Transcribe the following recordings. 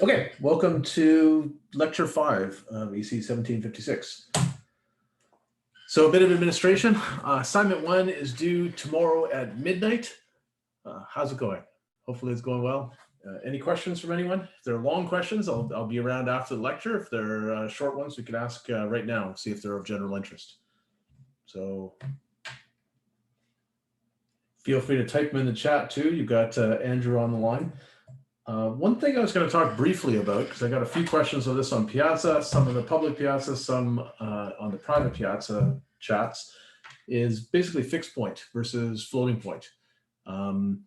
Okay, welcome to lecture 5 of EC 1756. So a bit of administration. Assignment 1 is due tomorrow at midnight. How's it going? Hopefully it's going well. Any questions from anyone? If they're long questions, I'll be around after the lecture. If they're short ones, we can ask right now, see if they're of general interest. So feel free to type them in the chat too. You've got Andrew on the line. One thing I was going to talk briefly about, because I got a few questions on this on Piazza, some on the public Piazza, some on the private Piazza chats, is basically fixed point versus floating point. So I'm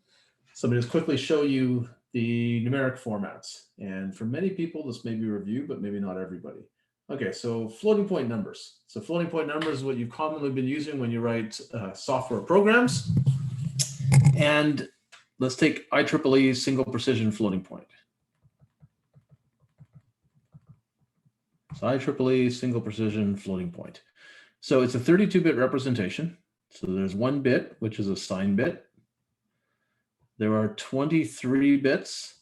going to quickly show you the numeric formats. And for many people, this may be a review, but maybe not everybody. Okay, so floating point numbers. So floating point numbers is what you've commonly been using when you write software programs. And let's take IEEE single precision floating point. So IEEE single precision floating point. So it's a 32-bit representation. So there's 1 bit, which is a sign bit. There are 23 bits,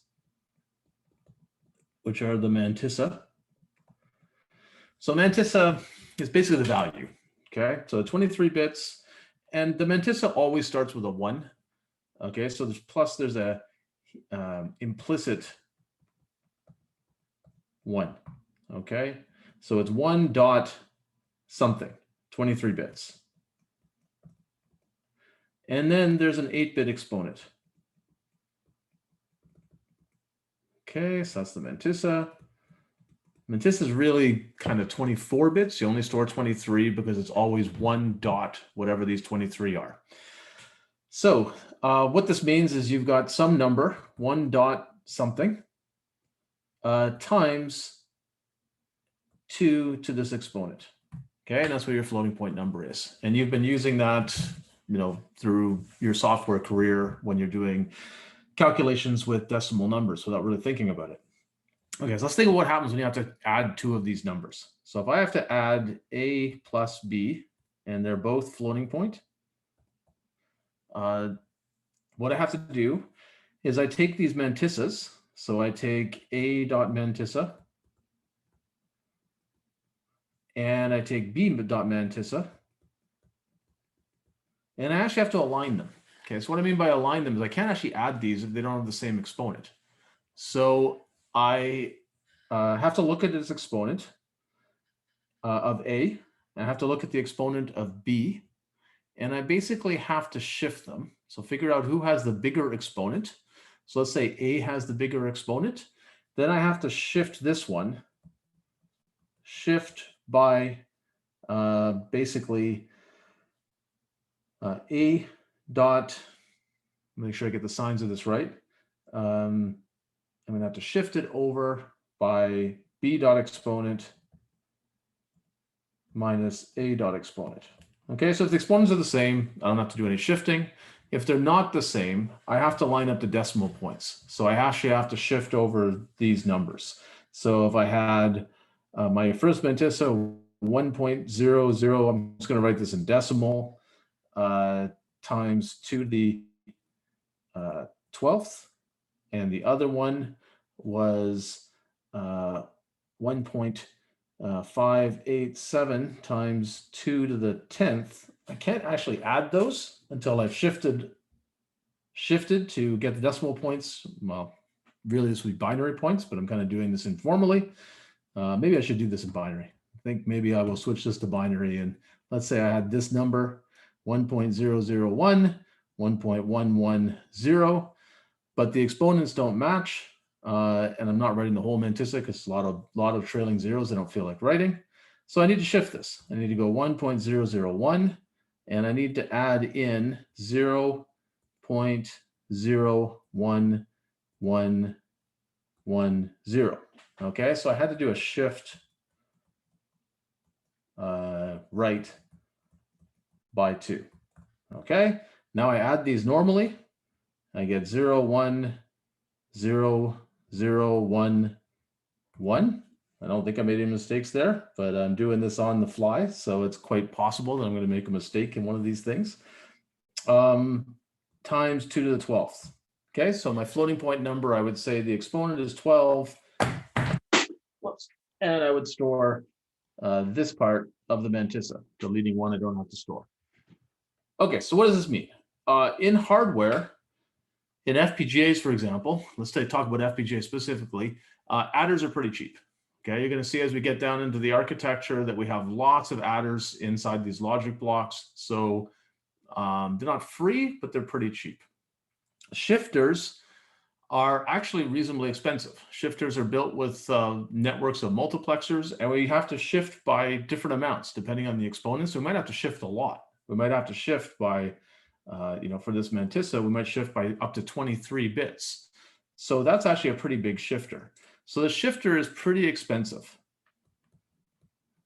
which are the Mantissa. So Mantissa is basically the value, okay? So 23 bits, and the Mantissa always starts with a 1. Okay, so there's a implicit 1. Okay, so it's 1 dot something, 23 bits. And then there's an 8-bit exponent. Okay, so that's the Mantissa. Mantissa is really kind of 24 bits. You only store 23 because it's always 1 dot, whatever these 23 are. So what this means is you've got some number, 1 dot something, times 2 to this exponent. Okay, and that's what your floating point number is. And you've been using that, through your software career when you're doing calculations with decimal numbers without really thinking about it. Okay, so let's think of what happens when you have to add 2 of these numbers. So if I have to add A plus B, and they're both floating point, what I have to do is I take these mantissas. So I take A dot mantissa, and I take B dot mantissa, and I actually have to align them. Okay, so what I mean by align them is I can't actually add these if they don't have the same exponent. So I have to look at this exponent of A, I have to look at the exponent of B, and I basically have to shift them. So figure out who has the bigger exponent. So let's say A has the bigger exponent. Then I have to shift this one, shift by basically A dot, make sure I get the signs of this right. I'm going to have to shift it over by B dot exponent minus A dot exponent. Okay, so if the exponents are the same, I don't have to do any shifting. If they're not the same, I have to line up the decimal points. So I actually have to shift over these numbers. So if I had my first Mantissa 1.00, I'm just going to write this in decimal, times 2 to the 12th. And the other one was 1.587 times 2 to the 10th. I can't actually add those until I've shifted to get the decimal points. Well, really this would be binary points, but I'm kind of doing this informally. Maybe I should do this in binary. I think maybe I will switch this to binary. And let's say I had this number, 1.001, 1.110, but the exponents don't match. And I'm not writing the whole Mantissa because it's a lot of trailing zeros I don't feel like writing. So I need to shift this. I need to go 1.001, and I need to add in 0.01110. Okay, so I had to do a shift right by 2. Okay, now I add these normally. I get 0, 1, 0, 0, 1, 1. I don't think I made any mistakes there, but I'm doing this on the fly, so it's quite possible that I'm going to make a mistake in one of these things. Times 2 to the 12th. Okay, so my floating point number, I would say the exponent is 12, and I would store this part of the mantissa, the leading one I don't have to store. Okay, so what does this mean? In hardware, in FPGAs, for example, let's talk about FPGA specifically, adders are pretty cheap. Okay, you're going to see as we get down into the architecture that we have lots of adders inside these logic blocks. So they're not free, but they're pretty cheap. Shifters are actually reasonably expensive. Shifters are built with networks of multiplexers, and we have to shift by different amounts depending on the exponents. So we might have to shift a lot. We might have to shift by, for this mantissa, we might shift by up to 23 bits. So that's actually a pretty big shifter. So the shifter is pretty expensive.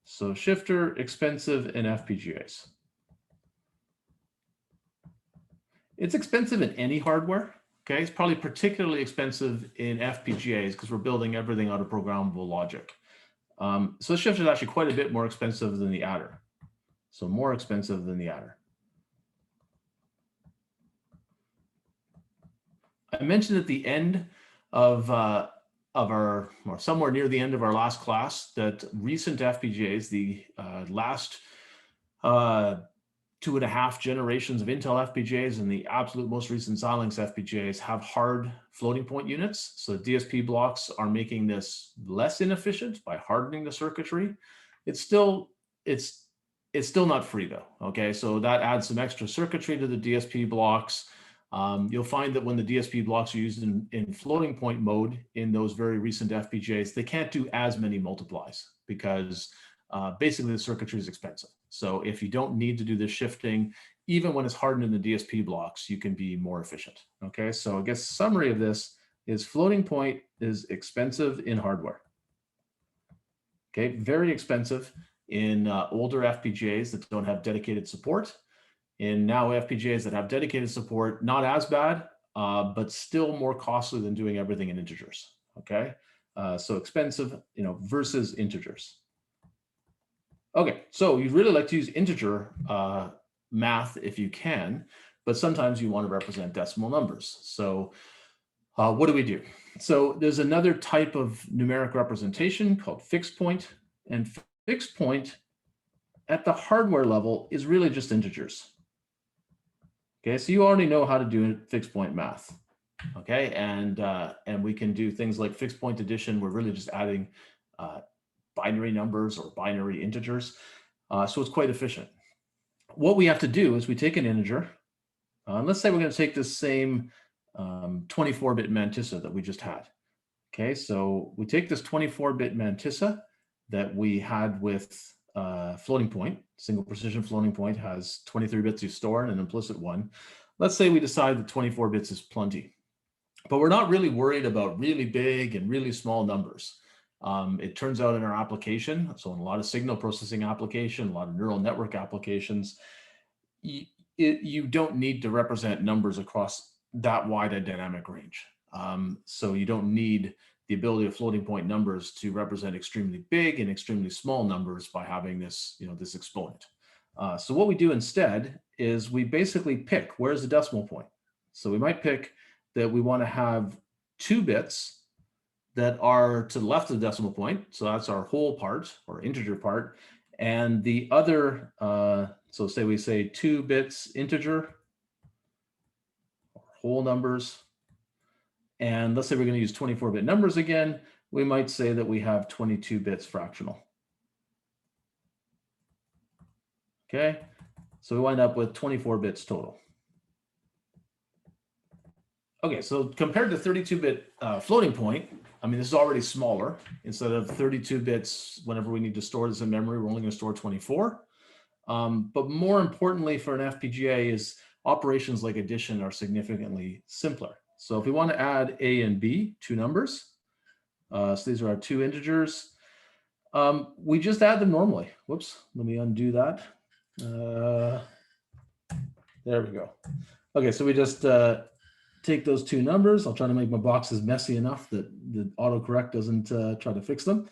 So shifter expensive in FPGAs. It's expensive in any hardware. Okay, it's probably particularly expensive in FPGAs because we're building everything out of programmable logic. So the shifter is actually quite a bit more expensive than the adder. So more expensive than the adder. I mentioned at the end of our, or somewhere near the end of our last class, that recent FPGAs, the last 2.5 generations of Intel FPGAs and the absolute most recent Xilinx FPGAs have hard floating point units. So DSP blocks are making this less inefficient by hardening the circuitry. It's still not free though. Okay, so that adds some extra circuitry to the DSP blocks. You'll find that when the DSP blocks are used in floating point mode in those very recent FPGAs, they can't do as many multiplies because basically the circuitry is expensive. So if you don't need to do this shifting, even when it's hardened in the DSP blocks, you can be more efficient. Okay, so I guess summary of this is floating point is expensive in hardware. Okay, very expensive in older FPGAs that don't have dedicated support. In now FPGAs that have dedicated support, not as bad, but still more costly than doing everything in integers. Okay, so expensive, versus integers. Okay, so you'd really like to use integer math if you can, but sometimes you want to represent decimal numbers. So what do we do? So there's another type of numeric representation called fixed point, and fixed point at the hardware level is really just integers. Okay, so you already know how to do fixed point math. Okay, and we can do things like fixed point addition. We're really just adding binary numbers or binary integers. So it's quite efficient. What we have to do is we take an integer. Let's say we're going to take this same 24-bit mantissa that we just had. Okay, so we take this 24-bit mantissa that we had with floating point. Single precision floating point has 23 bits you store and an implicit one. Let's say we decide that 24 bits is plenty, but we're not really worried about really big and really small numbers. It turns out in our application, so in a lot of signal processing application, a lot of neural network applications, you don't need to represent numbers across that wide a dynamic range. So you don't need the ability of floating point numbers to represent extremely big and extremely small numbers by having this, this exponent. So what we do instead is we basically pick where's the decimal point. So we might pick that we want to have 2 bits that are to the left of the decimal point. So that's our whole part or integer part. And the other, so say we say 2 bits integer, or whole numbers. And let's say we're going to use 24-bit numbers again. We might say that we have 22 bits fractional. Okay, so we wind up with 24 bits total. Okay, so compared to 32-bit floating point, I mean, this is already smaller. Instead of 32 bits, whenever we need to store this in memory, we're only going to store 24. But more importantly for an FPGA is operations like addition are significantly simpler. So if we want to add A and B, 2 numbers, so these are our 2 integers, we just add them normally. Whoops, let me undo that. There we go. Okay, so we just take those 2 numbers. I'll try to make my boxes messy enough that the autocorrect doesn't try to fix them.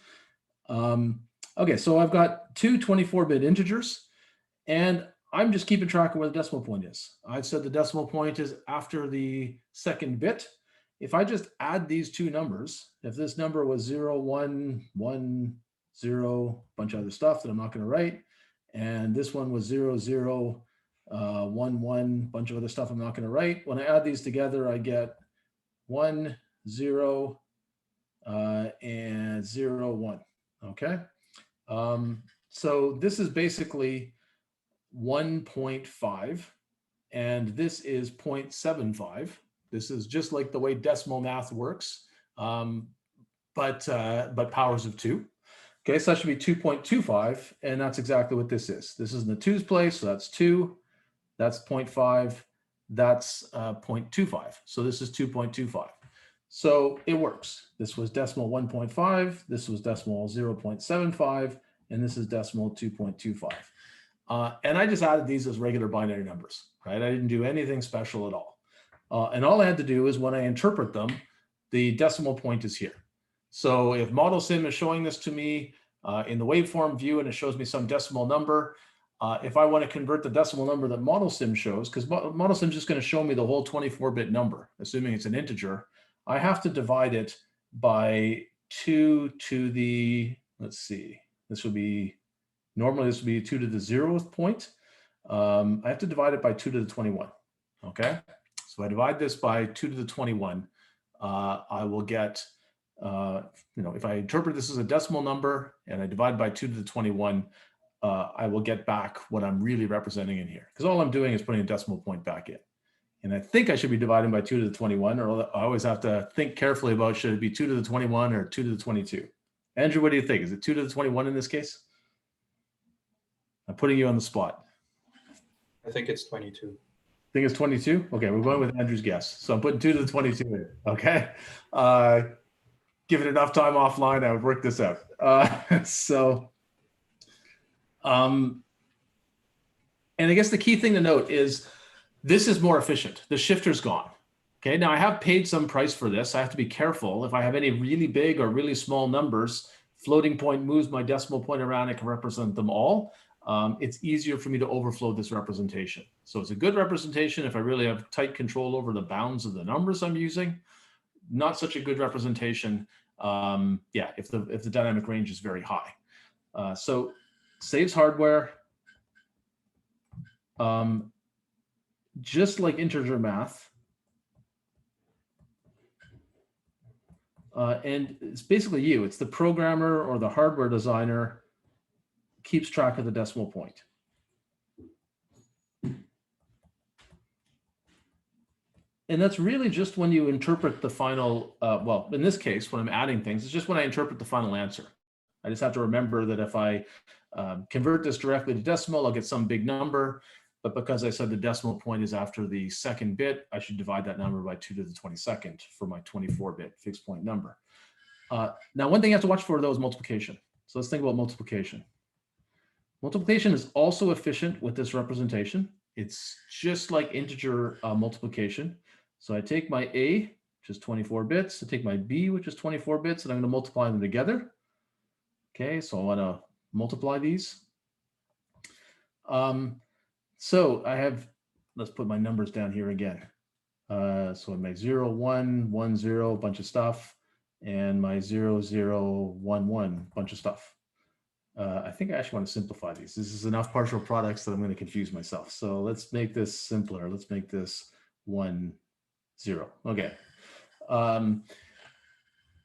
Okay, so I've got 2 24-bit integers, and I'm just keeping track of where the decimal point is. I've said the decimal point is after the 2nd bit. If I just add these 2 numbers, if this number was 0, 1, 1, 0, bunch of other stuff that I'm not going to write. And this one was 0, 0, 1, 1, bunch of other stuff I'm not going to write. When I add these together, I get 1, 0, and 0, 1. Okay. So this is basically 1.5, and this is 0.75. This is just like the way decimal math works, but powers of 2. Okay, so that should be 2.25, and that's exactly what this is. This is in the 2's place, so that's 2. That's 0.5. That's 0.25. So this is 2.25. So it works. This was decimal 1.5. This was decimal 0.75. And this is decimal 2.25. And I just added these as regular binary numbers, right? I didn't do anything special at all. And all I had to do is when I interpret them, the decimal point is here. So if ModelSim is showing this to me in the waveform view and it shows me some decimal number, if I want to convert the decimal number that ModelSim shows, because ModelSim is just going to show me the whole 24-bit number, assuming it's an integer, I have to divide it by 2 to the, let's see, this would be, normally this would be 2 to the 0th point. I have to divide it by 2 to the 21, okay? So I divide this by 2 to the 21, I will get, if I interpret this as a decimal number and I divide by 2 to the 21, I will get back what I'm really representing in here. Because all I'm doing is putting a decimal point back in. And I think I should be dividing by 2 to the 21, or I always have to think carefully about should it be 2 to the 21 or 2 to the 22. Andrew, what do you think? Is it 2 to the 21 in this case? I'm putting you on the spot. I think it's 22. Think it's 22? Okay, we're going with Andrew's guess. So I'm putting 2 to the 22 in, okay? Give it enough time offline, I would work this out. And I guess the key thing to note is this is more efficient. The shifter's gone. Okay, now I have paid some price for this. I have to be careful. If I have any really big or really small numbers, floating point moves my decimal point around, I can represent them all. It's easier for me to overflow this representation. So it's a good representation if I really have tight control over the bounds of the numbers I'm using. Not such a good representation, if the dynamic range is very high. So saves hardware. Just like integer math. And it's basically you. It's the programmer or the hardware designer keeps track of the decimal point. And that's really just when you interpret the final, well, in this case, when I'm adding things, it's just when I interpret the final answer. I just have to remember that if I convert this directly to decimal, I'll get some big number. But because I said the decimal point is after the second bit, I should divide that number by 2 to the 22nd for my 24-bit fixed point number. Now, one thing you have to watch for, though, is multiplication. So let's think about multiplication. Multiplication is also efficient with this representation. It's just like integer multiplication. So I take my A, which is 24 bits. I take my B, which is 24 bits, and I'm going to multiply them together. Okay, so I want to multiply these. So I have, let's put my numbers down here again. So my 0, 1, 1, 0, bunch of stuff, and my 0, 0, 1, 1, bunch of stuff. I think I actually want to simplify these. This is enough partial products that I'm going to confuse myself. So let's make this simpler. Let's make this 1, 0. Okay.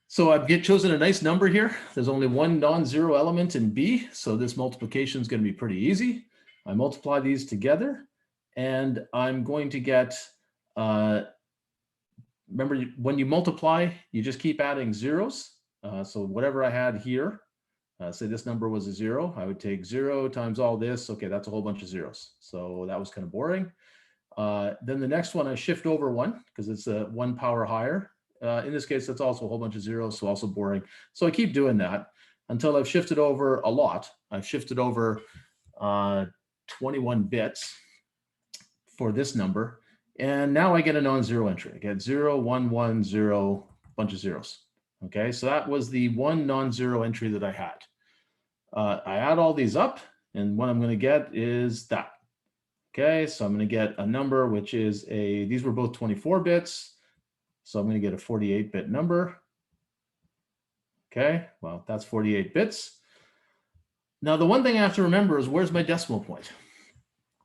So I've chosen a nice number here. There's only one non-zero element in B, so this multiplication is going to be pretty easy. I multiply these together, and I'm going to get, remember, when you multiply, you just keep adding zeros. So whatever I had here, say this number was a 0, I would take 0 times all this. Okay, that's a whole bunch of zeros. So that was kind of boring. Then the next one, I shift over 1 because it's a 1 power higher. In this case, that's also a whole bunch of zeros, so also boring. So I keep doing that until I've shifted over a lot. I've shifted over 21 bits for this number. And now I get a non-zero entry. I get 0, 1, 1, 0, bunch of zeros. Okay, so that was the one non-zero entry that I had. I add all these up, and what I'm going to get is that. Okay, so I'm going to get a number which is these were both 24 bits. So I'm going to get a 48-bit number. Okay, well, that's 48 bits. Now, the one thing I have to remember is where's my decimal point?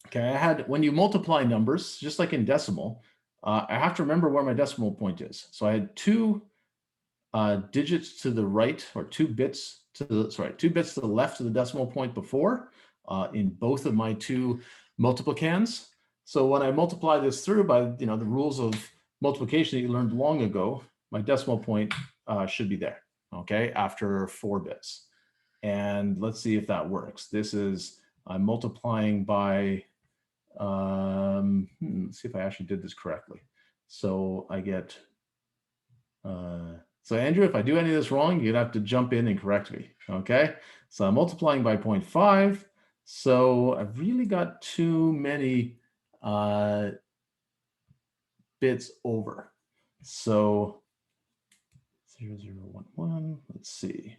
Okay, when you multiply numbers, just like in decimal, I have to remember where my decimal point is. So I had two digits to the right, or 2 bits to the, 2 bits to the left of the decimal point before in both of my two multiplicands. So when I multiply this through by the rules of multiplication that you learned long ago, my decimal point should be there, okay, after 4 bits. And let's see if that works. This is, I'm multiplying by, let's see if I actually did this correctly. So I get, so Andrew, if I do any of this wrong, you'd have to jump in and correct me, okay? So I'm multiplying by 0.5. So I've really got too many bits over. So 0011, let's see.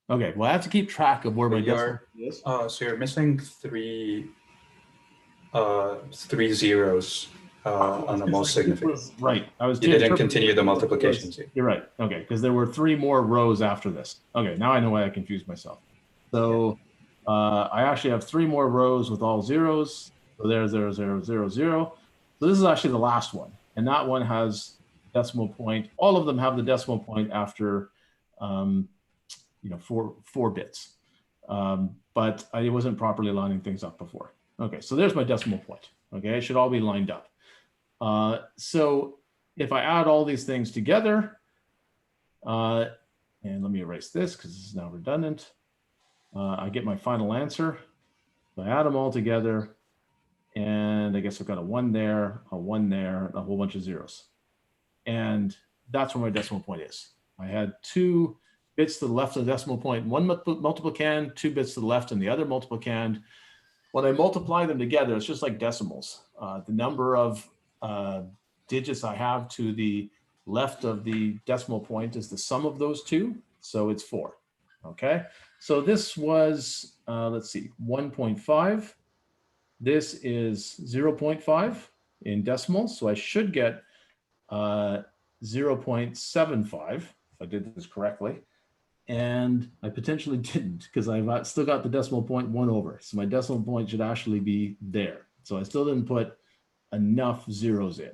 Okay, well, I have to keep track of where my decimal is. So you're missing three zeros on the most significant. Right. You didn't continue the multiplication. You're right. Okay, because there were 3 more rows after this. Okay, now I know why I confused myself. So I actually have 3 more rows with all zeros. So there's 0, 0, 0, 0. So this is actually the last one. And that one has decimal point. All of them have the decimal point after 4 bits. But I wasn't properly lining things up before. Okay, so there's my decimal point. Okay, it should all be lined up. So if I add all these things together, and let me erase this because this is now redundant, I get my final answer. So I add them all together, and I guess I've got a 1 there, a 1 there, a whole bunch of zeros. And that's where my decimal point is. I had 2 bits to the left of the decimal point, one multiplicand, 2 bits to the left in the other multiplicand. When I multiply them together, it's just like decimals. The number of digits I have to the left of the decimal point is the sum of those two. So it's 4. Okay. So this was, let's see, 1.5. This is 0.5 in decimals. So I should get 0.75 if I did this correctly. And I potentially didn't because I've still got the decimal point 1 over. So my decimal point should actually be there. So I still didn't put enough zeros in.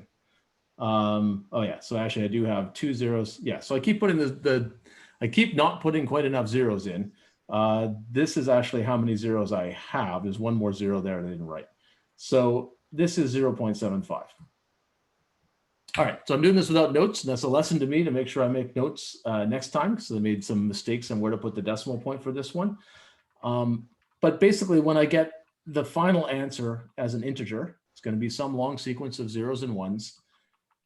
Oh yeah, so actually I do have 2 zeros. Yeah, so I keep putting I keep not putting quite enough zeros in. This is actually how many zeros I have. There's 1 more 0 there that I didn't write. So this is 0.75. All right, so I'm doing this without notes, and that's a lesson to me to make sure I make notes next time, because I made some mistakes on where to put the decimal point for this one. But basically, when I get the final answer as an integer, it's going to be some long sequence of zeros and ones,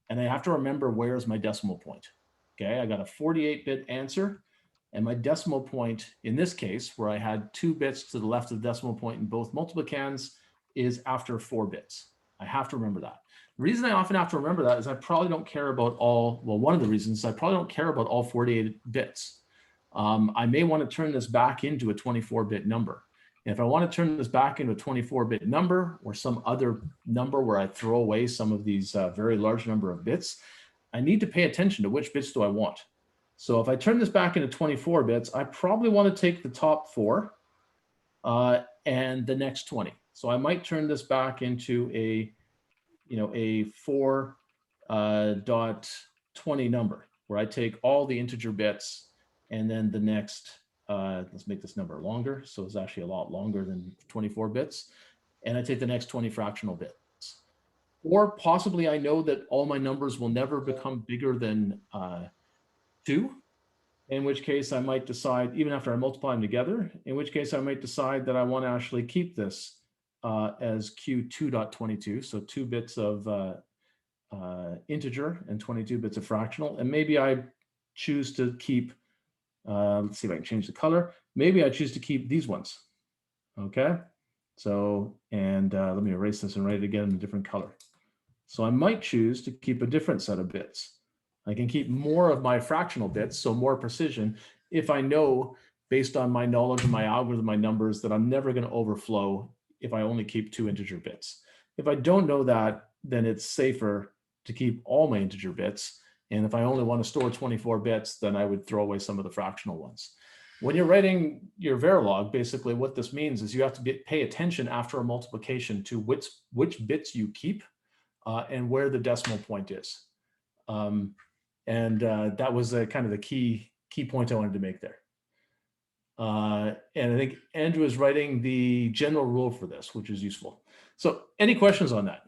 and I have to remember where's my decimal point. Okay, I got a 48-bit answer, and my decimal point in this case, where I had 2 bits to the left of the decimal point in both multiplicands, is after 4 bits. I have to remember that. The reason I often have to remember that is I probably don't care about all, well, one of the reasons I probably don't care about all 48 bits. I may want to turn this back into a 24-bit number. And if I want to turn this back into a 24-bit number or some other number where I throw away some of these very large number of bits, I need to pay attention to which bits do I want. So if I turn this back into 24 bits, I probably want to take the top 4 and the next 20. So I might turn this back into a 4.20 number where I take all the integer bits and then the next, let's make this number longer. So it's actually a lot longer than 24 bits. And I take the next 20 fractional bits. Or possibly I know that all my numbers will never become bigger than 2, in which case I might decide, even after I multiply them together, in which case I might decide that I want to actually keep this as Q2.22, so 2 bits of integer and 22 bits of fractional. And maybe I choose to keep, let's see if I can change the color. Maybe I choose to keep these ones, okay? So, and let me erase this and write it again in a different color. So I might choose to keep a different set of bits. I can keep more of my fractional bits, so more precision, if I know, based on my knowledge of my algorithm, my numbers, that I'm never going to overflow if I only keep 2 integer bits. If I don't know that, then it's safer to keep all my integer bits. And if I only want to store 24 bits, then I would throw away some of the fractional ones. When you're writing your Verilog, basically what this means is you have to pay attention after a multiplication to which bits you keep and where the decimal point is. That was kind of the key point I wanted to make there. And I think Andrew is writing the general rule for this, which is useful. So any questions on that?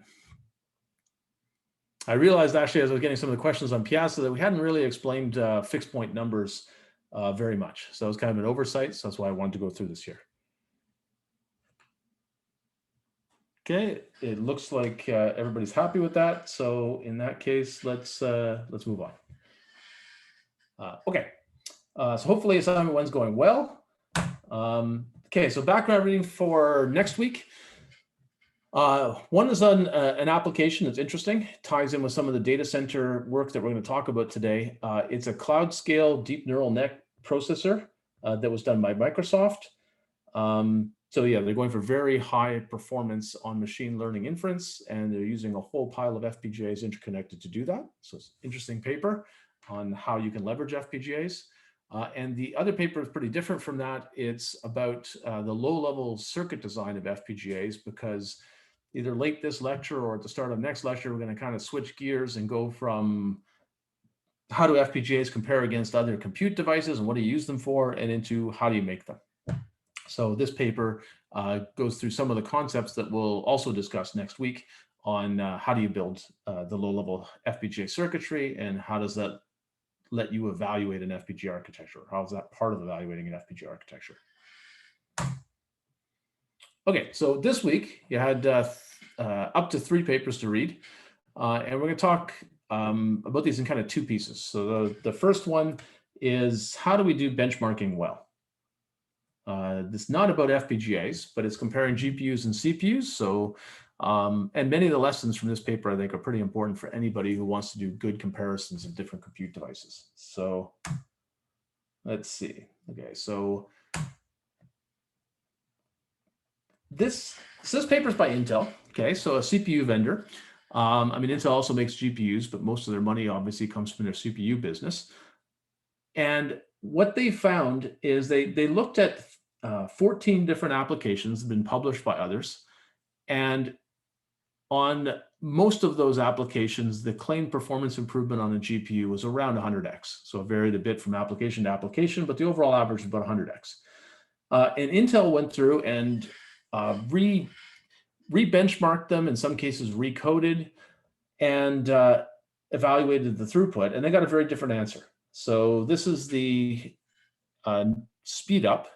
I realized actually as I was getting some of the questions on Piazza that we hadn't really explained fixed point numbers very much. So it was kind of an oversight. So that's why I wanted to go through this here. Okay, it looks like everybody's happy with that. So in that case, let's move on. Okay, so hopefully assignment one's going well. Okay, so background reading for next week. One is on an application that's interesting, ties in with some of the data center work that we're going to talk about today. It's a cloud scale deep neural net processor that was done by Microsoft. So yeah, they're going for very high performance on machine learning inference, and they're using a whole pile of FPGAs interconnected to do that. So it's an interesting paper on how you can leverage FPGAs. And the other paper is pretty different from that. It's about the low-level circuit design of FPGAs, because either late this lecture or at the start of next lecture, we're going to kind of switch gears and go from how do FPGAs compare against other compute devices and what do you use them for, and into how do you make them. So this paper goes through some of the concepts that we'll also discuss next week on how do you build the low-level FPGA circuitry, and how does that let you evaluate an FPGA architecture? How is that part of evaluating an FPGA architecture? Okay, so this week you had up to 3 papers to read, and we're going to talk about these in kind of 2 pieces. So the first one is how do we do benchmarking well? This is not about FPGAs, but it's comparing GPUs and CPUs. So, and many of the lessons from this paper, I think, are pretty important for anybody who wants to do good comparisons of different compute devices. So let's see. Okay, so this paper is by Intel. Okay, so a CPU vendor. I mean, Intel also makes GPUs, but most of their money obviously comes from their CPU business. And what they found is they looked at 14 different applications that have been published by others. And on most of those applications, the claimed performance improvement on a GPU was around 100x. So it varied a bit from application to application, but the overall average is about 100x. And Intel went through and re-benchmarked them, in some cases recoded, and evaluated the throughput, and they got a very different answer. So this is the speed up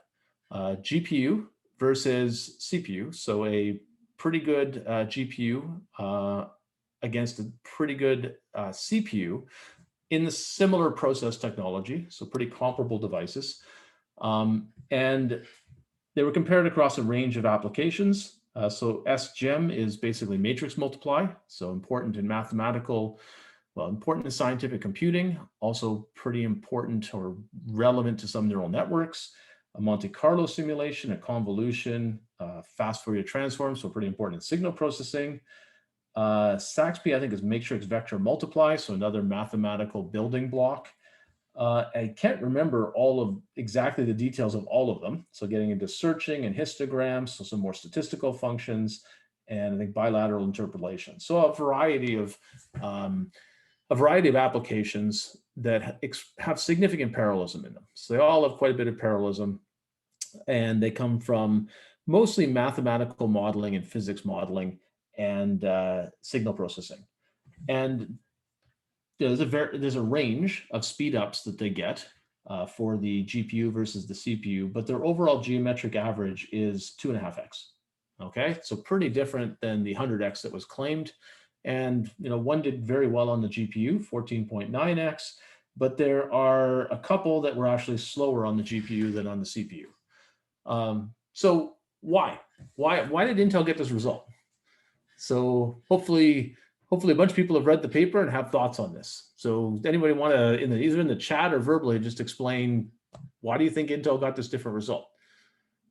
GPU versus CPU. So a pretty good GPU against a pretty good CPU in the similar process technology. So pretty comparable devices. And they were compared across a range of applications. So SGEM is basically matrix multiply. So important in mathematical, well, important in scientific computing, also pretty important or relevant to some neural networks. A Monte Carlo simulation, a convolution, fast Fourier transform, so pretty important in signal processing. SAXP, I think, is matrix vector multiply, so another mathematical building block. I can't remember exactly the details of all of them. So getting into searching and histograms, so some more statistical functions, and I think bilateral interpolation. So a variety of applications that have significant parallelism in them. So they all have quite a bit of parallelism, and they come from mostly mathematical modeling and physics modeling and signal processing. And there's a range of speed ups that they get for the GPU versus the CPU, but their overall geometric average is 2.5x. Okay, so pretty different than the 100x that was claimed. And one did very well on the GPU, 14.9x, but there are a couple that were actually slower on the GPU than on the CPU. So why did Intel get this result? So hopefully a bunch of people have read the paper and have thoughts on this. So anybody want to, either in the chat or verbally, just explain why do you think Intel got this different result?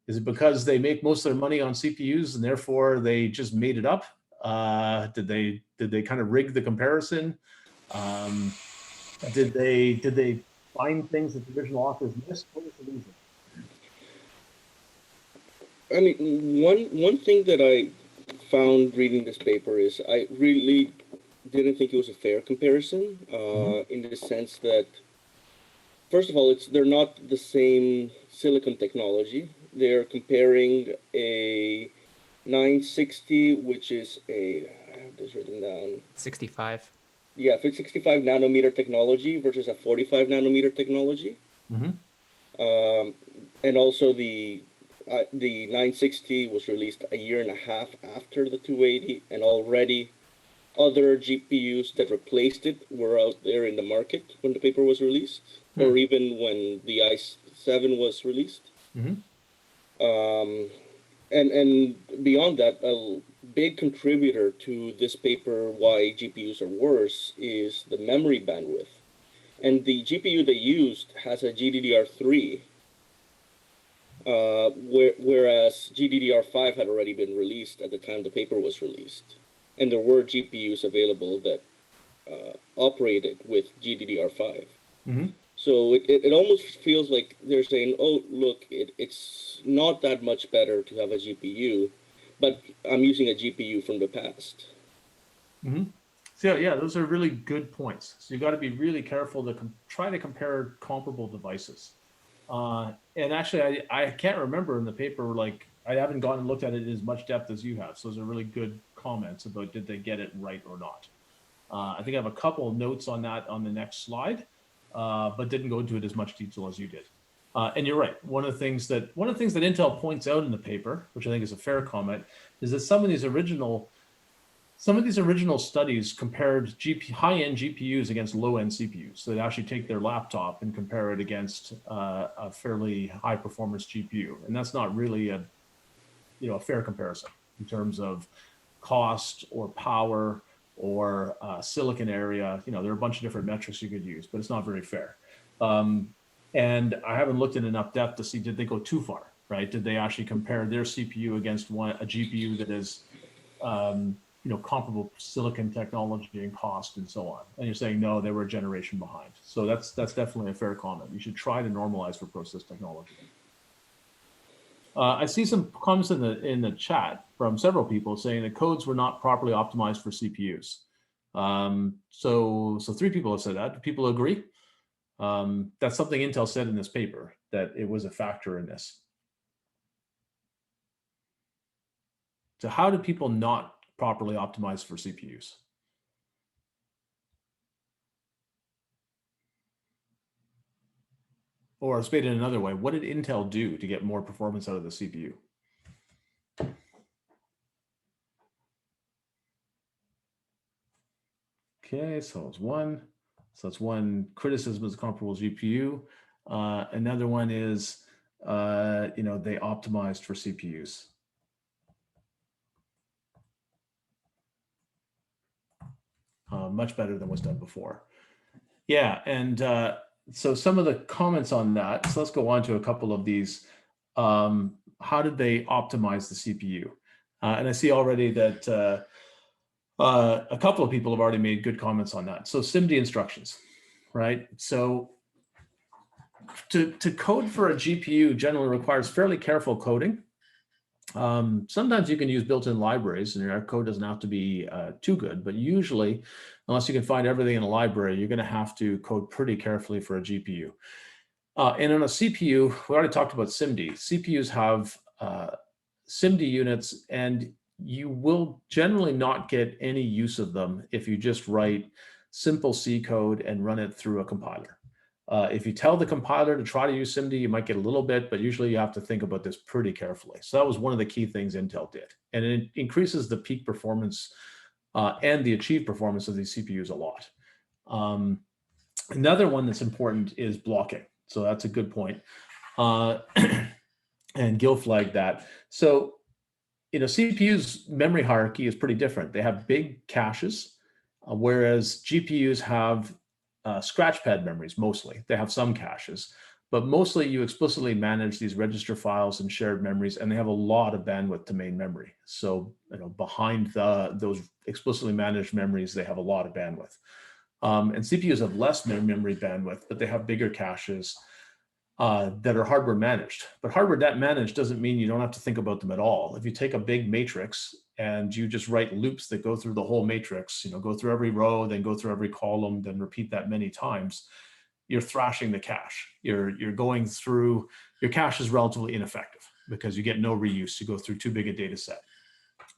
Is it because they make most of their money on CPUs and therefore they just made it up? Did they kind of rig the comparison? Did they find things that the original authors missed? What was the reason? I mean, one thing that I found reading this paper is I really didn't think it was a fair comparison, in the sense that, first of all, they're not the same silicon technology. They're comparing a 960, which is I have this written down. 65. Yeah, 65 nanometer technology versus a 45 nanometer technology. And also the 960 was released a year and a half after the 280, and already other GPUs that replaced it were out there in the market when the paper was released, or even when the i7 was released. And beyond that, a big contributor to this paper why GPUs are worse is the memory bandwidth. And the GPU they used has a GDDR3, whereas GDDR5 had already been released at the time the paper was released. And there were GPUs available that operated with GDDR5. So it almost feels like they're saying, oh, look, it's not that much better to have a GPU, but I'm using a GPU from the past. So yeah, those are really good points. So you got to be really careful to try to compare comparable devices. And actually, I can't remember in the paper, like I haven't gone and looked at it in as much depth as you have. So those are really good comments about did they get it right or not. I think I have a couple of notes on that on the next slide, but didn't go into it as much detail as you did. And you're right. One of the things that Intel points out in the paper, which I think is a fair comment, is that some of these original studies compared high-end GPUs against low-end CPUs. So they actually take their laptop and compare it against a fairly high-performance GPU, and that's not really a fair comparison in terms of cost or power or silicon area. There are a bunch of different metrics you could use, but it's not very fair. And I haven't looked in enough depth to see, did they go too far, right? Did they actually compare their CPU against a GPU that is comparable silicon technology and cost and so on? And you're saying, no, they were a generation behind. So that's definitely a fair comment. You should try to normalize for process technology. I see some comments in the chat from several people saying that codes were not properly optimized for CPUs. So 3 people have said that. Do people agree? That's something Intel said in this paper, that it was a factor in this. So how do people not properly optimize for CPUs? Or stated another way, what did Intel do to get more performance out of the CPU? Okay, so it's one. So that's one criticism of the comparable GPU. Another one is, they optimized for CPUs. Much better than was done before. Yeah, and so some of the comments on that, so let's go on to a couple of these. How did they optimize the CPU? And I see already that a couple of people have already made good comments on that. So SIMD instructions, right? So to code for a GPU generally requires fairly careful coding. Sometimes you can use built-in libraries and your code doesn't have to be too good, but usually, unless you can find everything in a library, you're going to have to code pretty carefully for a GPU. And on a CPU, we already talked about SIMD. CPUs have SIMD units, and you will generally not get any use of them if you just write simple C code and run it through a compiler. If you tell the compiler to try to use SIMD, you might get a little bit, but usually you have to think about this pretty carefully. So that was one of the key things Intel did. And it increases the peak performance and the achieved performance of these CPUs a lot. Another one that's important is blocking. So that's a good point. And Gil flagged that. So, CPU's memory hierarchy is pretty different. They have big caches, whereas GPUs have scratchpad memories mostly. They have some caches, but mostly you explicitly manage these register files and shared memories, and they have a lot of bandwidth to main memory. So, behind those explicitly managed memories, they have a lot of bandwidth. And CPUs have less memory bandwidth, but they have bigger caches. that are hardware managed. But hardware managed doesn't mean you don't have to think about them at all. If you take a big matrix and you just write loops that go through the whole matrix, go through every row, then go through every column, then repeat that many times, you're thrashing the cache. You're going through, your cache is relatively ineffective because you get no reuse. You go through too big a data set.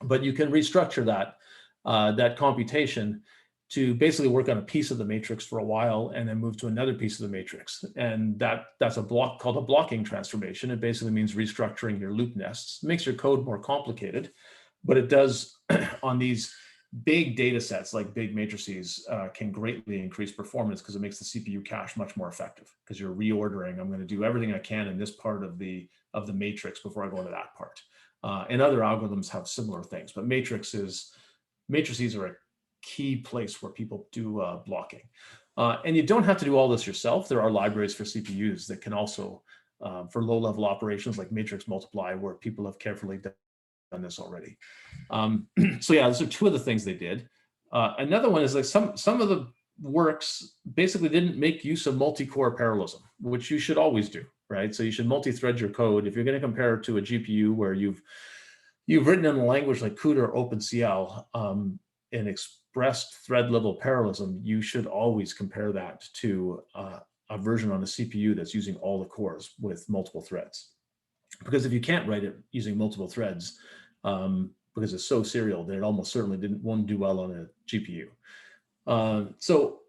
But you can restructure that computation to basically work on a piece of the matrix for a while and then move to another piece of the matrix. And that's a block called a blocking transformation. It basically means restructuring your loop nests. It makes your code more complicated, but it does on these big data sets like big matrices can greatly increase performance because it makes the CPU cache much more effective because you're reordering. I'm going to do everything I can in this part of the matrix before I go into that part. And other algorithms have similar things, but matrices are a key place where people do blocking. And you don't have to do all this yourself. There are libraries for CPUs that can also, for low-level operations like matrix multiply, where people have carefully done this already. So yeah, those are two of the things they did. Another one is like some of the works basically didn't make use of multi-core parallelism, which you should always do, right? So you should multi-thread your code. If you're going to compare it to a GPU where you've written in a language like CUDA or OpenCL and expressed thread level parallelism, you should always compare that to a version on a CPU that's using all the cores with multiple threads. Because if you can't write it using multiple threads, because it's so serial that it almost certainly won't do well on a GPU. So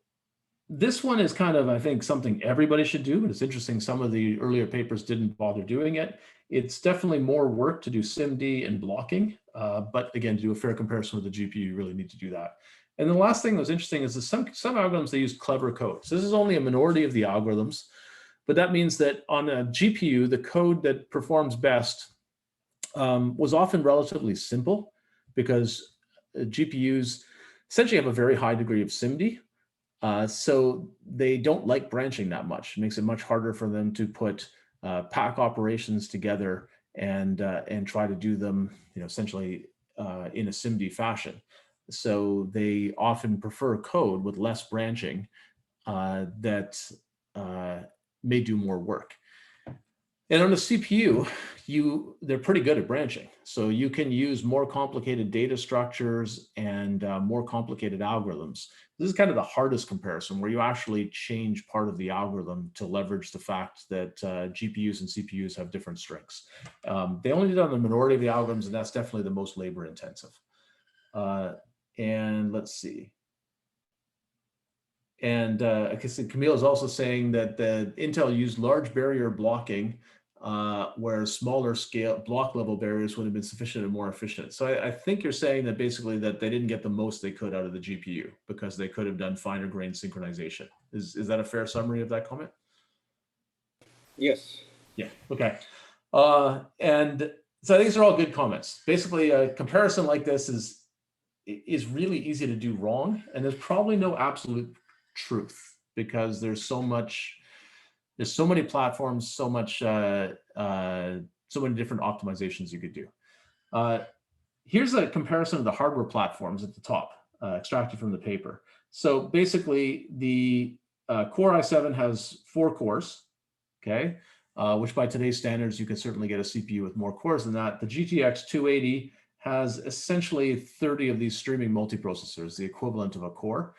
this one is kind of, I think, something everybody should do, but it's interesting some of the earlier papers didn't bother doing it. It's definitely more work to do SIMD and blocking, but again, to do a fair comparison with the GPU, you really need to do that. And the last thing that was interesting is that some algorithms, they use clever code. So this is only a minority of the algorithms, but that means that on a GPU, the code that performs best was often relatively simple because GPUs essentially have a very high degree of SIMD. So they don't like branching that much. It makes it much harder for them to put pack operations together and try to do them, essentially in a SIMD fashion. So they often prefer code with less branching that may do more work. And on a CPU, they're pretty good at branching. So you can use more complicated data structures and more complicated algorithms. This is kind of the hardest comparison where you actually change part of the algorithm to leverage the fact that GPUs and CPUs have different strengths. They only did it on the minority of the algorithms, and that's definitely the most labor intensive. And let's see. And I guess Camille is also saying that Intel used large barrier blocking, where smaller scale block level barriers would have been sufficient and more efficient. So I think you're saying that basically that they didn't get the most they could out of the GPU because they could have done finer grained synchronization. Is that a fair summary of that comment? Yes. Yeah, okay. And so I think these are all good comments. Basically, a comparison like this is really easy to do wrong, and there's probably no absolute truth because there's so many platforms, so many different optimizations you could do. Here's a comparison of the hardware platforms at the top, extracted from the paper. So basically, the Core i7 has 4 cores, okay, which by today's standards, you can certainly get a CPU with more cores than that. The GTX 280 has essentially 30 of these streaming multiprocessors, the equivalent of a core.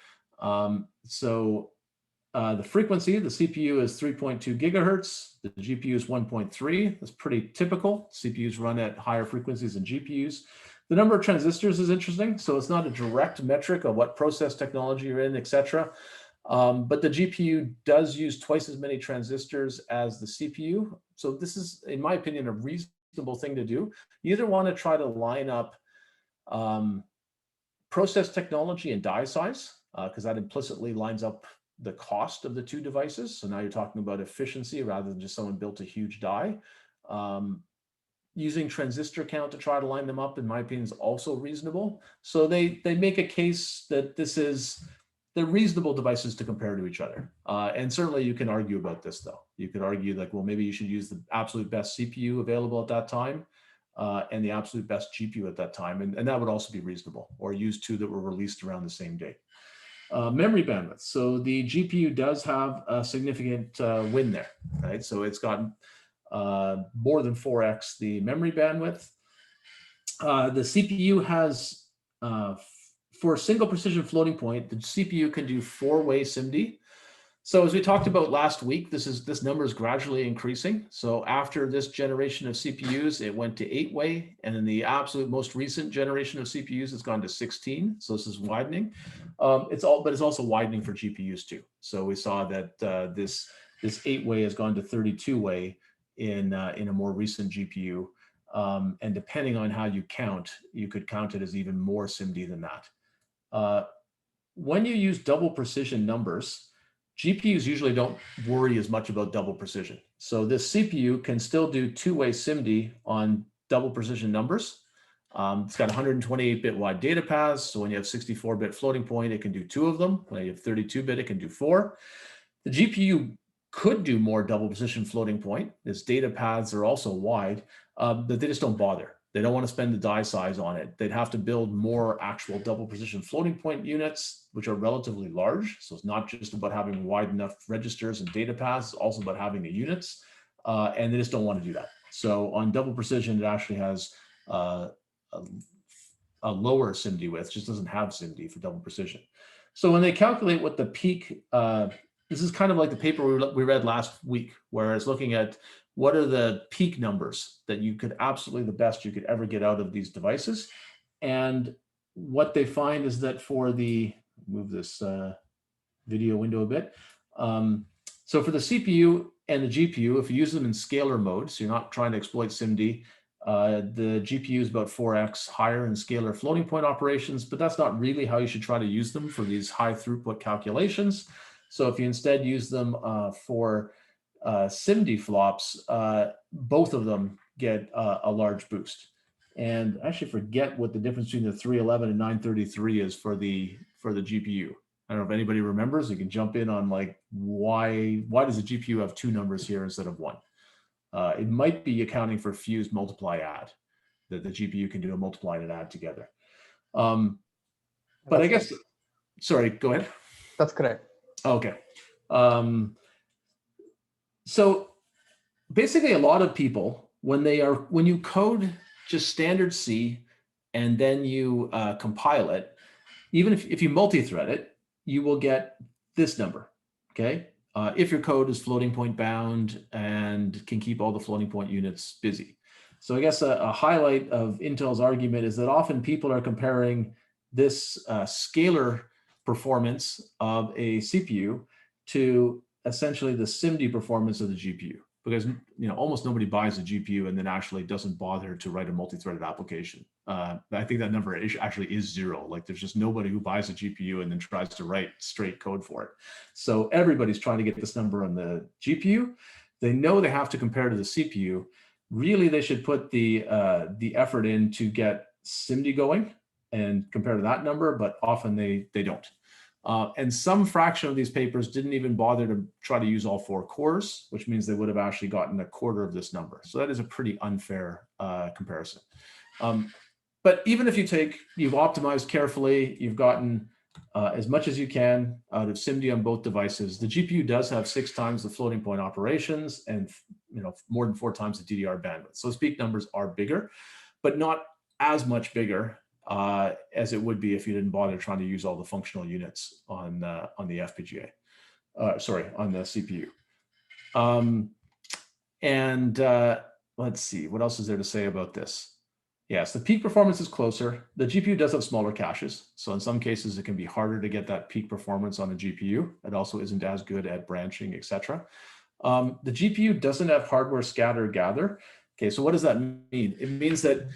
The frequency, the CPU is 3.2 gigahertz, the GPU is 1.3. That's pretty typical. CPUs run at higher frequencies than GPUs. The number of transistors is interesting. So it's not a direct metric of what process technology you're in, et cetera. But the GPU does use twice as many transistors as the CPU. So this is, in my opinion, a reasonable thing to do. You either want to try to line up process technology and die size, because that implicitly lines up the cost of the two devices. So now you're talking about efficiency rather than just someone built a huge die. Using transistor count to try to line them up, in my opinion, is also reasonable. So they make a case that they're reasonable devices to compare to each other. And certainly you can argue about this though. You could argue like, well, maybe you should use the absolute best CPU available at that time and the absolute best GPU at that time. And that would also be reasonable, or use two that were released around the same date. Memory bandwidth. So the GPU does have a significant win there, right? So it's got more than 4x the memory bandwidth. The CPU has, for a single precision floating point, the CPU can do 4-way SIMD. So as we talked about last week, this number is gradually increasing. So after this generation of CPUs, it went to 8-way, and in the absolute most recent generation of CPUs, it's gone to 16. So this is widening. But it's also widening for GPUs too. So we saw that this 8-way has gone to 32-way in a more recent GPU. And depending on how you count, you could count it as even more SIMD than that. When you use double precision numbers, GPUs usually don't worry as much about double precision. So this CPU can still do 2-way SIMD on double precision numbers. It's got 128-bit wide data paths. So when you have 64-bit floating point, it can do 2 of them. When you have 32-bit, it can do 4. The GPU could do more double precision floating point. Its data paths are also wide, but they just don't bother. They don't want to spend the die size on it. They'd have to build more actual double precision floating point units, which are relatively large. So it's not just about having wide enough registers and data paths, it's also about having the units. And they just don't want to do that. So on double precision, it actually has a lower SIMD width, just doesn't have SIMD for double precision. So when they calculate what the peak, this is kind of like the paper we read last week, where it's looking at what are the peak numbers that you could absolutely the best you could ever get out of these devices. And what they find is that for the, move this video window a bit. So for the CPU and the GPU, if you use them in scalar mode, so you're not trying to exploit SIMD, the GPU is about 4x higher in scalar floating point operations, but that's not really how you should try to use them for these high throughput calculations. So if you instead use them for SIMD flops, both of them get a large boost. And I actually forget what the difference between the 311 and 933 is for the GPU. I don't know if anybody remembers. You can jump in on like why does the GPU have 2 numbers here instead of 1? It might be accounting for fused multiply add, that the GPU can do a multiply and an add together. But I guess, sorry, go ahead. That's correct. Okay. So basically a lot of people, when you code just standard C and then you compile it, even if you multi-thread it, you will get this number, okay? If your code is floating point bound and can keep all the floating point units busy. So I guess a highlight of Intel's argument is that often people are comparing this scalar performance of a CPU to essentially the SIMD performance of the GPU, because almost nobody buys a GPU and then actually doesn't bother to write a multi-threaded application. I think that number actually is 0. Like there's just nobody who buys a GPU and then tries to write straight code for it. So everybody's trying to get this number on the GPU. They know they have to compare to the CPU. Really, they should put the effort in to get SIMD going and compare to that number, but often they don't. And some fraction of these papers didn't even bother to try to use all 4 cores, which means they would have actually gotten a quarter of this number. So that is a pretty unfair comparison. But even if you've optimized carefully, you've gotten as much as you can out of SIMD on both devices. The GPU does have 6 times the floating point operations and more than 4 times the DDR bandwidth. So those peak numbers are bigger, but not as much bigger as it would be if you didn't bother trying to use all the functional units on the Fpga, on the CPU. Let's see, what else is there to say about this? Yes, the peak performance is closer. The GPU does have smaller caches. So in some cases, it can be harder to get that peak performance on the GPU. It also isn't as good at branching, etc. The GPU doesn't have hardware scatter gather. Okay, so what does that mean? It means that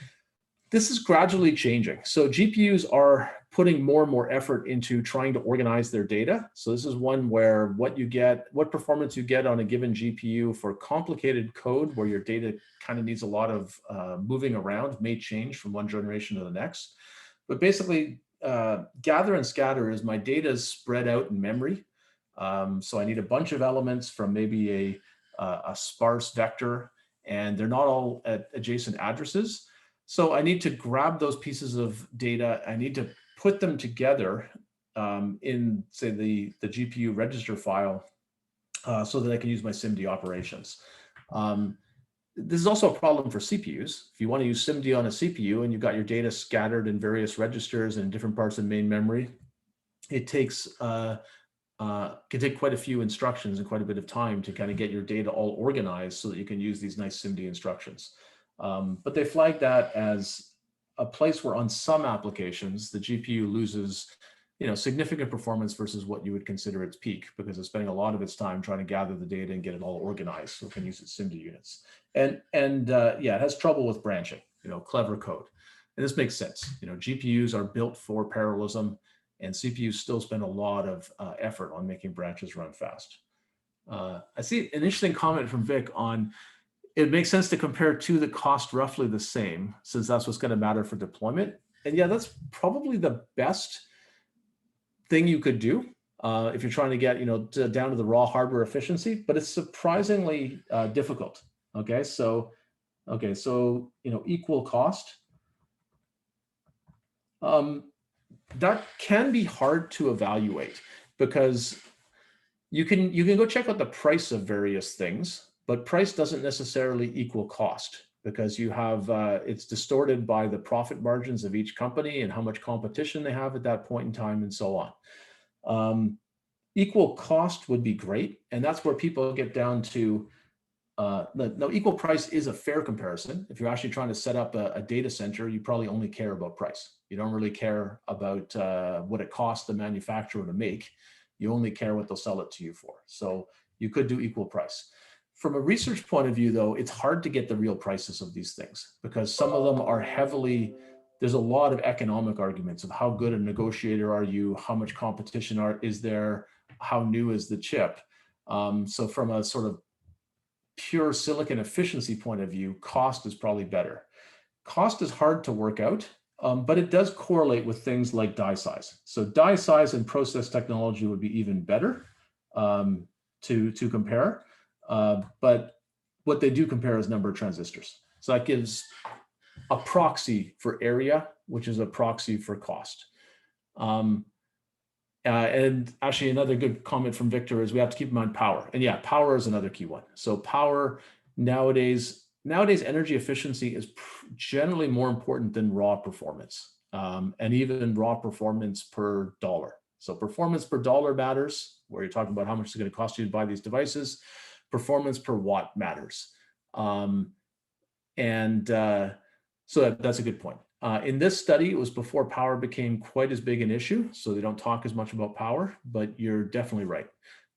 this is gradually changing. So GPUs are putting more and more effort into trying to organize their data. So this is one where what performance you get on a given GPU for complicated code where your data kind of needs a lot of moving around may change from one generation to the next. But basically, gather and scatter is my data is spread out in memory. So I need a bunch of elements from maybe a sparse vector, and they're not all at adjacent addresses. So I need to grab those pieces of data. I need to put them together in say the GPU register file so that I can use my SIMD operations. This is also a problem for CPUs. If you want to use SIMD on a CPU and you've got your data scattered in various registers and different parts of main memory, it takes can take quite a few instructions and quite a bit of time to kind of get your data all organized so that you can use these nice SIMD instructions. But they flag that as a place where on some applications, the GPU loses significant performance versus what you would consider its peak, because it's spending a lot of its time trying to gather the data and get it all organized so it can use its SIMD units. And yeah, it has trouble with branching, clever code. And this makes sense. GPUs are built for parallelism, and CPUs still spend a lot of effort on making branches run fast. I see an interesting comment from Vic on, it makes sense to compare two that cost roughly the same, since that's what's going to matter for deployment. And yeah, that's probably the best thing you could do if you're trying to get down to the raw hardware efficiency, but it's surprisingly difficult. Okay, so equal cost. That can be hard to evaluate, because you can go check out the price of various things, but price doesn't necessarily equal cost, because you have it's distorted by the profit margins of each company and how much competition they have at that point in time and so on. Equal cost would be great, and that's where people get down to now equal price is a fair comparison. If you're actually trying to set up a data center, you probably only care about price. You don't really care about what it costs the manufacturer to make. You only care what they'll sell it to you for. So you could do equal price. From a research point of view, though, it's hard to get the real prices of these things, because some of them are heavily, there's a lot of economic arguments of how good a negotiator are you, how much competition is there, how new is the chip. So from a sort of pure silicon efficiency point of view, cost is probably better. Cost is hard to work out, but it does correlate with things like die size. So die size and process technology would be even better to compare. But what they do compare is number of transistors. So that gives a proxy for area, which is a proxy for cost. And actually another good comment from Victor is we have to keep in mind power. And yeah, power is another key one. So power nowadays energy efficiency is generally more important than raw performance, and even raw performance per dollar. So performance per dollar matters, where you're talking about how much it's going to cost you to buy these devices. Performance per watt matters. So that's a good point. In this study, it was before power became quite as big an issue, so they don't talk as much about power, but you're definitely right.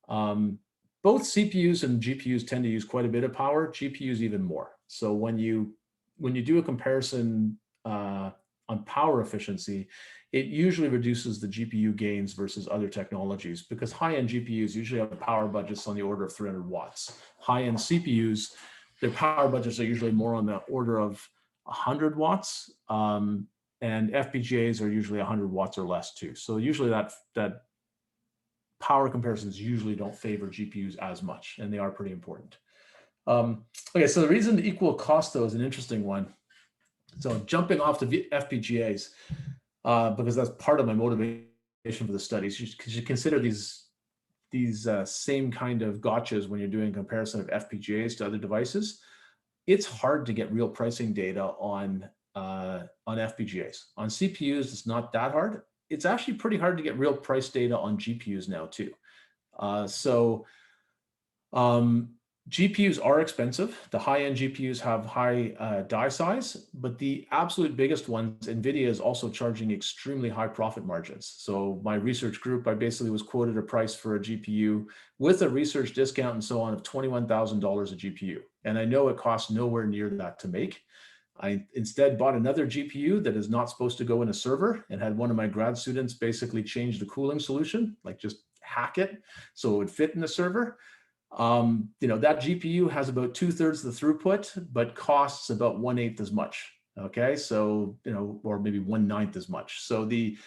Both CPUs and GPUs tend to use quite a bit of power, GPUs even more. So when you do a comparison on power efficiency, it usually reduces the GPU gains versus other technologies, because high-end GPUs usually have power budgets on the order of 300 watts. High-end CPUs, their power budgets are usually more on the order of 100 watts, and FPGAs are usually 100 watts or less too. So usually that power comparisons usually don't favor GPUs as much, and they are pretty important. Okay, so the reason the equal cost though is an interesting one. So jumping off the FPGAs, because that's part of my motivation for the studies, because you consider these same kind of gotchas when you're doing a comparison of FPGAs to other devices. It's hard to get real pricing data on FPGAs. On CPUs, it's not that hard. It's actually pretty hard to get real price data on GPUs now too. GPUs are expensive. The high-end GPUs have high die size, but the absolute biggest ones, NVIDIA is also charging extremely high profit margins. So my research group, I basically was quoted a price for a GPU with a research discount and so on of $21,000 a GPU. And I know it costs nowhere near that to make. I instead bought another GPU that is not supposed to go in a server, and had one of my grad students basically change the cooling solution, like just hack it so it would fit in a server. That GPU has about 2/3 the throughput, but costs about 1/8 as much. Okay, so or maybe 1/9 as much. So the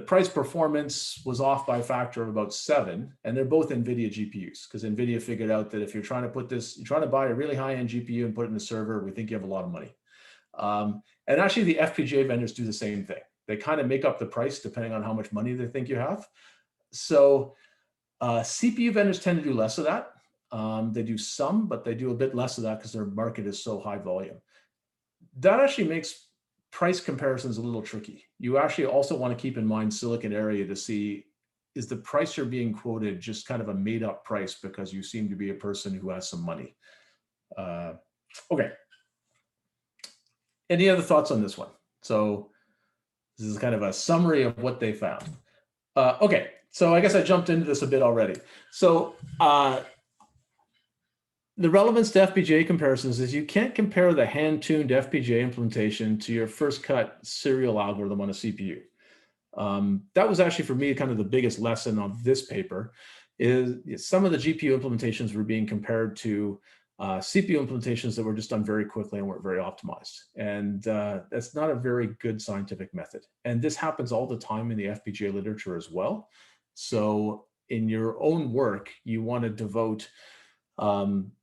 price performance was off by a factor of about 7, and they're both NVIDIA GPUs, because NVIDIA figured out that if you're trying to buy a really high-end GPU and put it in a server, we think you have a lot of money. And actually, the FPGA vendors do the same thing. They kind of make up the price depending on how much money they think you have. So CPU vendors tend to do less of that. They do some, but they do a bit less of that because their market is so high volume. That actually makes price comparisons a little tricky. You actually also want to keep in mind silicon area to see, is the price you're being quoted just kind of a made up price because you seem to be a person who has some money? Okay. Any other thoughts on this one? So this is kind of a summary of what they found. Okay, so I guess I jumped into this a bit already. So the relevance to FPGA comparisons is you can't compare the hand-tuned FPGA implementation to your first cut serial algorithm on a CPU. That was actually for me kind of the biggest lesson on this paper, is some of the GPU implementations were being compared to CPU implementations that were just done very quickly and weren't very optimized. And that's not a very good scientific method. And this happens all the time in the FPGA literature as well. So in your own work, you want to devote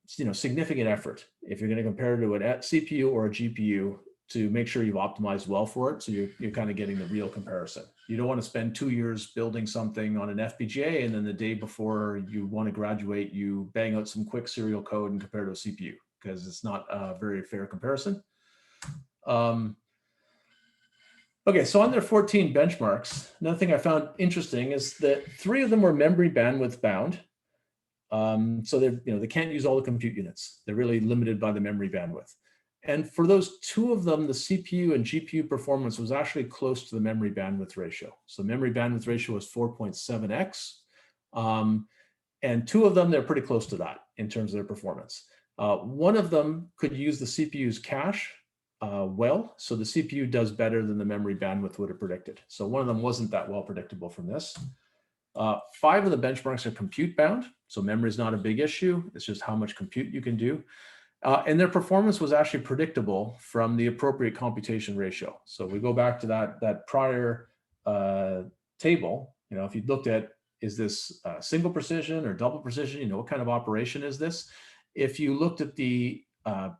significant effort if you're going to compare to a CPU or a GPU to make sure you've optimized well for it. So you're kind of getting the real comparison. You don't want to spend 2 years building something on an FPGA and then the day before you want to graduate, you bang out some quick serial code and compare to a CPU, because it's not a very fair comparison. Okay, so on their 14 benchmarks, another thing I found interesting is that 3 of them were memory bandwidth bound. So they can't use all the compute units. They're really limited by the memory bandwidth. And for those 2 of them, the CPU and GPU performance was actually close to the memory bandwidth ratio. So memory bandwidth ratio was 4.7x. And 2 of them, they're pretty close to that in terms of their performance. One of them could use the CPU's cache well, so the CPU does better than the memory bandwidth would have predicted. So one of them wasn't that well predictable from this. 5 of the benchmarks are compute bound, so memory is not a big issue. It's just how much compute you can do. And their performance was actually predictable from the appropriate computation ratio. So we go back to that prior table. If you looked at, is this single precision or double precision? What kind of operation is this? If you looked at the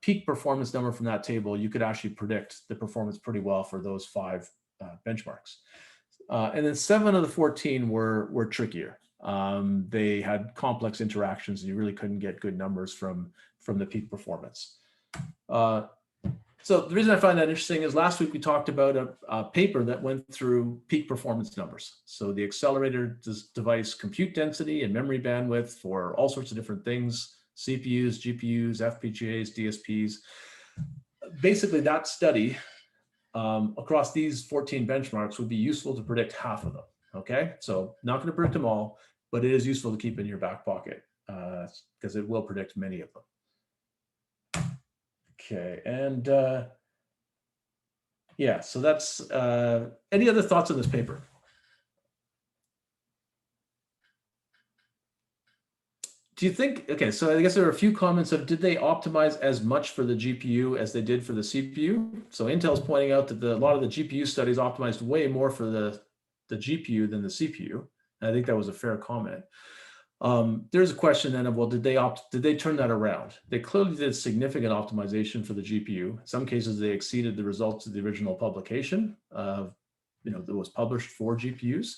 peak performance number from that table, you could actually predict the performance pretty well for those 5 benchmarks. And then 7 of the 14 were trickier. They had complex interactions, and you really couldn't get good numbers from the peak performance. So the reason I find that interesting is last week we talked about a paper that went through peak performance numbers. So the accelerator device compute density and memory bandwidth for all sorts of different things, CPUs, GPUs, FPGAs, DSPs. Basically that study across these 14 benchmarks would be useful to predict half of them, okay? So not going to predict them all, but it is useful to keep in your back pocket because it will predict many of them. Okay, and yeah, so that's, any other thoughts on this paper? Do you think, okay, so I guess there are a few comments of, did they optimize as much for the GPU as they did for the CPU? So Intel's pointing out that a lot of the GPU studies optimized way more for the GPU than the CPU. And I think that was a fair comment. There's a question then of, well, did they turn that around? They clearly did significant optimization for the GPU. In some cases, they exceeded the results of the original publication, that was published for GPUs.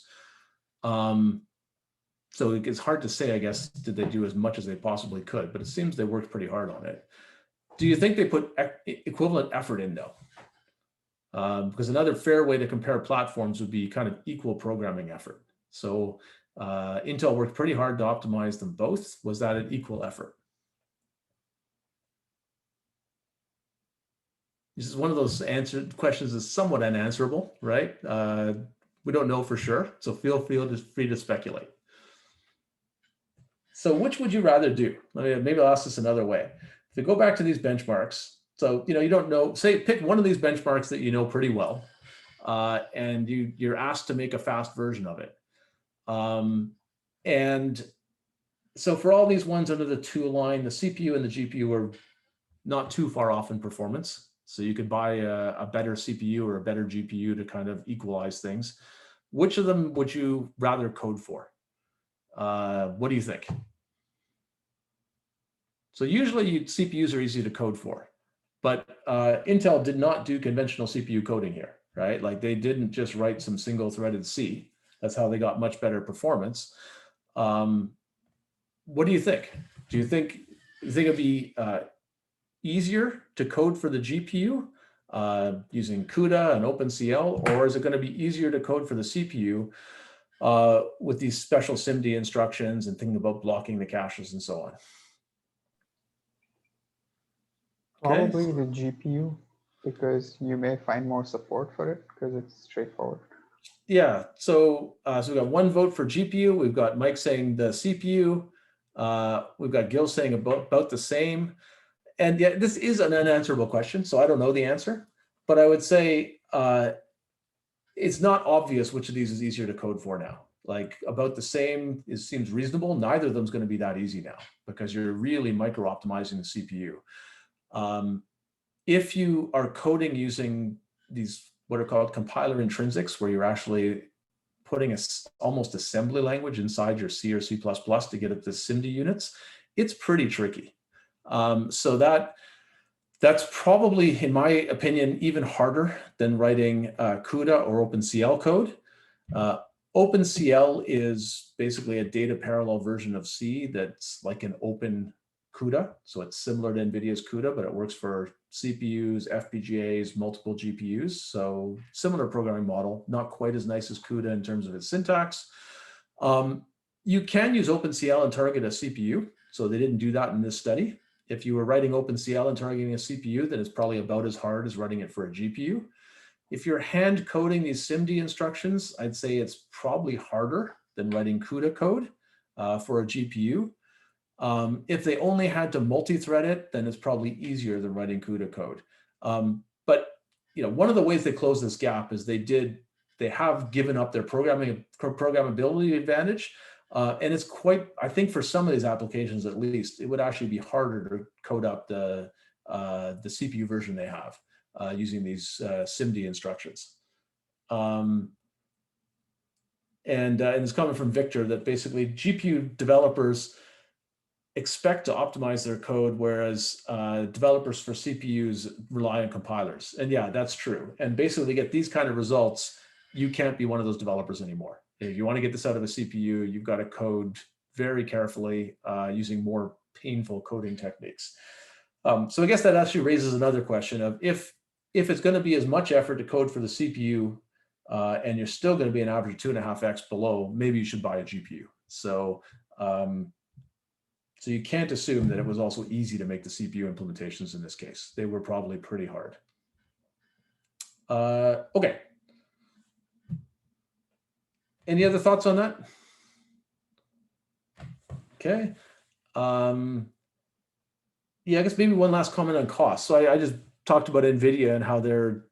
So it's hard to say, I guess, did they do as much as they possibly could, but it seems they worked pretty hard on it. Do you think they put equivalent effort in though? Because another fair way to compare platforms would be kind of equal programming effort. So Intel worked pretty hard to optimize them both. Was that an equal effort? This is one of those questions that's somewhat unanswerable, right? We don't know for sure, so feel free to speculate. So which would you rather do? Maybe I'll ask this another way. If you go back to these benchmarks, so you don't know, say pick one of these benchmarks that you know pretty well, and you're asked to make a fast version of it. And so for all these ones under the 2 line, the CPU and the GPU are not too far off in performance. So you could buy a better CPU or a better GPU to kind of equalize things. Which of them would you rather code for? What do you think? So usually CPUs are easy to code for, but Intel did not do conventional CPU coding here, right? Like they didn't just write some single threaded C. That's how they got much better performance. What do you think? Do you think it'd be easier to code for the GPU using CUDA and OpenCL, or is it going to be easier to code for the CPU with these special SIMD instructions and thinking about blocking the caches and so on? Probably the GPU, because you may find more support for it because it's straightforward. Yeah, so we've got one vote for GPU. We've got Mike saying the CPU. We've got Gil saying about the same. And yeah, this is an unanswerable question, so I don't know the answer. But I would say it's not obvious which of these is easier to code for now. Like about the same seems reasonable. Neither of them is going to be that easy now because you're really micro-optimizing the CPU. If you are coding using these what are called compiler intrinsics, where you're actually putting almost assembly language inside your C or C++ to get at the SIMD units, it's pretty tricky. So that's probably, in my opinion, even harder than writing CUDA or OpenCL code. OpenCL is basically a data parallel version of C that's like an open CUDA. So it's similar to NVIDIA's CUDA, but it works for CPUs, FPGAs, multiple GPUs. So similar programming model, not quite as nice as CUDA in terms of its syntax. You can use OpenCL and target a CPU. So they didn't do that in this study. If you were writing OpenCL and targeting a CPU, then it's probably about as hard as writing it for a GPU. If you're hand coding these SIMD instructions, I'd say it's probably harder than writing CUDA code for a GPU. If they only had to multi-thread it, then it's probably easier than writing CUDA code. But one of the ways they close this gap is they have given up their programmability advantage. And it's quite, I think for some of these applications at least, it would actually be harder to code up the CPU version they have using these SIMD instructions. And it's coming from Victor that basically GPU developers expect to optimize their code, whereas developers for CPUs rely on compilers. And yeah, that's true. And basically to get these kind of results, you can't be one of those developers anymore. If you want to get this out of a CPU, you've got to code very carefully using more painful coding techniques. So I guess that actually raises another question of if it's going to be as much effort to code for the CPU and you're still going to be an average 2.5x below, maybe you should buy a GPU. So you can't assume that it was also easy to make the CPU implementations in this case. They were probably pretty hard. Okay. Any other thoughts on that? Okay. Yeah, I guess maybe one last comment on cost. So I just talked about NVIDIA and how they're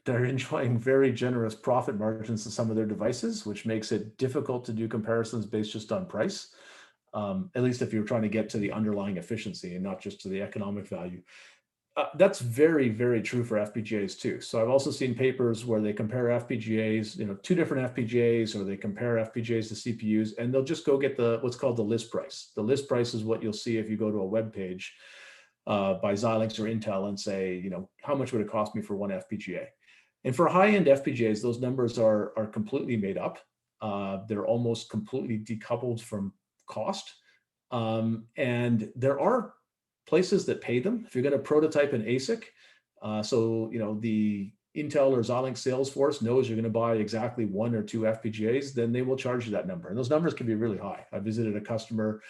enjoying very generous profit margins to some of their devices, which makes it difficult to do comparisons based just on price. At least if you're trying to get to the underlying efficiency and not just to the economic value. That's very, very true for FPGAs too. So I've also seen papers where they compare FPGAs, two different FPGAs, or they compare FPGAs to CPUs, and they'll just go get what's called the list price. The list price is what you'll see if you go to a web page by Xilinx or Intel and say, how much would it cost me for one FPGA? And for high-end FPGAs, those numbers are completely made up. They're almost completely decoupled from cost. And there are places that pay them. If you're going to prototype an ASIC, the Intel or Xilinx sales force knows you're going to buy exactly 1 or 2 FPGAs, then they will charge you that number. And those numbers can be really high. I visited a customer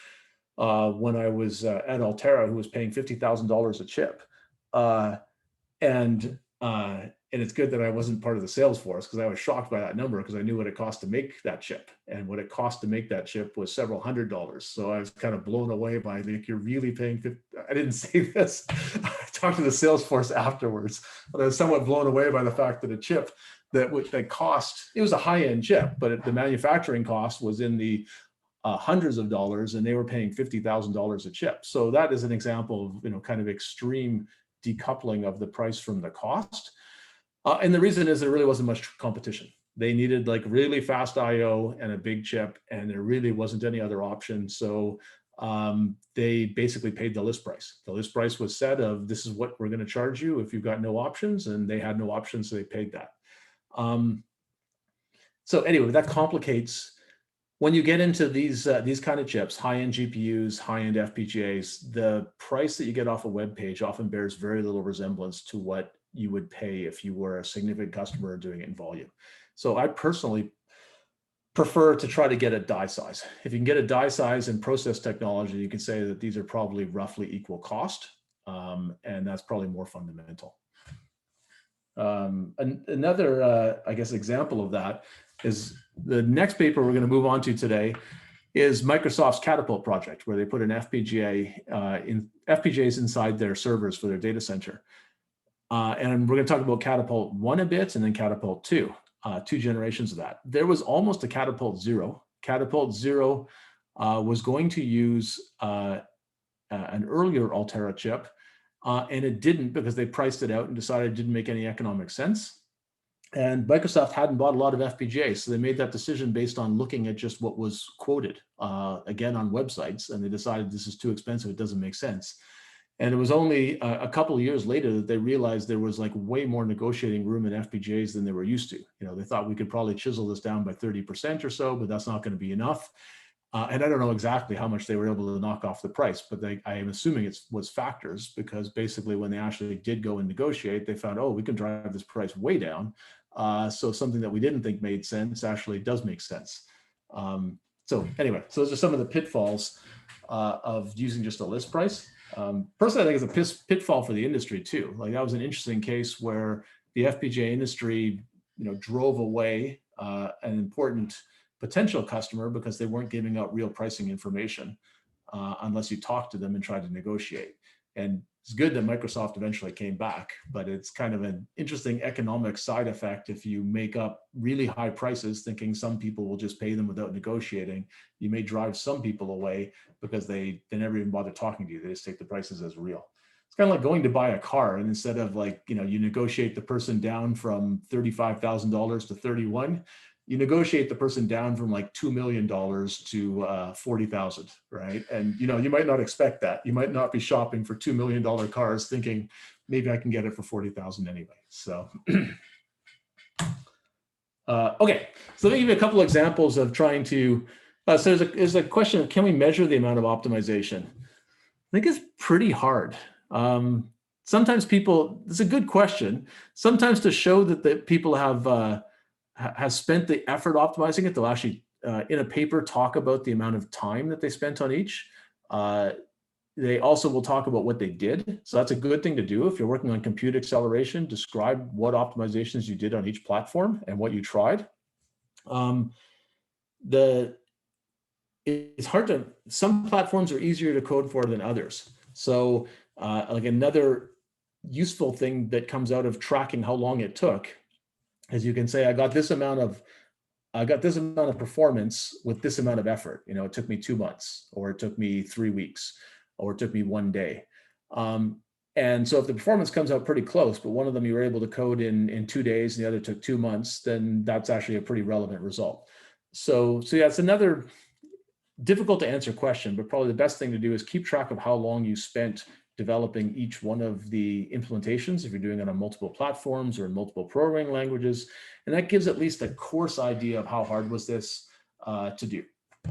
when I was at Altera who was paying $50,000 a chip. And it's good that I wasn't part of the sales force because I was shocked by that number because I knew what it cost to make that chip. And what it cost to make that chip was several $100s. So I was kind of blown away by, like, you're really paying I didn't say this. I talked to the sales force afterwards, but I was somewhat blown away by the fact that a chip that cost, it was a high-end chip, but the manufacturing cost was in the hundreds of dollars, and they were paying $50,000 a chip. So that is an example of, kind of extreme decoupling of the price from the cost. And the reason is there really wasn't much competition. They needed like really fast IO and a big chip, and there really wasn't any other option. So they basically paid the list price. The list price was set of, this is what we're going to charge you if you've got no options, and they had no options, so they paid that. So anyway, that complicates when you get into these kind of chips, high-end GPUs, high-end FPGAs. The price that you get off a web page often bears very little resemblance to what you would pay if you were a significant customer doing it in volume. So I personally prefer to try to get a die size. If you can get a die size and process technology, you can say that these are probably roughly equal cost, and that's probably more fundamental. Another, I guess, example of that is the next paper we're going to move on to today is Microsoft's Catapult project, where they put an FPGAs inside their servers for their data center. And we're going to talk about Catapult 1 a bit, and then Catapult 2, 2 generations of that. There was almost a Catapult 0. Catapult 0 was going to use an earlier Altera chip, and it didn't because they priced it out and decided it didn't make any economic sense. And Microsoft hadn't bought a lot of FPGAs, so they made that decision based on looking at just what was quoted, again, on websites, and they decided this is too expensive, it doesn't make sense. And it was only a couple of years later that they realized there was like way more negotiating room in FPGAs than they were used to. You know, they thought we could probably chisel this down by 30% or so, but that's not going to be enough. And I don't know exactly how much they were able to knock off the price, but I am assuming it was factors, because basically when they actually did go and negotiate, they found, oh, we can drive this price way down. So something that we didn't think made sense actually does make sense. So anyway, so those are some of the pitfalls of using just a list price. Personally, I think it's a pitfall for the industry too. Like that was an interesting case where the FPGA industry, you know, drove away an important potential customer because they weren't giving out real pricing information unless you talked to them and tried to negotiate. And it's good that Microsoft eventually came back, but it's kind of an interesting economic side effect if you make up really high prices thinking some people will just pay them without negotiating. You may drive some people away because they never even bother talking to you. They just take the prices as real. It's kind of like going to buy a car, and instead of like, you know, you negotiate the person down from $35,000 to 31, you negotiate the person down from like $2 million to 40,000, right? And you know, you might not expect that. You might not be shopping for $2 million cars thinking maybe I can get it for 40,000 anyway. So, okay. So let me give you a couple examples of trying to. So there's a question of, can we measure the amount of optimization? I think it's pretty hard. Sometimes people. It's a good question. Sometimes to show that the people have spent the effort optimizing it, they'll actually, in a paper, talk about the amount of time that they spent on each. They also will talk about what they did. So that's a good thing to do. If you're working on compute acceleration, describe what optimizations you did on each platform and what you tried. It's hard to, some platforms are easier to code for than others. So like another useful thing that comes out of tracking how long it took, as you can say, I got this amount of performance with this amount of effort. You know, it took me 2 months, or it took me 3 weeks, or it took me 1 day. And so if the performance comes out pretty close, but one of them you were able to code in 2 days and the other took 2 months, then that's actually a pretty relevant result. So yeah, it's another difficult to answer question, but probably the best thing to do is keep track of how long you spent developing each one of the implementations, if you're doing it on multiple platforms or in multiple programming languages. And that gives at least a coarse idea of how hard was this to do.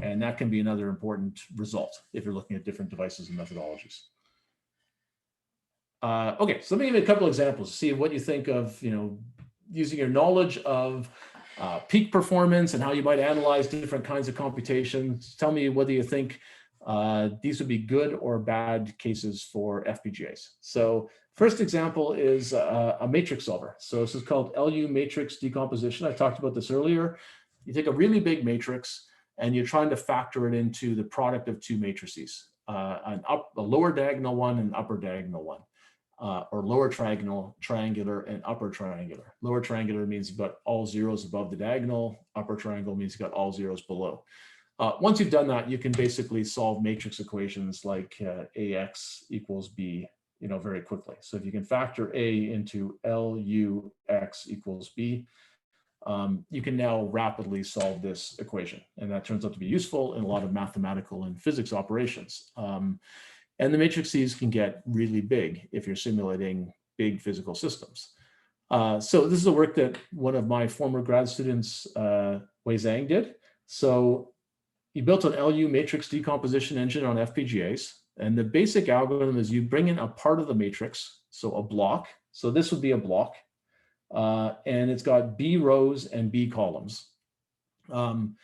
And that can be another important result if you're looking at different devices and methodologies. Okay, so let me give you a couple examples to see what you think of, you know, using your knowledge of peak performance and how you might analyze different kinds of computations. Tell me whether you think these would be good or bad cases for FPGAs. So first example is a matrix solver. So this is called LU matrix decomposition. I talked about this earlier. You take a really big matrix and you're trying to factor it into the product of two matrices, a lower diagonal one and upper diagonal one, or lower triangular and upper triangular. Lower triangular means you've got all zeros above the diagonal. Upper triangle means you've got all zeros below. Once you've done that, you can basically solve matrix equations like AX equals B, you know, very quickly. So if you can factor A into LUX equals B, you can now rapidly solve this equation. And that turns out to be useful in a lot of mathematical and physics operations. And the matrices can get really big if you're simulating big physical systems. So this is a work that one of my former grad students, Wei Zhang, did. So he built an LU matrix decomposition engine on FPGAs. And the basic algorithm is you bring in a part of the matrix, so a block. So this would be a block. And it's got B rows and B columns. In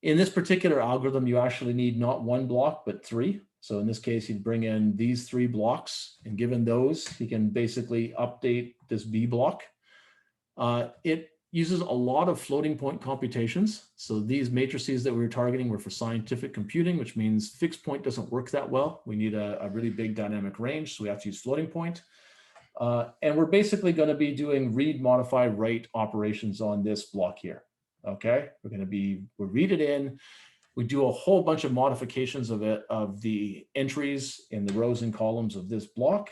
this particular algorithm, you actually need not one block, but three. So in this case, he'd bring in these three blocks, and given those, he can basically update this B block. It uses a lot of floating point computations. So these matrices that we were targeting were for scientific computing, which means fixed point doesn't work that well. We need a really big dynamic range, so we have to use floating point. And we're basically going to be doing read, modify, write operations on this block here. Okay, we'll read it in. We do a whole bunch of modifications of the entries in the rows and columns of this block.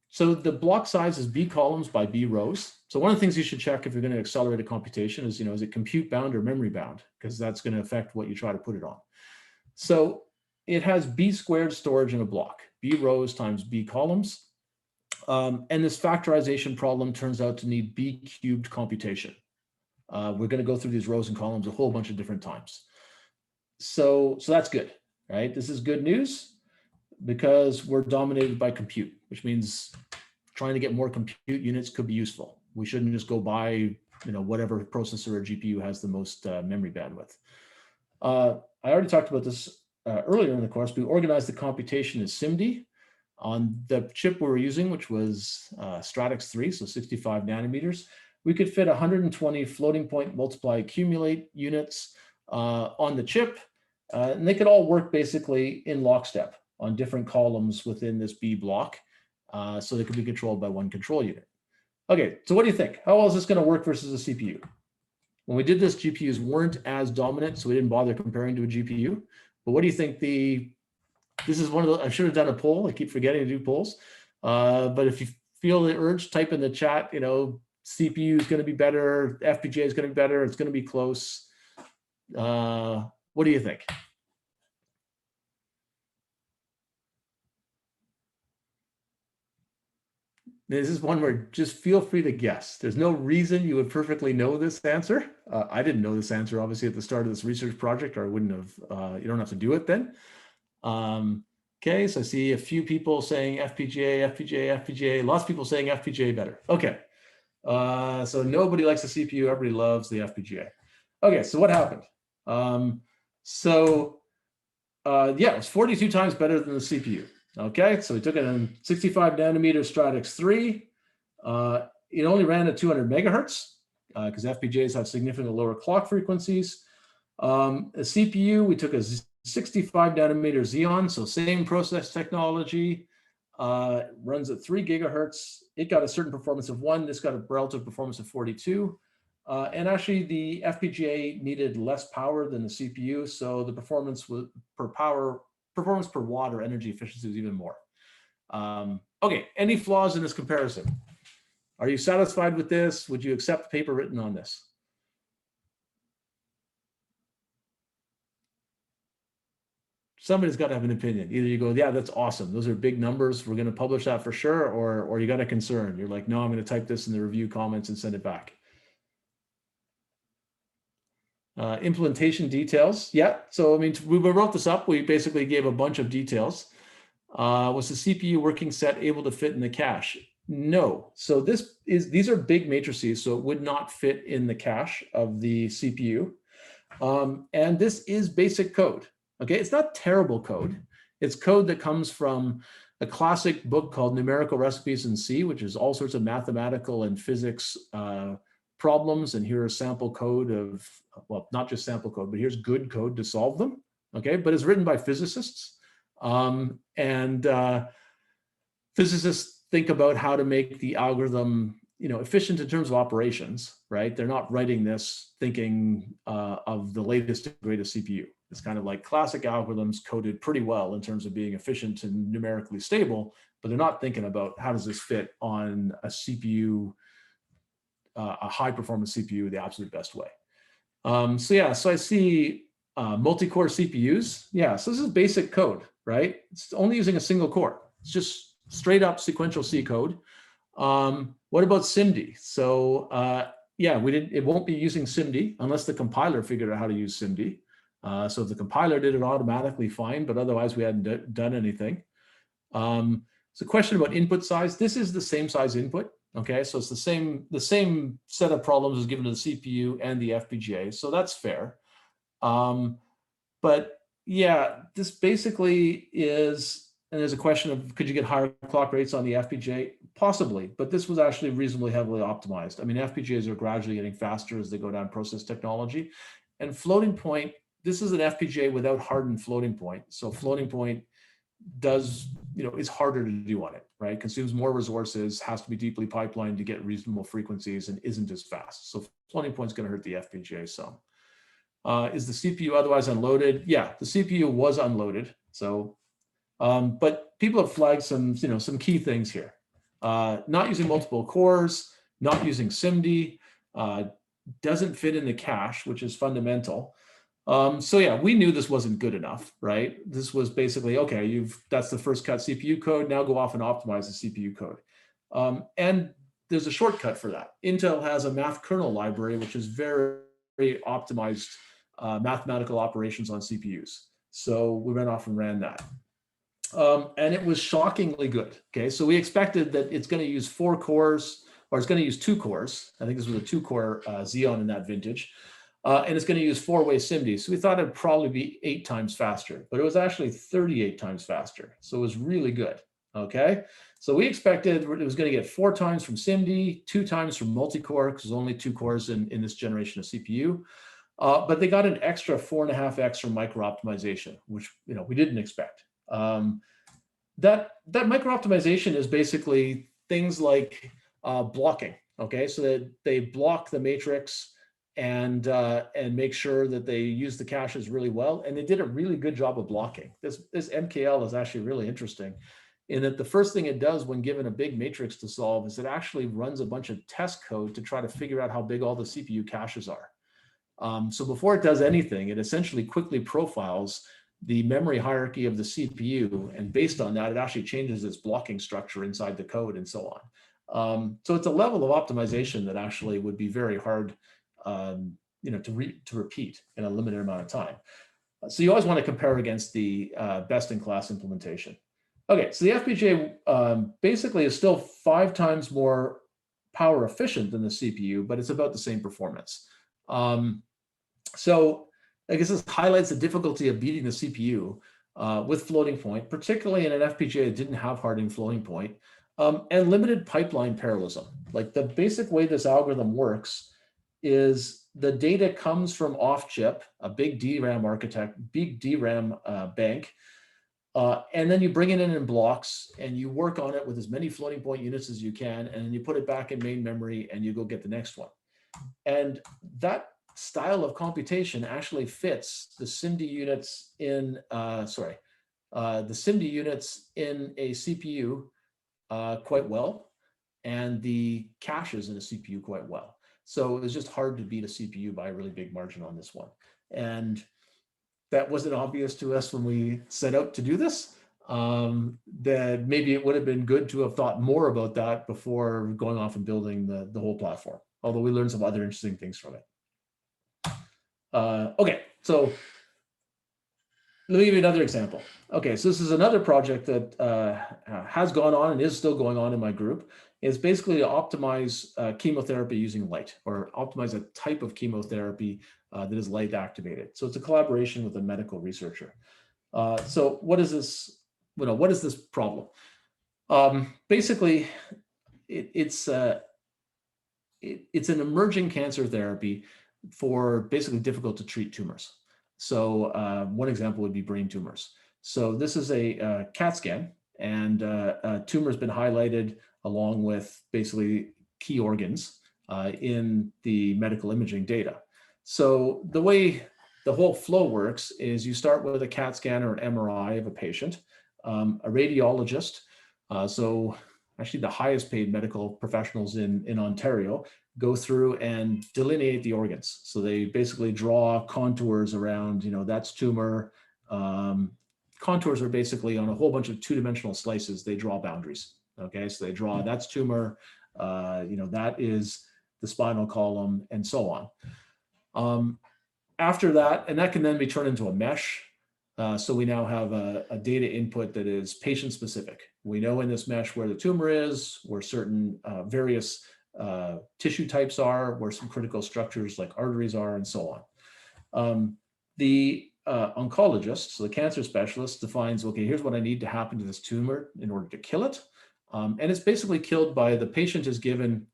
So the block size is B columns by B rows. So one of the things you should check if you're going to accelerate a computation is, is it compute bound or memory bound? Because that's going to affect what you try to put it on. So it has B squared storage in a block, B rows times B columns. And this factorization problem turns out to need B cubed computation. We're going to go through these rows and columns a whole bunch of different times. So that's good, right? This is good news because we're dominated by compute, which means trying to get more compute units could be useful. We shouldn't just go buy, whatever processor or GPU has the most memory bandwidth. I already talked about this earlier in the course. We organized the computation as SIMD on the chip we were using, which was Stratix 3, so 65 nanometers. We could fit 120 floating point multiply accumulate units on the chip, and they could all work basically in lockstep on different columns within this B block, so they could be controlled by one control unit. Okay, so what do you think? How well is this going to work versus a CPU? When we did this, GPUs weren't as dominant, so we didn't bother comparing to a GPU. But what do you think this is one of the, I should have done a poll. I keep forgetting to do polls. But if you feel the urge, type in the chat, CPU is going to be better, FPGA is going to be better, it's going to be close. What do you think? This is one where just feel free to guess. There's no reason you would perfectly know this answer. I didn't know this answer, obviously, at the start of this research project, or I wouldn't have, you don't have to do it then. Okay, so I see a few people saying FPGA, FPGA, FPGA, lots of people saying FPGA better. Okay, so nobody likes the CPU, everybody loves the FPGA. Okay, so what happened? Yeah, it was 42 times better than the CPU. Okay, so we took it in 65 nanometer Stratix 3. It only ran at 200 megahertz because FPGAs have significantly lower clock frequencies. A CPU, we took a 65 nanometer Xeon, so same process technology, runs at 3 gigahertz. It got a certain performance of 1. This got a relative performance of 42. And actually, the FPGA needed less power than the CPU, so the performance performance per watt or energy efficiency was even more. Okay, any flaws in this comparison? Are you satisfied with this? Would you accept the paper written on this? Somebody's got to have an opinion. Either you go, yeah, that's awesome. Those are big numbers. We're going to publish that for sure. Or you got a concern. You're like, no, I'm going to type this in the review comments and send it back. Implementation details. Yeah. So, I mean, we wrote this up. We basically gave a bunch of details. Was the CPU working set able to fit in the cache? No. So these are big matrices, so it would not fit in the cache of the CPU. And this is basic code. Okay, it's not terrible code. It's code that comes from a classic book called Numerical Recipes in C, which is all sorts of mathematical and physics problems. And here is sample code of, well, not just sample code, but here's good code to solve them. Okay, but it's written by physicists. Physicists think about how to make the algorithm, efficient in terms of operations, right? They're not writing this thinking of the latest and greatest CPU. It's kind of like classic algorithms coded pretty well in terms of being efficient and numerically stable, but they're not thinking about how does this fit on a CPU, a high performance CPU the absolute best way. So I see multi-core CPUs. Yeah, so this is basic code, right? It's only using a single core. It's just straight up sequential C code. What about SIMD? So yeah, it won't be using SIMD unless the compiler figured out how to use SIMD. So if the compiler did it automatically, fine, but otherwise we hadn't done anything. It's a question about input size. This is the same size input. Okay, so it's the same set of problems as given to the CPU and the FPGA, so that's fair. But yeah, this basically is, and there's a question of, could you get higher clock rates on the FPGA? Possibly, but this was actually reasonably heavily optimized. I mean, FPGAs are gradually getting faster as they go down process technology. And floating point, this is an FPGA without hardened floating point. So floating point does, is harder to do on it, right? Consumes more resources, has to be deeply pipelined to get reasonable frequencies, and isn't as fast. So floating point is going to hurt the FPGA some. Is the CPU otherwise unloaded? Yeah, the CPU was unloaded. So, but people have flagged some key things here. Not using multiple cores, not using SIMD, doesn't fit in the cache, which is fundamental. So yeah, we knew this wasn't good enough, right? This was basically, okay, that's the first cut CPU code, now go off and optimize the CPU code. And there's a shortcut for that. Intel has a math kernel library, which is very, very optimized mathematical operations on CPUs. So we went off and ran that. And it was shockingly good. Okay, so we expected that it's going to use 4 cores, or it's going to use 2 cores. I think this was a 2-core Xeon in that vintage. And it's going to use 4-way SIMD. So we thought it'd probably be 8 times faster, but it was actually 38 times faster. So it was really good. Okay, so we expected it was going to get 4 times from SIMD, 2 times from multi-core, because there's only 2 cores in this generation of CPU. But they got an extra 4.5x from micro-optimization, which we didn't expect. That micro-optimization is basically things like blocking. Okay, so that they block the matrix and make sure that they use the caches really well, and they did a really good job of blocking. This MKL is actually really interesting, in that the first thing it does when given a big matrix to solve is it actually runs a bunch of test code to try to figure out how big all the CPU caches are. So before it does anything, it essentially quickly profiles the memory hierarchy of the CPU, and based on that, it actually changes its blocking structure inside the code and so on. So it's a level of optimization that actually would be very hard, to repeat in a limited amount of time. So you always want to compare against the best-in-class implementation. Okay, so the FPGA basically is still 5 times more power efficient than the CPU, but it's about the same performance. So I guess this highlights the difficulty of beating the CPU with floating point, particularly in an FPGA that didn't have hardening floating point, and limited pipeline parallelism. Like, the basic way this algorithm works is the data comes from off-chip, a big DRAM bank, and then you bring it in blocks, and you work on it with as many floating point units as you can, and then you put it back in main memory, and you go get the next one. And that style of computation actually fits the SIMD units in the SIMD units in a CPU quite well, and the caches in a CPU quite well. So it was just hard to beat a CPU by a really big margin on this one. And that wasn't obvious to us when we set out to do this. That maybe it would have been good to have thought more about that before going off and building the whole platform, although we learned some other interesting things from it. Okay, so let me give you another example. Okay, so this is another project that has gone on and is still going on in my group. It's basically to optimize chemotherapy using light, or optimize a type of chemotherapy that is light activated. So it's a collaboration with a medical researcher. So what is this? What is this problem? Basically, it's an emerging cancer therapy for basically difficult to treat tumors. So one example would be brain tumors. So this is a CAT scan, and a tumor has been highlighted along with basically key organs in the medical imaging data. So the way the whole flow works is you start with a CAT scan or an MRI of a patient, a radiologist. So actually the highest paid medical professionals in Ontario go through and delineate the organs. So they basically draw contours around, that's tumor. Contours are basically on a whole bunch of 2-dimensional slices, they draw boundaries. Okay, so they draw that's tumor, that is the spinal column, and so on. After that, and that can then be turned into a mesh. So we now have a data input that is patient specific. We know in this mesh where the tumor is, where certain various tissue types are, where some critical structures like arteries are, and so on. The oncologist, so the cancer specialist, defines, okay, here's what I need to happen to this tumor in order to kill it. And it's basically killed by the patient is given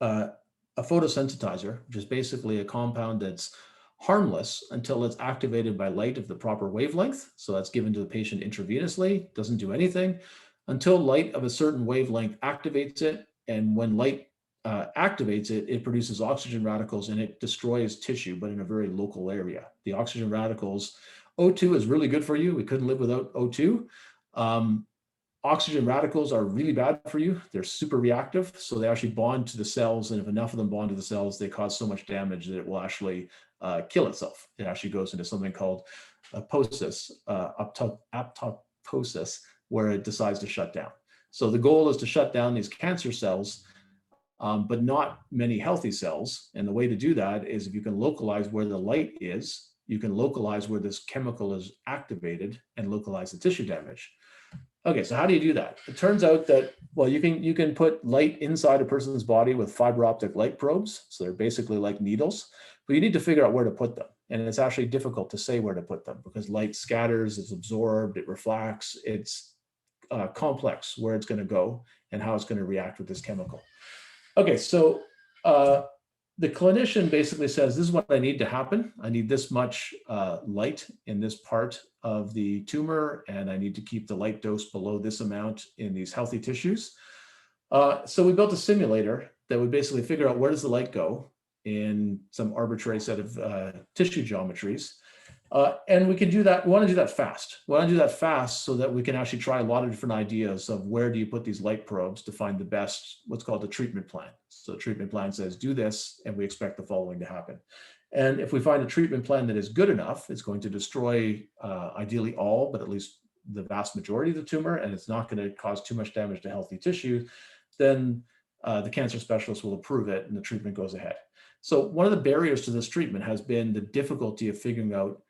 a photosensitizer, which is basically a compound that's harmless until it's activated by light of the proper wavelength. So that's given to the patient intravenously, doesn't do anything until light of a certain wavelength activates it. And when light activates it, it produces oxygen radicals and it destroys tissue, but in a very local area. The oxygen radicals, O2 is really good for you. We couldn't live without O2. Oxygen radicals are really bad for you. They're super reactive, so they actually bond to the cells, and if enough of them bond to the cells, they cause so much damage that it will actually kill itself. It actually goes into something called apoptosis, where it decides to shut down. So the goal is to shut down these cancer cells, but not many healthy cells. And the way to do that is if you can localize where the light is, you can localize where this chemical is activated and localize the tissue damage. Okay, so how do you do that? It turns out that, well, you can put light inside a person's body with fiber optic light probes. So they're basically like needles, but you need to figure out where to put them. And it's actually difficult to say where to put them because light scatters, it's absorbed, it reflects, it's complex where it's going to go and how it's going to react with this chemical. Okay, so the clinician basically says, this is what I need to happen. I need this much light in this part of the tumor, and I need to keep the light dose below this amount in these healthy tissues. So we built a simulator that would basically figure out where does the light go in some arbitrary set of tissue geometries. And we can do that. We want to do that fast. We want to do that fast so that we can actually try a lot of different ideas of where do you put these light probes to find the best, what's called a treatment plan. So the treatment plan says, do this, and we expect the following to happen. And if we find a treatment plan that is good enough, it's going to destroy ideally all, but at least the vast majority of the tumor, and it's not going to cause too much damage to healthy tissue, then the cancer specialist will approve it and the treatment goes ahead. So one of the barriers to this treatment has been the difficulty of figuring out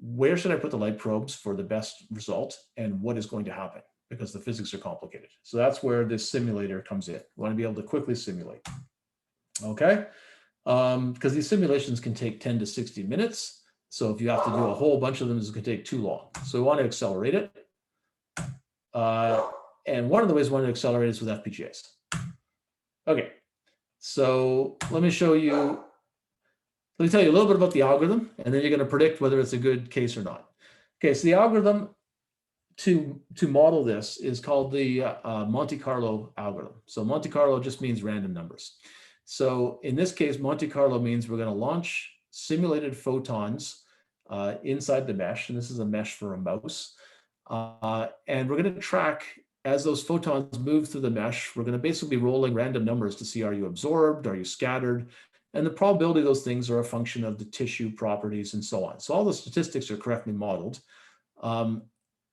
where should I put the light probes for the best result and what is going to happen because the physics are complicated. So that's where this simulator comes in. We want to be able to quickly simulate. Okay, because these simulations can take 10 to 60 minutes. So if you have to do a whole bunch of them, it's going to take too long. So we want to accelerate it. And one of the ways we want to accelerate is with FPGAs. Okay, so let me tell you a little bit about the algorithm, and then you're going to predict whether it's a good case or not. Okay, so the algorithm to model this is called the Monte Carlo algorithm. So Monte Carlo just means random numbers. So in this case, Monte Carlo means we're going to launch simulated photons inside the mesh, and this is a mesh for a mouse. And we're going to track as those photons move through the mesh, we're going to basically be rolling random numbers to see, are you absorbed, are you scattered? And the probability of those things are a function of the tissue properties and so on. So all the statistics are correctly modeled. And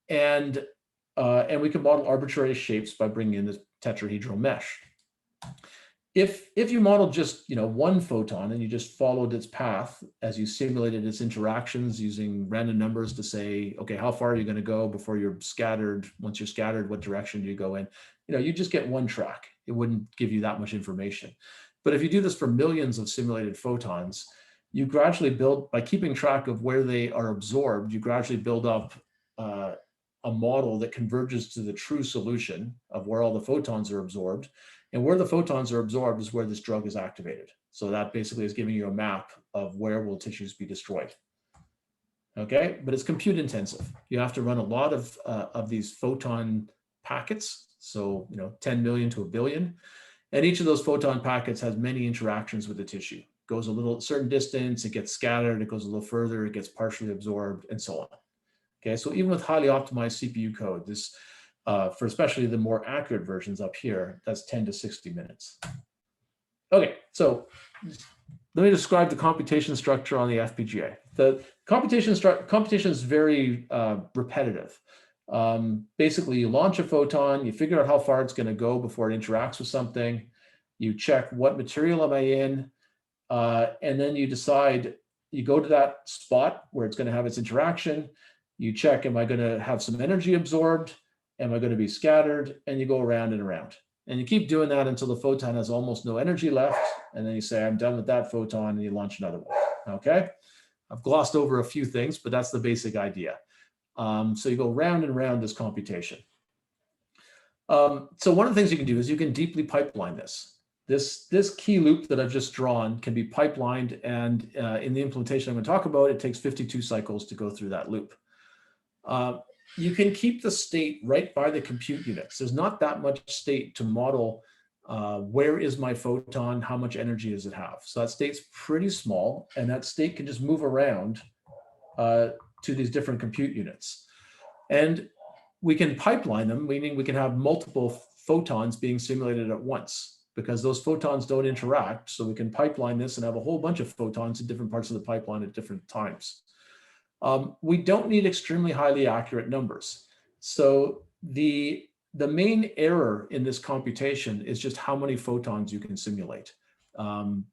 we can model arbitrary shapes by bringing in the tetrahedral mesh. If you model just one photon and you just followed its path as you simulated its interactions using random numbers to say, okay, how far are you going to go before you're scattered? Once you're scattered, what direction do you go in? You just get one track. It wouldn't give you that much information. But if you do this for millions of simulated photons, you gradually build, by keeping track of where they are absorbed, you gradually build up a model that converges to the true solution of where all the photons are absorbed. And where the photons are absorbed is where this drug is activated. So that basically is giving you a map of where will tissues be destroyed. Okay, but it's compute intensive. You have to run a lot of these photon packets. So 10 million to a billion. And each of those photon packets has many interactions with the tissue. It goes a certain distance, it gets scattered, it goes a little further, it gets partially absorbed, and so on. Okay, so even with highly optimized CPU code, this, for especially the more accurate versions up here, that's 10 to 60 minutes. Okay, so let me describe the computation structure on the FPGA. The computation is very repetitive. Basically, you launch a photon, you figure out how far it's going to go before it interacts with something. You check what material am I in, and then you decide, you go to that spot where it's going to have its interaction. You check, am I going to have some energy absorbed? Am I going to be scattered? And you go around and around. And you keep doing that until the photon has almost no energy left. And then you say, I'm done with that photon, and you launch another one. Okay. I've glossed over a few things, but that's the basic idea. So you go round and round this computation. So one of the things you can do is you can deeply pipeline this. This key loop that I've just drawn can be pipelined, and in the implementation I'm going to talk about, it takes 52 cycles to go through that loop. You can keep the state right by the compute units. There's not that much state to model where is my photon, how much energy does it have. So that state's pretty small, and that state can just move around to these different compute units. And we can pipeline them, meaning we can have multiple photons being simulated at once, because those photons don't interact. So we can pipeline this and have a whole bunch of photons in different parts of the pipeline at different times. We don't need extremely highly accurate numbers. So the main error in this computation is just how many photons you can simulate,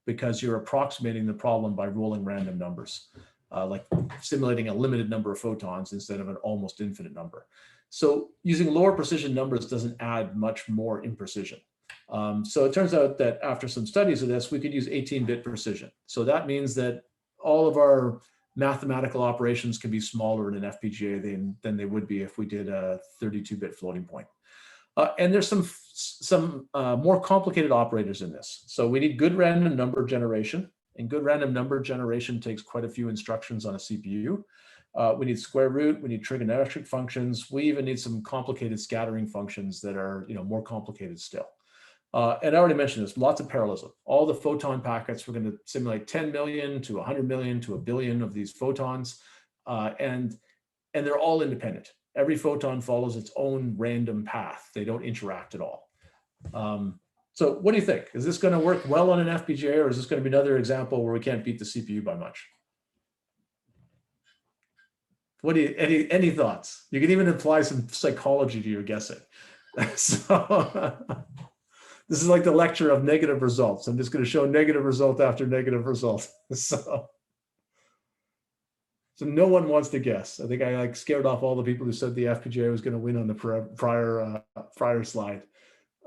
because you're approximating the problem by rolling random numbers, like simulating a limited number of photons instead of an almost infinite number. So using lower precision numbers doesn't add much more imprecision. So it turns out that after some studies of this, we could use 18-bit precision. So that means that all of our mathematical operations can be smaller in an FPGA than they would be if we did a 32-bit floating point. And there's some more complicated operators in this. So we need good random number generation, and good random number generation takes quite a few instructions on a CPU. We need square root, we need trigonometric functions. We even need some complicated scattering functions that are, more complicated still. And I already mentioned this, lots of parallelism. All the photon packets, we're going to simulate 10 million to 100 million to a billion of these photons. And they're all independent. Every photon follows its own random path. They don't interact at all. So what do you think? Is this going to work well on an FPGA, or is this going to be another example where we can't beat the CPU by much? What do you, any thoughts? You can even apply some psychology to your guessing. So this is like the lecture of negative results. I'm just going to show negative result after negative result. So no one wants to guess. I think I scared off all the people who said the FPGA was going to win on the prior slide.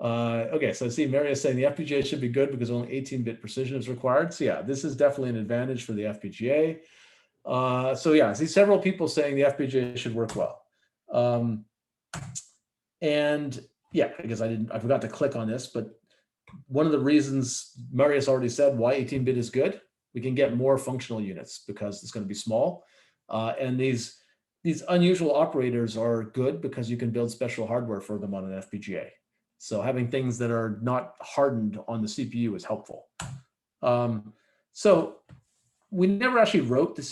Okay, so I see Mary is saying the FPGA should be good because only 18-bit precision is required. So yeah, this is definitely an advantage for the FPGA. So yeah, I see several people saying the FPGA should work well. And yeah, I guess I forgot to click on this, but one of the reasons Marius already said why 18-bit is good, we can get more functional units because it's going to be small. And these unusual operators are good because you can build special hardware for them on an FPGA. So having things that are not hardened on the CPU is helpful. So we never actually wrote the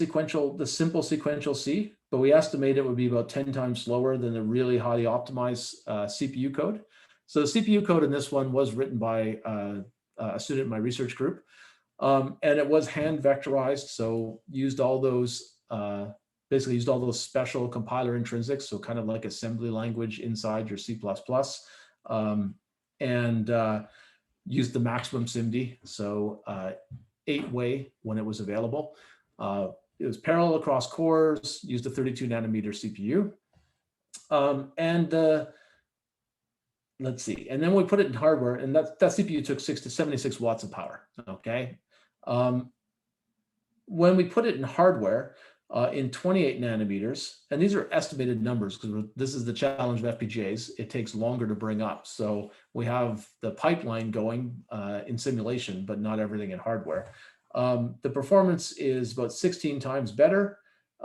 simple sequential C, but we estimate it would be about 10 times slower than the really highly optimized CPU code. So the CPU code in this one was written by a student in my research group, and it was hand vectorized. So used all those, basically used all those special compiler intrinsics. So kind of like assembly language inside your C++, and used the maximum SIMD. So 8-way when it was available. It was parallel across cores, used a 32 nanometer CPU. Let's see, and then we put it in hardware, and that CPU took 76 watts of power, okay? When we put it in hardware, in 28 nanometers, and these are estimated numbers because this is the challenge of FPGAs, it takes longer to bring up. So we have the pipeline going in simulation, but not everything in hardware. The performance is about 16 times better.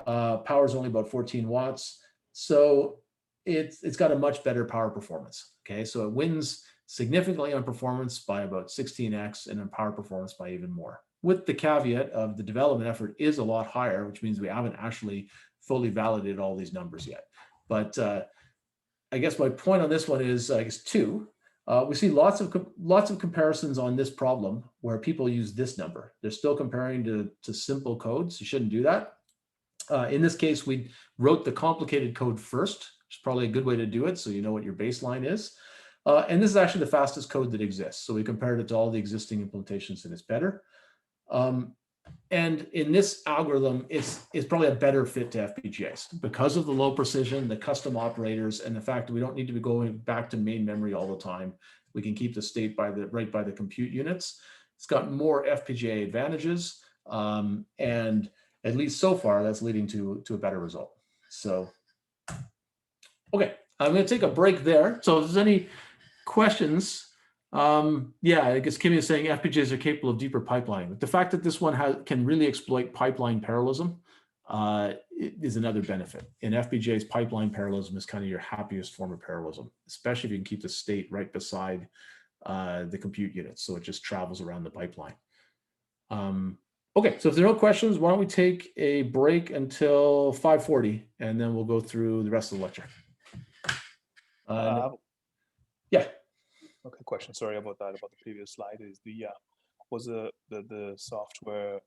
Power is only about 14 watts. So it's got a much better power performance. Okay, so it wins significantly on performance by about 16x and in power performance by even more, with the caveat of the development effort is a lot higher, which means we haven't actually fully validated all these numbers yet. But I guess my point on this one is, I guess, two. We see lots of comparisons on this problem where people use this number. They're still comparing to simple codes. You shouldn't do that. In this case, we wrote the complicated code first, which is probably a good way to do it so you know what your baseline is. And this is actually the fastest code that exists. So we compared it to all the existing implementations and it's better. And in this algorithm, it's probably a better fit to FPGAs because of the low precision, the custom operators, and the fact that we don't need to be going back to main memory all the time. We can keep the state right by the compute units. It's got more FPGA advantages, and at least so far, that's leading to a better result. So, okay, I'm going to take a break there. So if there's any questions, yeah, I guess Kimmy is saying FPGAs are capable of deeper pipelining. The fact that this one can really exploit pipeline parallelism is another benefit. In FPGAs, pipeline parallelism is kind of your happiest form of parallelism, especially if you can keep the state right beside the compute units, so it just travels around the pipeline. Okay, so if there are no questions, why don't we take a break until 5:40, and then we'll go through the rest of the lecture. Yeah. Okay, question. Sorry about that. About the previous slide. Is was the software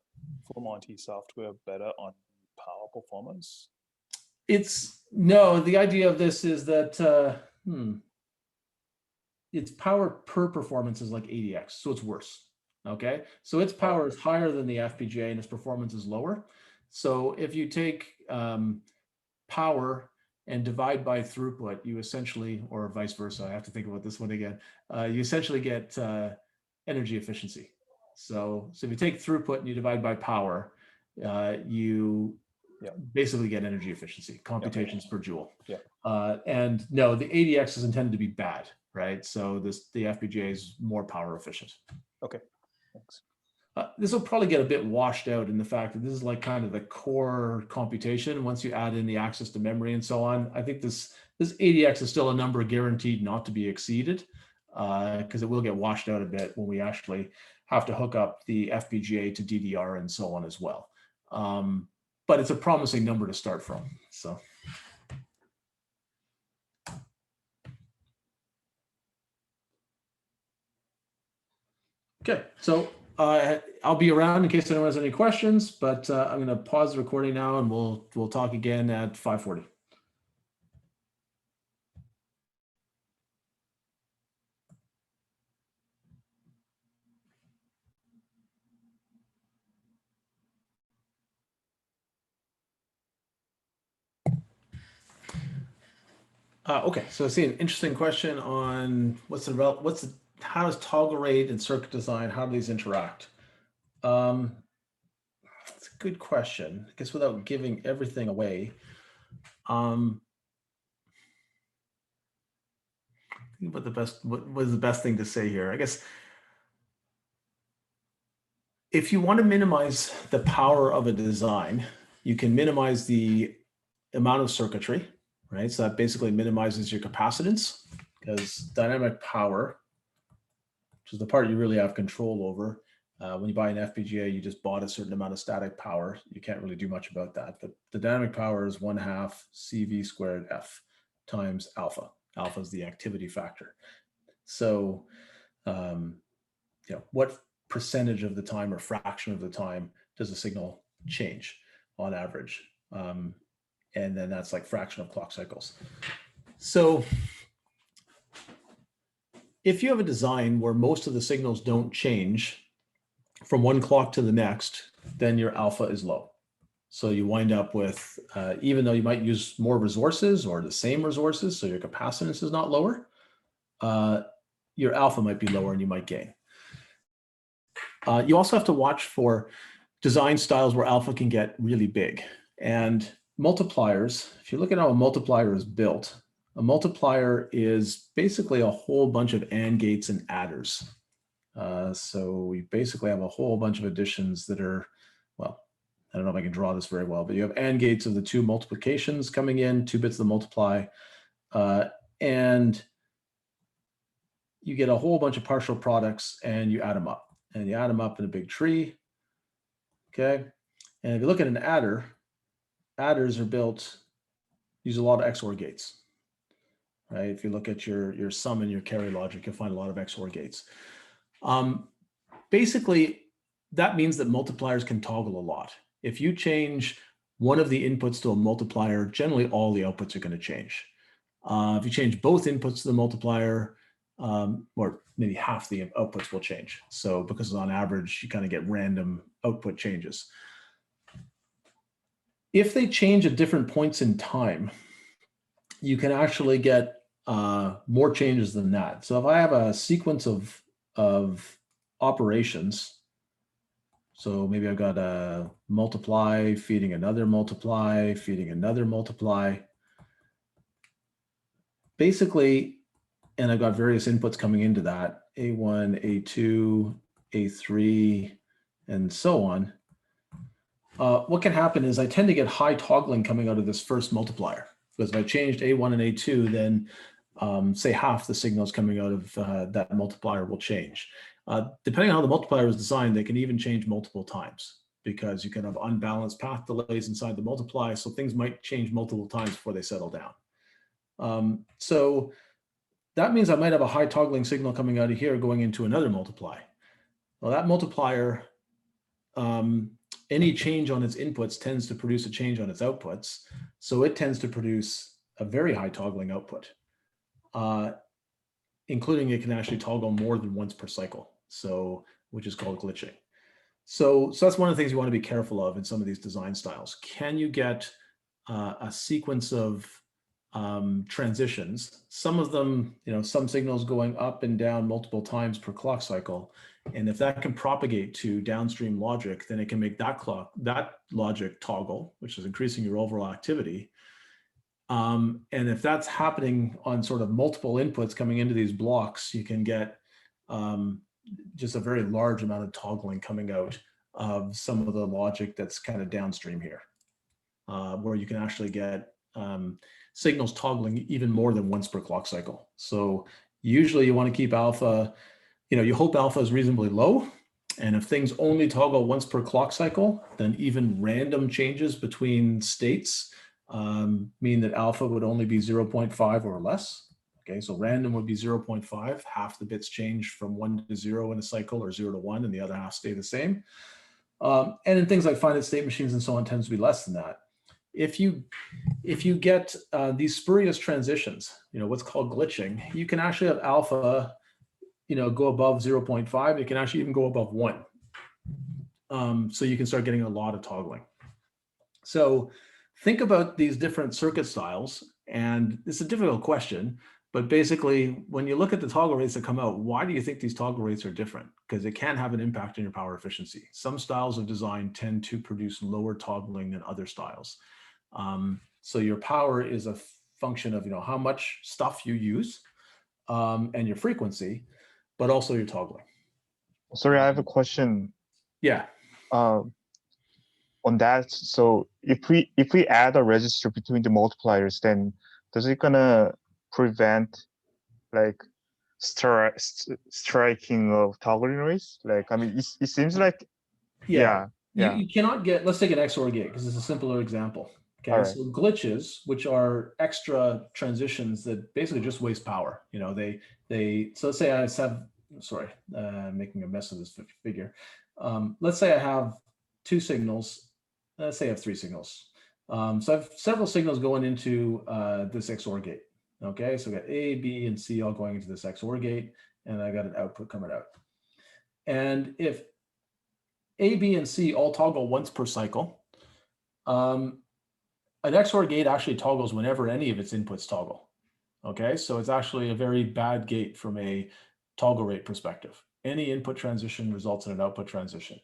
for Monte software better on power performance? No. The idea of this is that its power per performance is like 80x, so it's worse. Okay, so its power is higher than the FPGA and its performance is lower. So if you take power and divide by throughput, you essentially, or vice versa, I have to think about this one again, you essentially get energy efficiency. So if you take throughput and you divide by power, you basically get energy efficiency, computations per joule. And no, the 80x is intended to be bad, right? So the FPGA is more power efficient. Okay, thanks. This will probably get a bit washed out in the fact that this is like kind of the core computation. Once you add in the access to memory and so on, I think this 80x is still a number guaranteed not to be exceeded, because it will get washed out a bit when we actually have to hook up the FPGA to DDR and so on as well. But it's a promising number to start from. So. Okay, so I'll be around in case anyone has any questions, but I'm going to pause the recording now and we'll talk again at 5:40. Okay, so I see an interesting question on how does toggle rate and circuit design, how do these interact? That's a good question. I guess without giving everything away, what is the best thing to say here? I guess if you want to minimize the power of a design, you can minimize the amount of circuitry, right? So that basically minimizes your capacitance, because dynamic power, which is the part you really have control over. When you buy an FPGA, you just bought a certain amount of static power. You can't really do much about that. But the dynamic power is 1/2 CV squared F times alpha. Alpha is the activity factor. So, what percentage of the time or fraction of the time does a signal change on average? And then that's like fraction of clock cycles. So if you have a design where most of the signals don't change from one clock to the next, then your alpha is low. So you wind up with, even though you might use more resources or the same resources, so your capacitance is not lower, your alpha might be lower and you might gain. You also have to watch for design styles where alpha can get really big. And multipliers, if you look at how a multiplier is built, a multiplier is basically a whole bunch of AND gates and adders. So we basically have a whole bunch of additions that are, well, I don't know if I can draw this very well, but you have AND gates of the two multiplications coming in, 2 bits of the multiply, and you get a whole bunch of partial products and you add them up. And you add them up in a big tree, okay? And if you look at an adder, adders are built, use a lot of XOR gates, right? If you look at your sum and your carry logic, you'll find a lot of XOR gates. Basically, that means that multipliers can toggle a lot. If you change one of the inputs to a multiplier, generally all the outputs are going to change. If you change both inputs to the multiplier, or maybe half the outputs will change. So because on average, you kind of get random output changes. If they change at different points in time, you can actually get more changes than that. So if I have a sequence of operations, so maybe I've got a multiply feeding another multiply, feeding another multiply. Basically, and I've got various inputs coming into that, A1, A2, A3, and so on. What can happen is I tend to get high toggling coming out of this first multiplier. Because if I changed A1 and A2, then say half the signals coming out of that multiplier will change. Depending on how the multiplier is designed, they can even change multiple times because you can have unbalanced path delays inside the multiply. So things might change multiple times before they settle down. So that means I might have a high toggling signal coming out of here going into another multiply. Well, that multiplier, any change on its inputs tends to produce a change on its outputs. So it tends to produce a very high toggling output, including it can actually toggle more than once per cycle, so which is called glitching. So that's one of the things you want to be careful of in some of these design styles. Can you get a sequence of transitions? Some of them, some signals going up and down multiple times per clock cycle. And if that can propagate to downstream logic, then it can make that logic toggle, which is increasing your overall activity. And if that's happening on sort of multiple inputs coming into these blocks, you can get just a very large amount of toggling coming out of some of the logic that's kind of downstream here, where you can actually get signals toggling even more than once per clock cycle. So usually you want to keep alpha, you hope alpha is reasonably low. And if things only toggle once per clock cycle, then even random changes between states mean that alpha would only be 0.5 or less. Okay, so random would be 0.5, half the bits change from 1 to 0 in a cycle, or 0 to 1, and the other half stay the same. And in things like finite state machines and so on, tends to be less than that. If you get these spurious transitions, what's called glitching, you can actually have alpha, go above 0.5. It can actually even go above 1. So you can start getting a lot of toggling. So think about these different circuit styles, and it's a difficult question, but basically when you look at the toggle rates that come out, why do you think these toggle rates are different? Because it can have an impact on your power efficiency. Some styles of design tend to produce lower toggling than other styles. So your power is a function of how much stuff you use and your frequency, but also your toggling. Sorry, I have a question. Yeah. On that, so if we add a register between the multipliers, then does it gonna prevent like striking of toggling rates? Like, I mean, it seems like yeah. You cannot get. Let's take an XOR gate because it's a simpler example. Okay, Right. so glitches, which are extra transitions that basically just waste power. So let's say I have, sorry, making a mess of this figure. Let's say I have two signals. Let's say I have three signals. So I have several signals going into this XOR gate. Okay, so I got A, B, and C all going into this XOR gate, and I got an output coming out. And if A, B, and C all toggle once per cycle, an XOR gate actually toggles whenever any of its inputs toggle. Okay, so it's actually a very bad gate from a toggle rate perspective. Any input transition results in an output transition.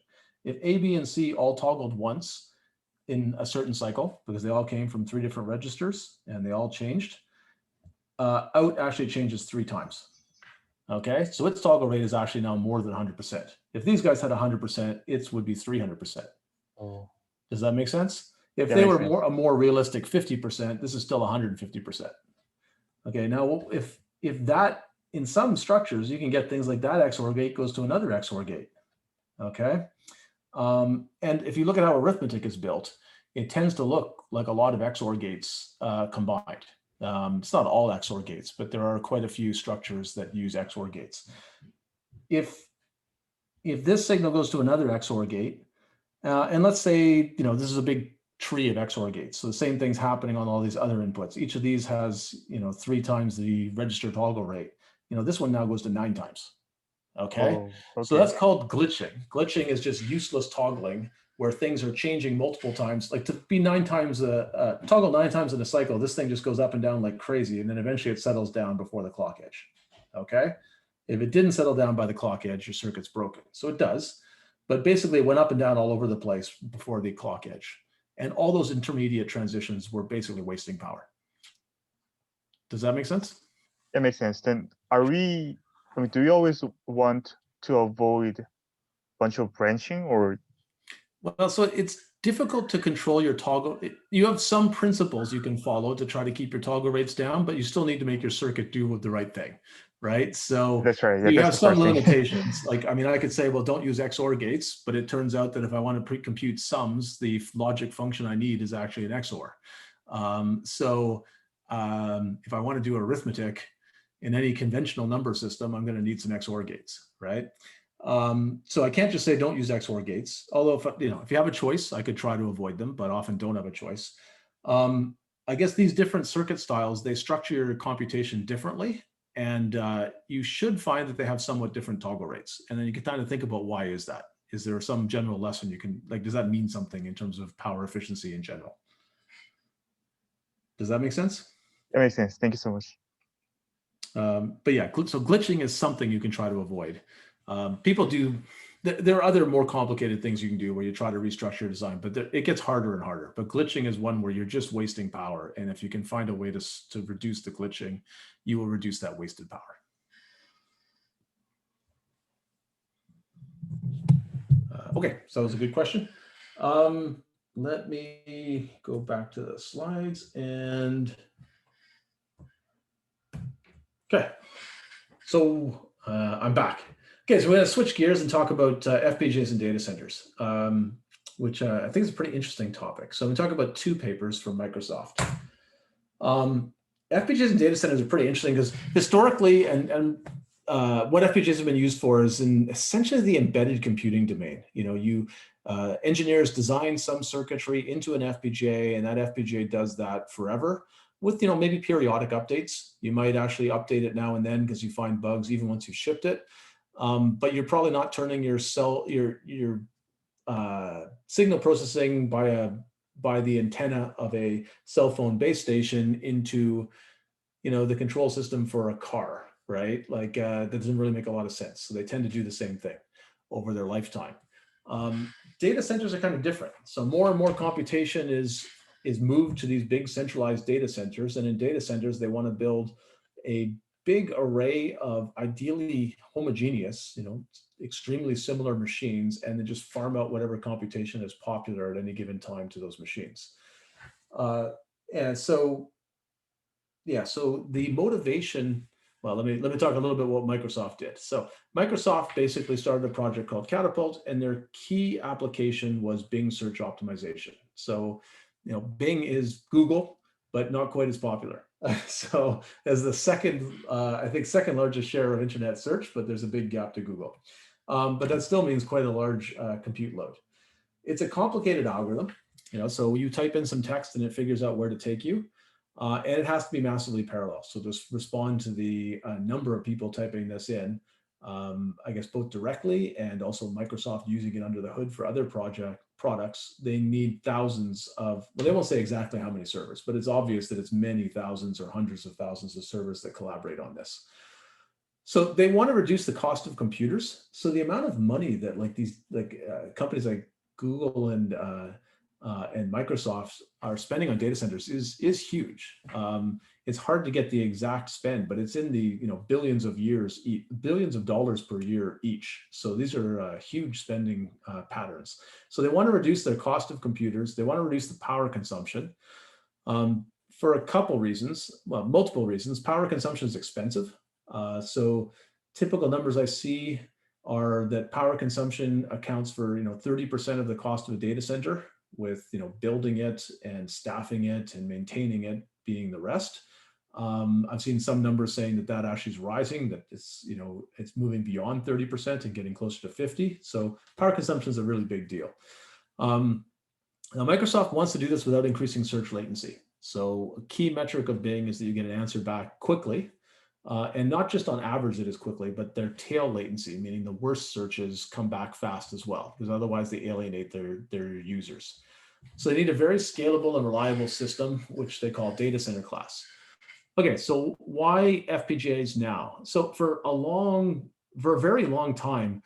If A, B, and C all toggled once in a certain cycle, because they all came from 3 different registers and they all changed, out actually changes 3 times. Okay, so its toggle rate is actually now more than 100%. If these guys had 100%, its would be 300%. Oh. Does that make sense? If That they makes were a more realistic 50%, this is still 150%. Okay, now if that, in some structures, you can get things like that XOR gate goes to another XOR gate. Okay, and if you look at how arithmetic is built, it tends to look like a lot of XOR gates combined. It's not all XOR gates, but there are quite a few structures that use XOR gates. If this signal goes to another XOR gate, and let's say this is a big tree of XOR gates. So the same thing's happening on all these other inputs. Each of these has, 3 times the register toggle rate. This one now goes to 9 times. Okay. Oh, okay. So that's called glitching. Glitching is just useless toggling where things are changing multiple times. Like to be 9 times toggle 9 times in a cycle, this thing just goes up and down like crazy. And then eventually it settles down before the clock edge. Okay. If it didn't settle down by the clock edge, your circuit's broken. So it does. But basically it went up and down all over the place before the clock edge. And all those intermediate transitions were basically wasting power. Does that make sense? That makes sense. Then do we always want to avoid a bunch of branching or? Well, so it's difficult to control your toggle. You have some principles you can follow to try to keep your toggle rates down, but you still need to make your circuit do the right thing, right? So that's right. Yeah, you that's have the some first thing. limitations. Like, I mean, I could say, well, don't use XOR gates, but it turns out that if I want to pre-compute sums, the logic function I need is actually an XOR. If I want to do arithmetic in any conventional number system, I'm going to need some XOR gates, right? So I can't just say don't use XOR gates. Although if you have a choice, I could try to avoid them, but often don't have a choice. I guess these different circuit styles, they structure your computation differently, and you should find that they have somewhat different toggle rates. And then you can kind of think about why is that? Is there some general lesson you can, like, does that mean something in terms of power efficiency in general? Does that make sense? That makes sense. Thank you so much. But yeah, so glitching is something you can try to avoid. People do, there are other more complicated things you can do where you try to restructure your design, but it gets harder and harder. But glitching is one where you're just wasting power. And if you can find a way to reduce the glitching, you will reduce that wasted power. Okay, so that was a good question. Let me go back to the slides and okay, so I'm back. Okay, so we're going to switch gears and talk about FPGAs and data centers, which I think is a pretty interesting topic. So we talk about 2 papers from Microsoft. FPGAs and data centers are pretty interesting because historically, and what FPGAs have been used for is in essentially the embedded computing domain. Engineers design some circuitry into an FPGA, and that FPGA does that forever. With maybe periodic updates. You might actually update it now and then because you find bugs even once you've shipped it. But you're probably not turning your signal processing by the antenna of a cell phone base station into the control system for a car, right? Like that doesn't really make a lot of sense. So they tend to do the same thing over their lifetime. Data centers are kind of different. So more and more computation is moved to these big centralized data centers. And in data centers, they want to build a big array of ideally homogeneous, extremely similar machines, and then just farm out whatever computation is popular at any given time to those machines. And so, yeah, so the motivation, well, let me talk a little bit what Microsoft did. So Microsoft basically started a project called Catapult, and their key application was Bing search optimization. So, Bing is Google, but not quite as popular. So as the second largest share of internet search, but there's a big gap to Google. But that still means quite a large compute load. It's a complicated algorithm, so you type in some text and it figures out where to take you. And it has to be massively parallel. So just respond to the number of people typing this in, I guess both directly and also Microsoft using it under the hood for other products. They need thousands of, well, they won't say exactly how many servers, but it's obvious that it's many thousands or hundreds of thousands of servers that collaborate on this. So they want to reduce the cost of computers. So the amount of money that companies like Google and Microsoft are spending on data centers is huge. It's hard to get the exact spend, but it's in the billions of dollars per year each. So these are huge spending patterns. So they want to reduce their cost of computers. They want to reduce the power consumption for a couple reasons. Well, multiple reasons. Power consumption is expensive. So typical numbers I see are that power consumption accounts for 30% of the cost of a data center, with building it and staffing it and maintaining it being the rest. I've seen some numbers saying that actually is rising, that it's moving beyond 30% and getting closer to 50. So power consumption is a really big deal. Now, Microsoft wants to do this without increasing search latency. So a key metric of Bing is that you get an answer back quickly, and not just on average it is quickly, but their tail latency, meaning the worst searches come back fast as well, because otherwise they alienate their users. So they need a very scalable and reliable system, which they call data center class. Okay, so why FPGAs now? So for a very long time,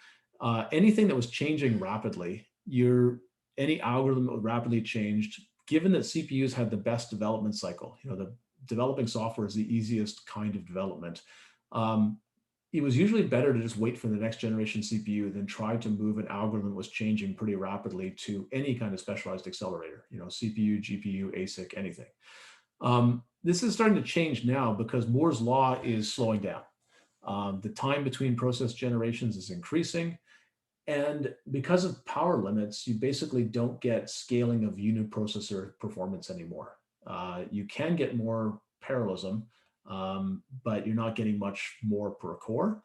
anything that was changing rapidly, any algorithm that rapidly changed, given that CPUs had the best development cycle, the developing software is the easiest kind of development. It was usually better to just wait for the next generation CPU than try to move an algorithm that was changing pretty rapidly to any kind of specialized accelerator, CPU, GPU, ASIC, anything. This is starting to change now because Moore's law is slowing down. The time between process generations is increasing. And because of power limits, you basically don't get scaling of uniprocessor performance anymore. You can get more parallelism, but you're not getting much more per core.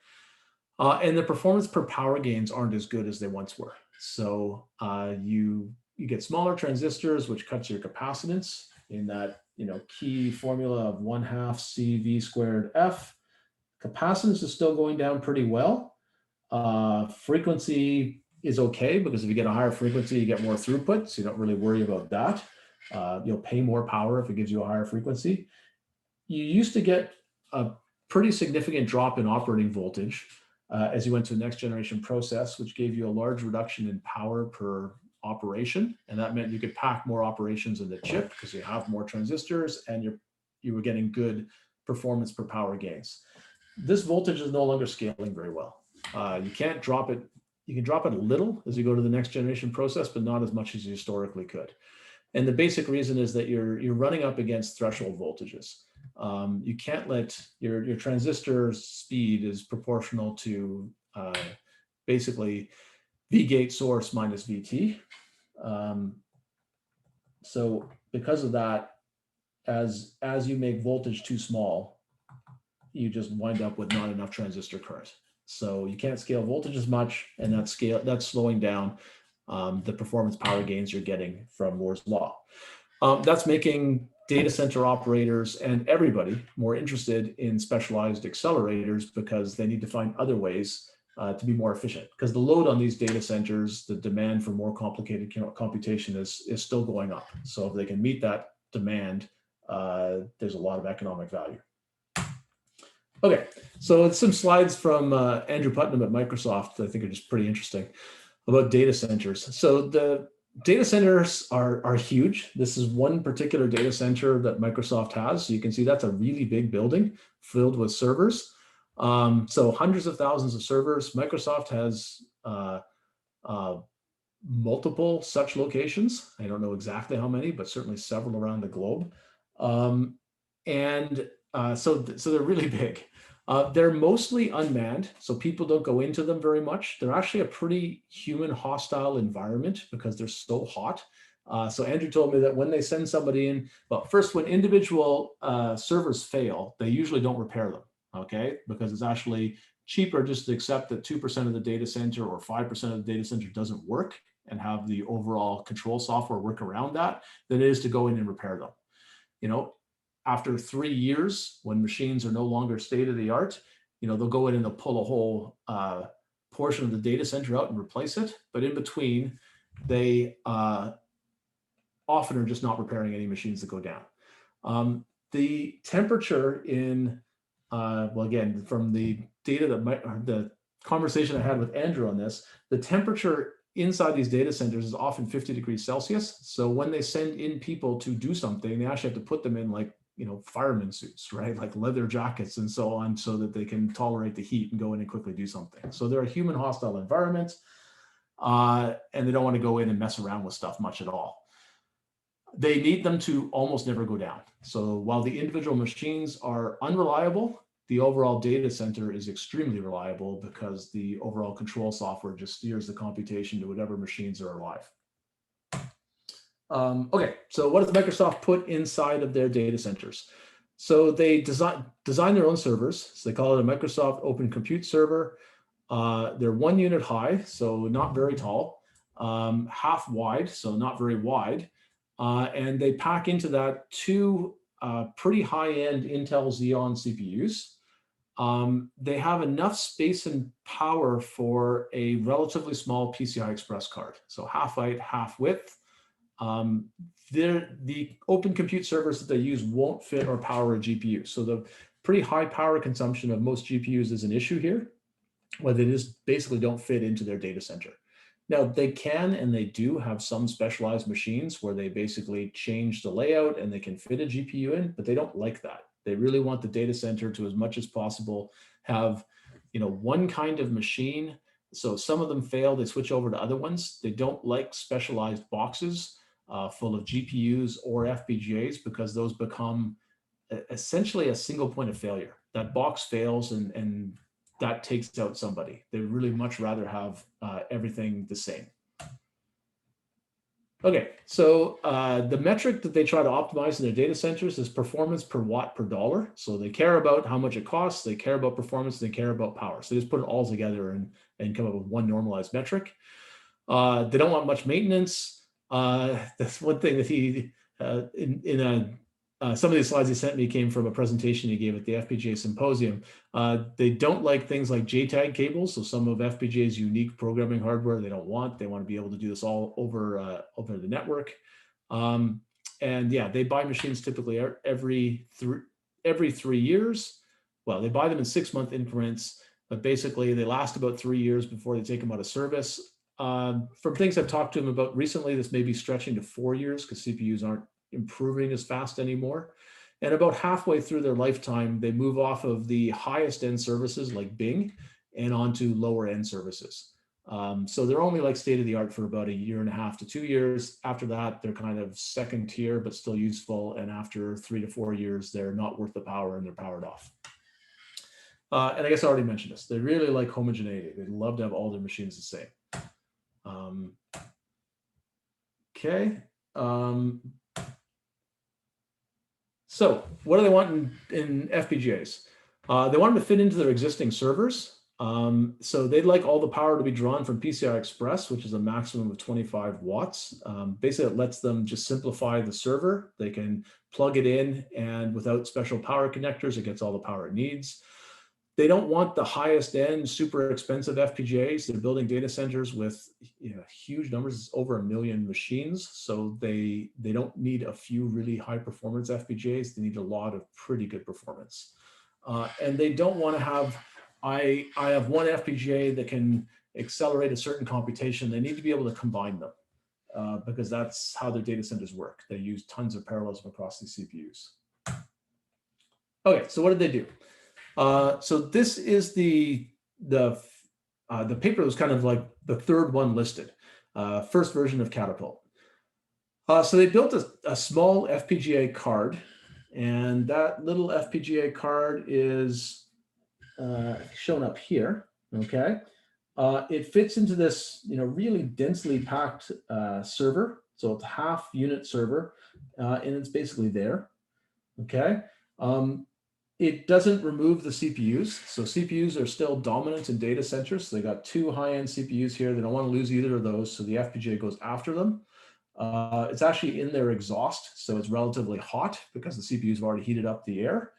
And the performance per power gains aren't as good as they once were. So you get smaller transistors, which cuts your capacitance in that key formula of 1/2 CV squared F. Capacitance is still going down pretty well. Frequency is okay, because if you get a higher frequency, you get more throughput, so you don't really worry about that. You'll pay more power if it gives you a higher frequency. You used to get a pretty significant drop in operating voltage as you went to the next generation process, which gave you a large reduction in power per operation. And that meant you could pack more operations in the chip because you have more transistors and you were getting good performance per power gains. This voltage is no longer scaling very well. You can't drop it. You can drop it a little as you go to the next generation process, but not as much as you historically could. And the basic reason is that you're running up against threshold voltages. You can't let your transistor speed is proportional to basically V gate source minus VT. So because of that, as you make voltage too small, you just wind up with not enough transistor current. So you can't scale voltage as much, and that's slowing down the performance power gains you're getting from Moore's law. That's making data center operators and everybody more interested in specialized accelerators because they need to find other ways to be more efficient. Because the load on these data centers, the demand for more complicated computation is still going up. So if they can meet that demand, there's a lot of economic value. Okay, so it's some slides from Andrew Putnam at Microsoft that I think are just pretty interesting about data centers. So the data centers are huge. This is one particular data center that Microsoft has. So you can see that's a really big building filled with servers. So hundreds of thousands of servers. Microsoft has multiple such locations. I don't know exactly how many, but certainly several around the globe. So they're really big. They're mostly unmanned, so people don't go into them very much. They're actually a pretty human hostile environment because they're so hot. So Andrew told me that when they send somebody in, well, first, when individual servers fail, they usually don't repair them, okay? Because it's actually cheaper just to accept that 2% of the data center or 5% of the data center doesn't work and have the overall control software work around that than it is to go in and repair them. After 3 years, when machines are no longer state of the art, they'll go in and they'll pull a whole portion of the data center out and replace it. But in between, they often are just not repairing any machines that go down. The temperature in, well, again, from the data the conversation I had with Andrew on this, the temperature inside these data centers is often 50 degrees Celsius. So when they send in people to do something, they actually have to put them in fireman suits, right? Like leather jackets and so on, so that they can tolerate the heat and go in and quickly do something. So they're a human hostile environment, and they don't want to go in and mess around with stuff much at all. They need them to almost never go down. So while the individual machines are unreliable, the overall data center is extremely reliable because the overall control software just steers the computation to whatever machines are alive. Okay, so what does Microsoft put inside of their data centers? So they design their own servers. So they call it a Microsoft Open Compute Server. They're 1 unit high, so not very tall. half wide, so not very wide. And they pack into that two pretty high-end Intel Xeon CPUs. They have enough space and power for a relatively small PCI Express card. So half height, half width. The open compute servers that they use won't fit or power a GPU. So the pretty high power consumption of most GPUs is an issue here, where they just basically don't fit into their data center. Now they can, and they do have some specialized machines where they basically change the layout and they can fit a GPU in, but they don't like that. They really want the data center to, as much as possible, have, one kind of machine. So some of them fail, they switch over to other ones. They don't like specialized boxes full of GPUs or FPGAs, because those become essentially a single point of failure. That box fails and that takes out somebody. They really much rather have everything the same. Okay, so the metric that they try to optimize in their data centers is performance per watt per dollar. So they care about how much it costs, they care about performance, they care about power. So they just put it all together and come up with one normalized metric. They don't want much maintenance. That's one thing that he, some of these slides he sent me came from a presentation he gave at the FPGA Symposium. They don't like things like JTAG cables. So some of FPGA's unique programming hardware they don't want. They want to be able to do this all over the network. And yeah, they buy machines typically every 3 years. Well, they buy them in 6-month increments, but basically they last about 3 years before they take them out of service. From things I've talked to him about recently, this may be stretching to 4 years because CPUs aren't improving as fast anymore. And about halfway through their lifetime, they move off of the highest end services like Bing and onto lower end services. So they're only like state of the art for about 1.5 to 2 years. After that, they're kind of second tier, but still useful. And after 3 to 4 years, they're not worth the power and they're powered off. And I guess I already mentioned this. They really like homogeneity. They love to have all their machines the same. Okay. So what do they want in FPGAs? They want them to fit into their existing servers. So they'd like all the power to be drawn from PCI Express, which is a maximum of 25 watts. Basically, it lets them just simplify the server. They can plug it in, and without special power connectors, it gets all the power it needs. They don't want the highest end, super expensive FPGAs. They're building data centers with huge numbers, over 1 million machines. So they don't need a few really high performance FPGAs. They need a lot of pretty good performance. And they don't want to have, I have one FPGA that can accelerate a certain computation. They need to be able to combine them because that's how their data centers work. They use tons of parallelism across these CPUs. Okay, so what did they do? So this is the paper that was kind of like the third one listed, first version of Catapult. So they built a small FPGA card, and that little FPGA card is shown up here. Okay, it fits into this really densely packed server, so it's a half unit server, and it's basically there. Okay. It doesn't remove the CPUs. So CPUs are still dominant in data centers. So they got 2 high-end CPUs here. They don't want to lose either of those. So the FPGA goes after them. It's actually in their exhaust. So it's relatively hot because the CPUs have already heated up the air.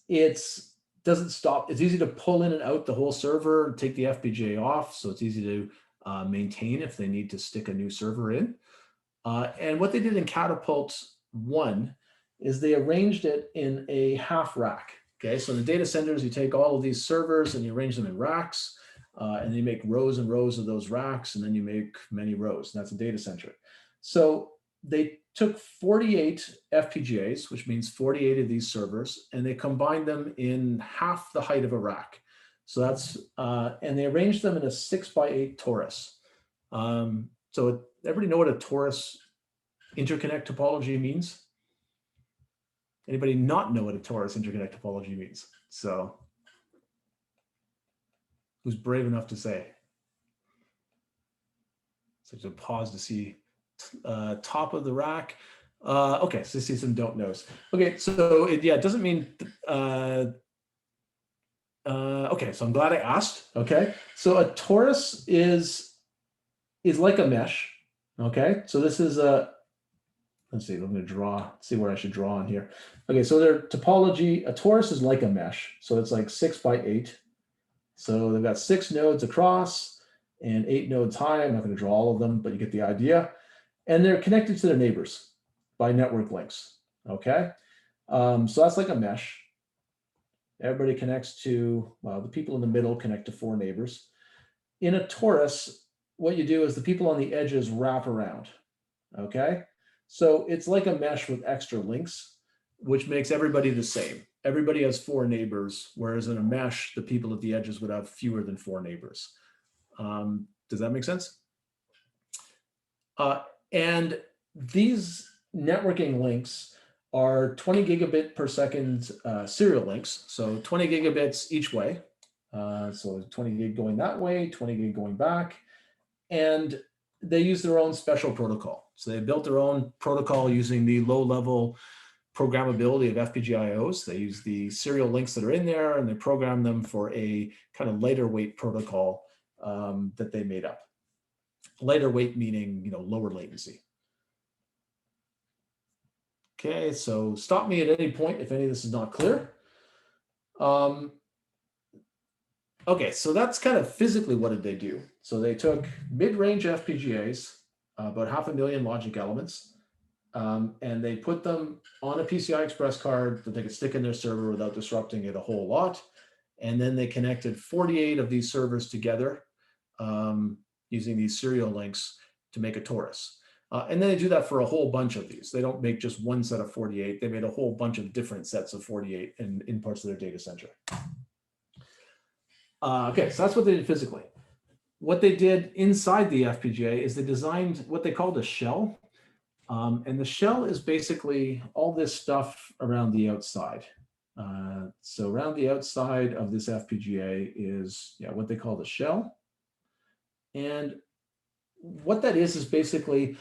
It doesn't stop. It's easy to pull in and out the whole server, take the FPGA off. So it's easy to maintain if they need to stick a new server in. And what they did in Catapult 1 is they arranged it in a half rack. Okay, so in the data centers, you take all of these servers and you arrange them in racks, and you make rows and rows of those racks, and then you make many rows, and that's a data center. So they took 48 FPGAs, which means 48 of these servers, and they combined them in half the height of a rack. So that's, and they arranged them in a 6x8 torus. So everybody know what a torus interconnect topology means? Anybody not know what a torus interconnect topology means? So who's brave enough to say? So just pause to see top of the rack. Okay, so I see some don't knows. Okay, so it doesn't mean, okay, so I'm glad I asked. Okay, so a torus is is like a mesh. Okay, so this is a, let's see, I'm going to see where I should draw on here. Okay, so their topology, a torus is like a mesh. So it's like 6 by 8. So they've got 6 nodes across and 8 nodes high. I'm not going to draw all of them, but you get the idea. And they're connected to their neighbors by network links. Okay, so that's like a mesh. Everybody connects to, well, the people in the middle connect to 4 neighbors. In a torus, what you do is the people on the edges wrap around. Okay, so it's like a mesh with extra links, which makes everybody the same. Everybody has 4 neighbors, whereas in a mesh, the people at the edges would have fewer than 4 neighbors. Does that make sense? And these networking links are 20 gigabit per second serial links. So 20 gigabits each way. So 20 gig going that way, 20 gig going back. And they use their own special protocol. So they built their own protocol using the low-level programmability of FPGAs. They use the serial links that are in there, and they program them for a kind of lighter weight protocol that they made up. Lighter weight meaning, lower latency. Okay, so stop me at any point if any of this is not clear. Okay, so that's kind of physically what did they do. So they took mid-range FPGAs, about 500,000 logic elements, and they put them on a PCI Express card that they could stick in their server without disrupting it a whole lot. And then they connected 48 of these servers together using these serial links to make a torus. And then they do that for a whole bunch of these. They don't make just one set of 48. They made a whole bunch of different sets of 48 in parts of their data center. Okay, so that's what they did physically. What they did inside the FPGA is they designed what they called a shell. And the shell is basically all this stuff around the outside. So around the outside of this FPGA is what they call the shell. And what that is basically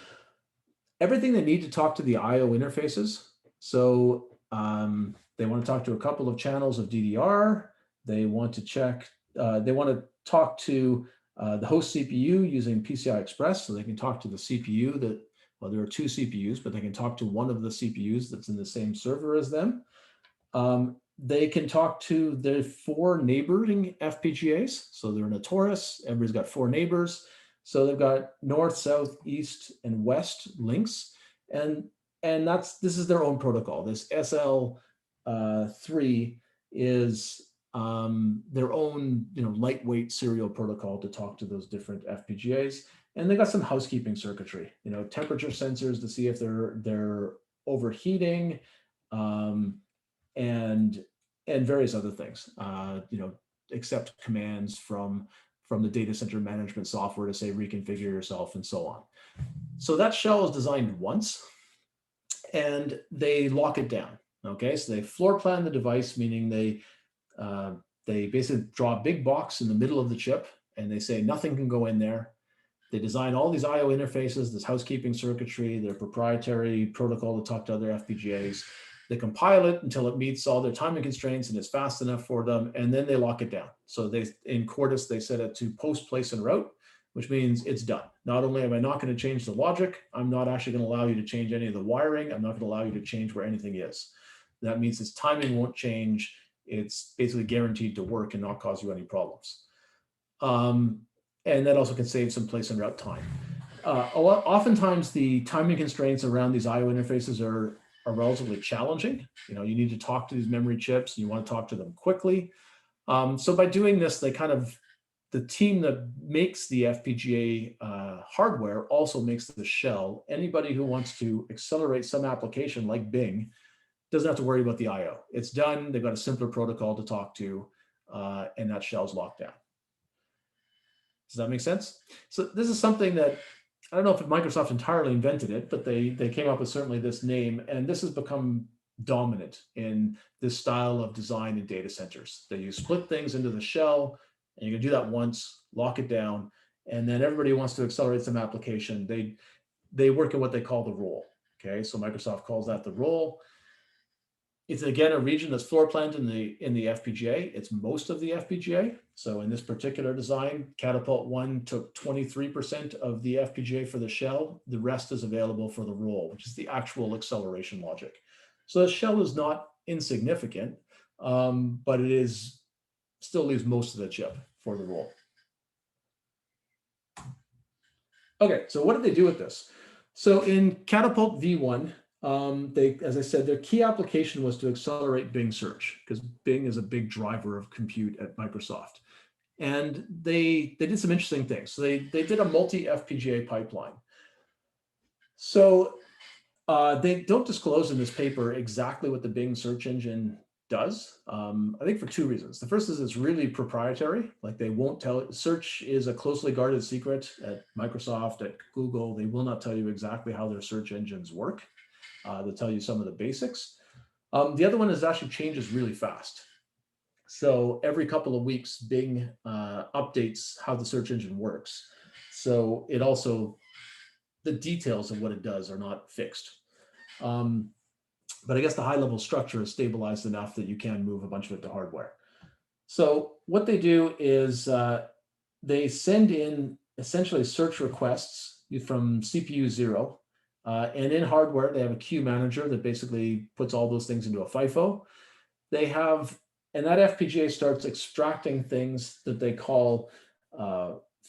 everything they need to talk to the I/O interfaces. So they want to talk to a couple of channels of DDR. They want to check, they want to talk to the host CPU using PCI Express, so they can talk to the CPU that, well, there are 2 CPUs, but they can talk to one of the CPUs that's in the same server as them. They can talk to the 4 neighboring FPGAs. So they're in a torus, everybody's got 4 neighbors. So they've got north, south, east, and west links. And this is their own protocol. This SL3 is their own lightweight serial protocol to talk to those different FPGAs. And they got some housekeeping circuitry, temperature sensors to see if they're overheating, and various other things. Accept commands from the data center management software to say reconfigure yourself and so on. So that shell is designed once, and they lock it down. Okay, so they floor plan the device, meaning they basically draw a big box in the middle of the chip, and they say nothing can go in there. They design all these I/O interfaces, this housekeeping circuitry, their proprietary protocol to talk to other FPGAs. They compile it until it meets all their timing constraints and is fast enough for them, and then they lock it down. So in Quartus, they set it to post, place, and route, which means it's done. Not only am I not going to change the logic, I'm not actually going to allow you to change any of the wiring. I'm not going to allow you to change where anything is. That means its timing won't change. It's basically guaranteed to work and not cause you any problems. And that also can save some place and route time. Oftentimes, the timing constraints around these I/O interfaces are relatively challenging. You need to talk to these memory chips, and you want to talk to them quickly. So by doing this, the team that makes the FPGA hardware also makes the shell. Anybody who wants to accelerate some application like Bing doesn't have to worry about the I/O. It's done. They've got a simpler protocol to talk to, and that shell's locked down. Does that make sense? So this is something that, I don't know if Microsoft entirely invented it, but they came up with certainly this name, and this has become dominant in this style of design in data centers. That you split things into the shell, and you can do that once, lock it down, and then everybody wants to accelerate some application. They work in what they call the role. Okay, so Microsoft calls that the role. it's again a region that's floor planned in the FPGA. It's most of the FPGA. So in this particular design, Catapult 1 took 23% of the FPGA for the shell. The rest is available for the roll, which is the actual acceleration logic. So the shell is not insignificant, but it is still leaves most of the chip for the roll. Okay, so what did they do with this? So in Catapult V1, as I said, their key application was to accelerate Bing search, because Bing is a big driver of compute at Microsoft. And they did some interesting things. So they did a multi-FPGA pipeline. So they don't disclose in this paper exactly what the Bing search engine does. I think for two reasons. The first is it's really proprietary. Like they won't tell, search is a closely guarded secret at Microsoft, at Google. They will not tell you exactly how their search engines work. They'll tell you some of the basics. The other one is actually changes really fast. So every couple of weeks, Bing updates how the search engine works. So it also, the details of what it does are not fixed. But I guess the high level structure is stabilized enough that you can move a bunch of it to hardware. So what they do is they send in essentially search requests from CPU 0. And in hardware, they have a queue manager that basically puts all those things into a FIFO. They have, and that FPGA starts extracting things that they call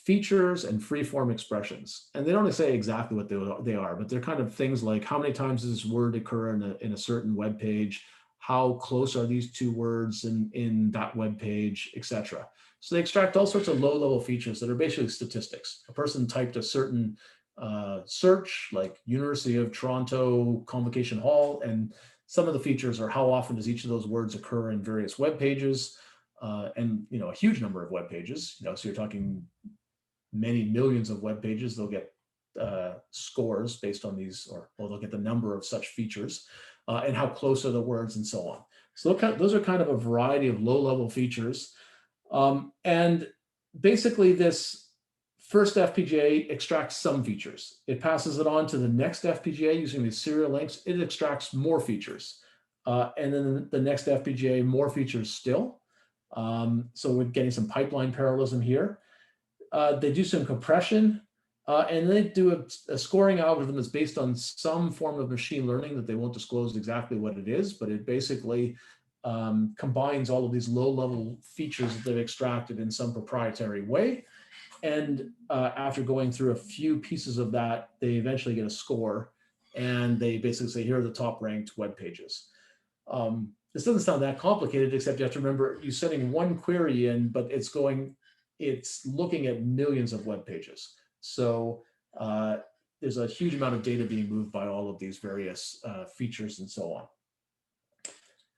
features and free-form expressions. And they don't say exactly what they are, but they're kind of things like how many times does this word occur in a certain web page, how close are these two words in that web page, etc. So they extract all sorts of low-level features that are basically statistics. A person typed a certain search, like University of Toronto Convocation Hall, and some of the features are how often does each of those words occur in various web pages, and a huge number of web pages. So you're talking many millions of web pages. They'll get scores based on these, or they'll get the number of such features, and how close are the words, and so on. So those are kind of a variety of low-level features, and basically this first FPGA extracts some features. It passes it on to the next FPGA using these serial links. It extracts more features. And then the next FPGA, more features still. So we're getting some pipeline parallelism here. They do some compression, and they do a scoring algorithm that's based on some form of machine learning that they won't disclose exactly what it is, but it basically combines all of these low-level features that they've extracted in some proprietary way. And after going through a few pieces of that, they eventually get a score, and they basically say, here are the top ranked web pages. This doesn't sound that complicated, except you have to remember you're sending one query in, but it's looking at millions of web pages. So there's a huge amount of data being moved by all of these various features and so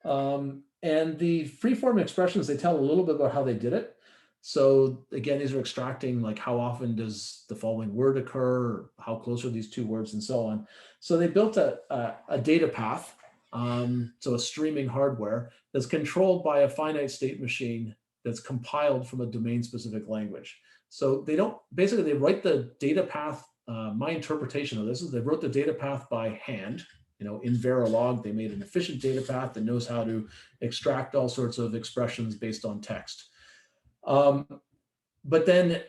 on. And the freeform expressions, they tell a little bit about how they did it. So again, these are extracting like how often does the following word occur, how close are these two words, and so on. So they built a data path, so a streaming hardware that's controlled by a finite state machine that's compiled from a domain-specific language. So they write the data path. My interpretation of this is they wrote the data path by hand. In Verilog, they made an efficient data path that knows how to extract all sorts of expressions based on text. But then,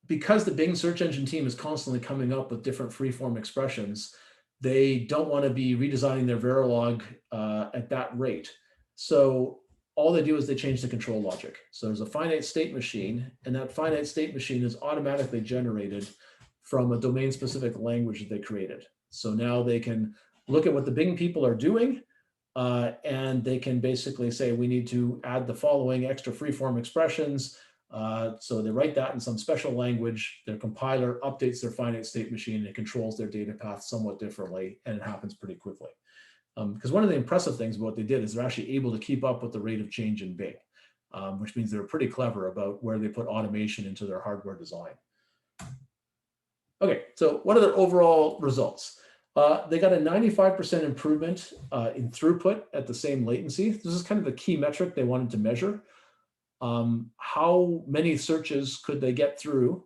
because the Bing search engine team is constantly coming up with different freeform expressions, they don't want to be redesigning their Verilog at that rate. So all they do is they change the control logic. So there's a finite state machine, and that finite state machine is automatically generated from a domain-specific language that they created. So now they can look at what the Bing people are doing, and they can basically say, we need to add the following extra freeform expressions. So they write that in some special language. Their compiler updates their finite state machine, and it controls their data path somewhat differently, and it happens pretty quickly. Because one of the impressive things about what they did is they're actually able to keep up with the rate of change in Bing, which means they're pretty clever about where they put automation into their hardware design. Okay, so what are their overall results? They got a 95% improvement in throughput at the same latency. This is kind of the key metric they wanted to measure. How many searches could they get through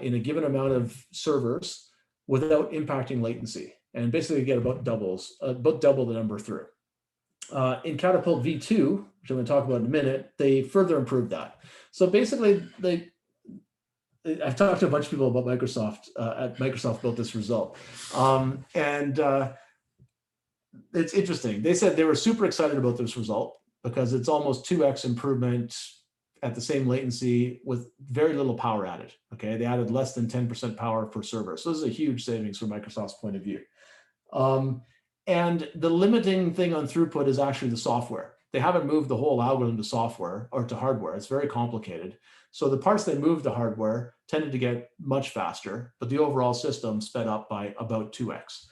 in a given amount of servers without impacting latency? And basically get about double the number through. In Catapult v2, which I'm going to talk about in a minute, they further improved that. So basically, I've talked to a bunch of people about Microsoft. Microsoft built this result, it's interesting. They said they were super excited about this result because it's almost 2x improvement at the same latency with very little power added. Okay, they added less than 10% power per server. So this is a huge savings from Microsoft's point of view. And the limiting thing on throughput is actually the software. They haven't moved the whole algorithm to software or to hardware. It's very complicated. So the parts they moved to hardware tended to get much faster, but the overall system sped up by about 2x.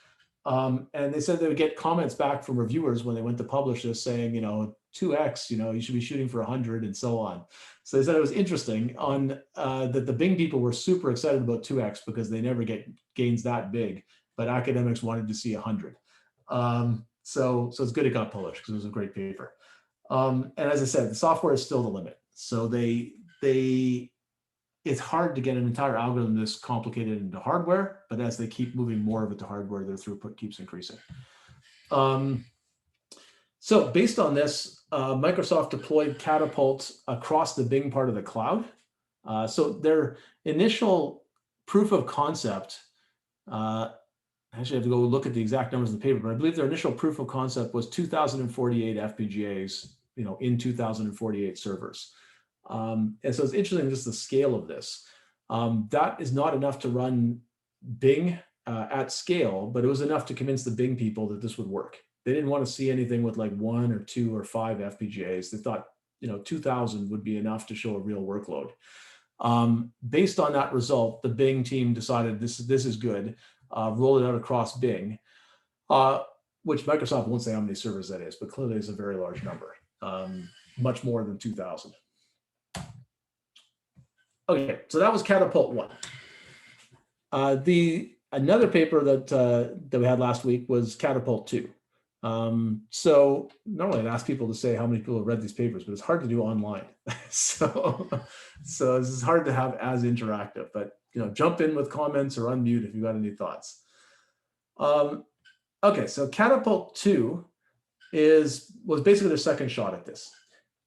And they said they would get comments back from reviewers when they went to publish this saying, 2x, you should be shooting for 100 and so on. So they said it was interesting that the Bing people were super excited about 2x because they never get gains that big, but academics wanted to see 100. So it's good it got published because it was a great paper. And as I said, the software is still the limit. So it's hard to get an entire algorithm this complicated into hardware, but as they keep moving more of it to hardware, their throughput keeps increasing. So based on this, Microsoft deployed Catapult across the Bing part of the cloud. So their initial proof of concept, actually, I have to go look at the exact numbers of the paper, but I believe their initial proof of concept was 2,048 FPGAs, in 2,048 servers. And so it's interesting just the scale of this. That is not enough to run Bing at scale, but it was enough to convince the Bing people that this would work. They didn't want to see anything with like 1 or 2 or 5 FPGAs. They thought, 2,000 would be enough to show a real workload. Based on that result, the Bing team decided this is good. Roll it out across Bing, which Microsoft won't say how many servers that is, but clearly it's a very large number, much more than 2,000. Okay, so that was Catapult 1. Another paper that we had last week was Catapult 2. So normally I'd ask people to say how many people have read these papers, but it's hard to do online. so this is hard to have as interactive, but jump in with comments or unmute if you've got any thoughts. Okay, so Catapult 2 was basically their second shot at this.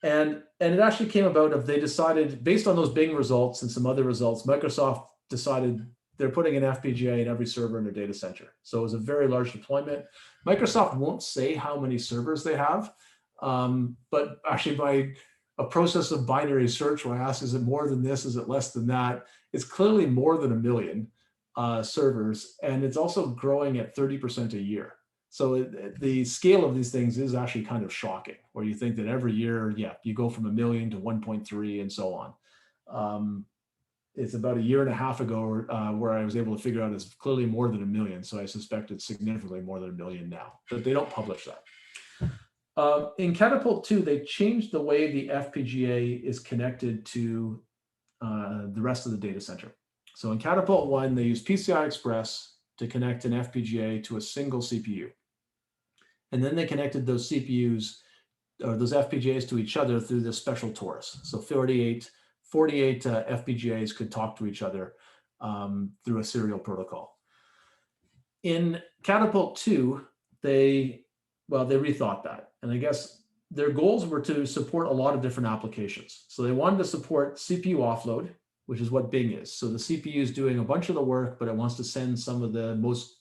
And it actually came about of they decided, based on those Bing results and some other results, Microsoft decided they're putting an FPGA in every server in their data center. So it was a very large deployment. Microsoft won't say how many servers they have, but actually by a process of binary search where I ask, is it more than this? Is it less than that? It's clearly more than 1 million servers, and it's also growing at 30% a year. So the scale of these things is actually kind of shocking, where you think that every year, you go from 1 million to 1.3 and so on. It's about 1.5 years ago where I was able to figure out it's clearly more than 1 million. So I suspect it's significantly more than 1 million now, but they don't publish that. In Catapult 2, they changed the way the FPGA is connected to the rest of the data center. So in Catapult 1, they use PCI Express to connect an FPGA to a single CPU. And then they connected those CPUs or those FPGAs to each other through this special torus. So 48 FPGAs could talk to each other through a serial protocol. In Catapult 2, they rethought that. And I guess their goals were to support a lot of different applications. So they wanted to support CPU offload, which is what Bing is. So the CPU is doing a bunch of the work, but it wants to send some of the most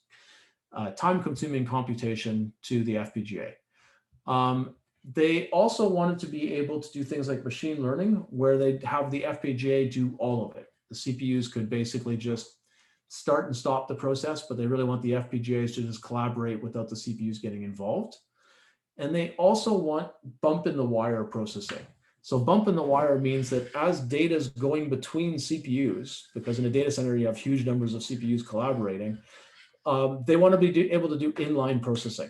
time-consuming computation to the FPGA. They also wanted to be able to do things like machine learning, where they'd have the FPGA do all of it. The CPUs could basically just start and stop the process, but they really want the FPGAs to just collaborate without the CPUs getting involved. And they also want bump in the wire processing. So bump in the wire means that as data is going between CPUs, because in a data center you have huge numbers of CPUs collaborating, they want to be able to do inline processing.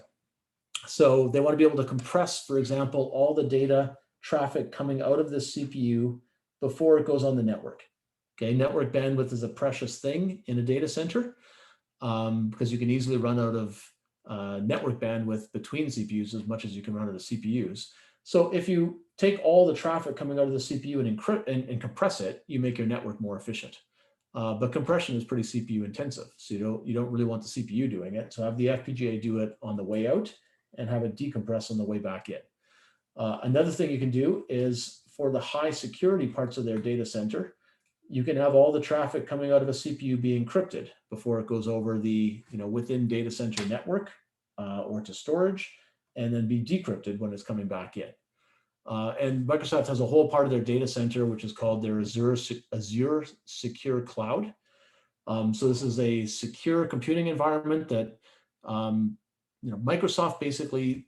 So they want to be able to compress, for example, all the data traffic coming out of the CPU before it goes on the network. Okay, network bandwidth is a precious thing in a data center because you can easily run out of network bandwidth between CPUs as much as you can run out of CPUs. So if you take all the traffic coming out of the CPU and compress it, you make your network more efficient. But compression is pretty CPU intensive, so you don't really want the CPU doing it. So have the FPGA do it on the way out, and have it decompress on the way back in. Another thing you can do is for the high security parts of their data center, you can have all the traffic coming out of a CPU be encrypted before it goes over the, within data center network or to storage, and then be decrypted when it's coming back in. And Microsoft has a whole part of their data center, which is called their Azure Secure Cloud. So this is a secure computing environment that Microsoft basically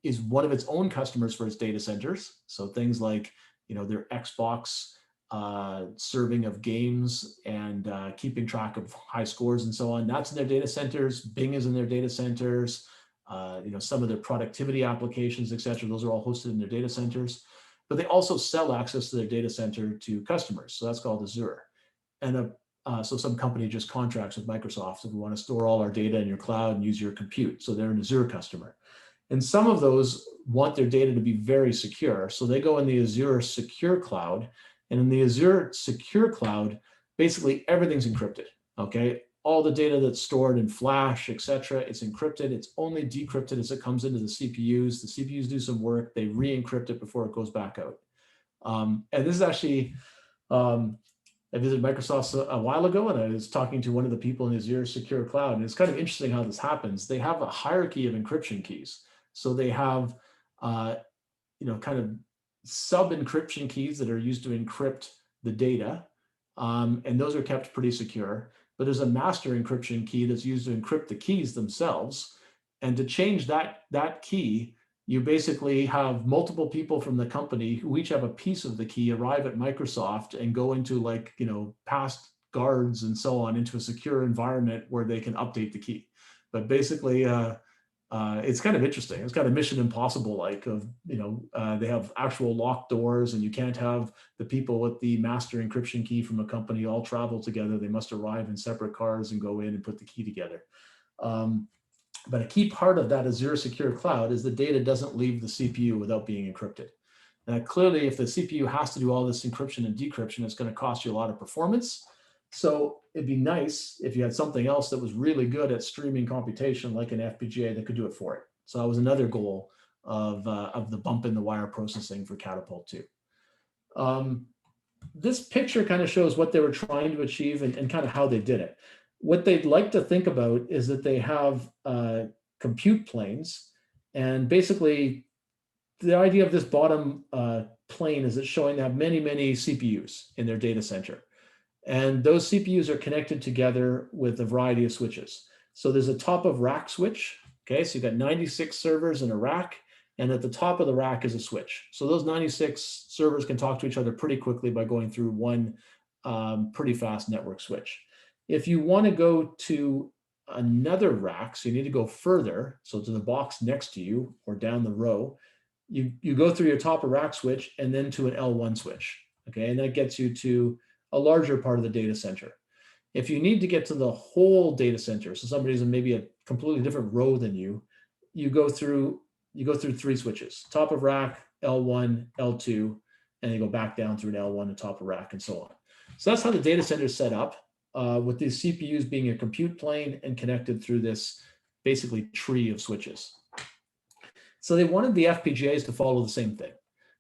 is one of its own customers for its data centers. So things like their Xbox serving of games and keeping track of high scores and so on. That's in their data centers. Bing is in their data centers. Some of their productivity applications, et cetera, those are all hosted in their data centers. But they also sell access to their data center to customers. So that's called Azure. And so some company just contracts with Microsoft if we want to store all our data in your cloud and use your compute. So they're an Azure customer. And some of those want their data to be very secure. So they go in the Azure Secure Cloud. And in the Azure Secure Cloud, basically everything's encrypted, okay? All the data that's stored in Flash, et cetera, it's encrypted. It's only decrypted as it comes into the CPUs. The CPUs do some work. They re-encrypt it before it goes back out. And this is actually, I visited Microsoft a while ago, and I was talking to one of the people in Azure Secure Cloud, and it's kind of interesting how this happens. They have a hierarchy of encryption keys. So they have, kind of sub-encryption keys that are used to encrypt the data, and those are kept pretty secure. But there's a master encryption key that's used to encrypt the keys themselves. And to change that key, you basically have multiple people from the company who each have a piece of the key arrive at Microsoft and go into past guards and so on into a secure environment where they can update the key. But basically, it's kind of interesting. It's kind of Mission Impossible they have actual locked doors, and you can't have the people with the master encryption key from a company all travel together. They must arrive in separate cars and go in and put the key together. But a key part of that Azure Secure Cloud is the data doesn't leave the CPU without being encrypted. And clearly, if the CPU has to do all this encryption and decryption, it's going to cost you a lot of performance. So it'd be nice if you had something else that was really good at streaming computation, like an FPGA that could do it for it. So that was another goal of the bump in the wire processing for Catapult 2. This picture kind of shows what they were trying to achieve and kind of how they did it. What they'd like to think about is that they have compute planes, and basically the idea of this bottom plane is it's showing they have many, many CPUs in their data center. And those CPUs are connected together with a variety of switches. So there's a top of rack switch. Okay, so you've got 96 servers in a rack, and at the top of the rack is a switch. So those 96 servers can talk to each other pretty quickly by going through one pretty fast network switch. If you want to go to another rack, so you need to go further, so to the box next to you or down the row, you go through your top of rack switch and then to an L1 switch. Okay, and that gets you to a larger part of the data center. If you need to get to the whole data center, so somebody's in maybe a completely different row than you, you go through 3 switches: top of rack, L1, L2, and you go back down through an L1 and top of rack and so on. So that's how the data center is set up, with these CPUs being a compute plane and connected through this basically tree of switches. So they wanted the FPGAs to follow the same thing.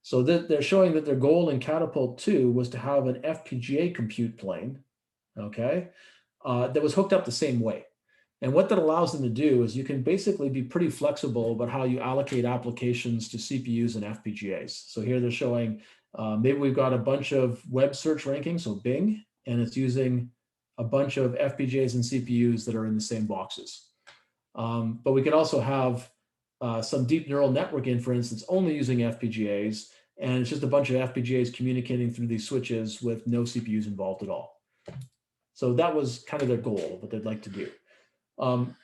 So they're showing that their goal in Catapult 2 was to have an FPGA compute plane, okay, that was hooked up the same way. And what that allows them to do is you can basically be pretty flexible about how you allocate applications to CPUs and FPGAs. So here they're showing maybe we've got a bunch of web search rankings, so Bing, and it's using a bunch of FPGAs and CPUs that are in the same boxes. But we could also have some deep neural network inference that's only using FPGAs, and it's just a bunch of FPGAs communicating through these switches with no CPUs involved at all. So that was kind of their goal, what they'd like to do.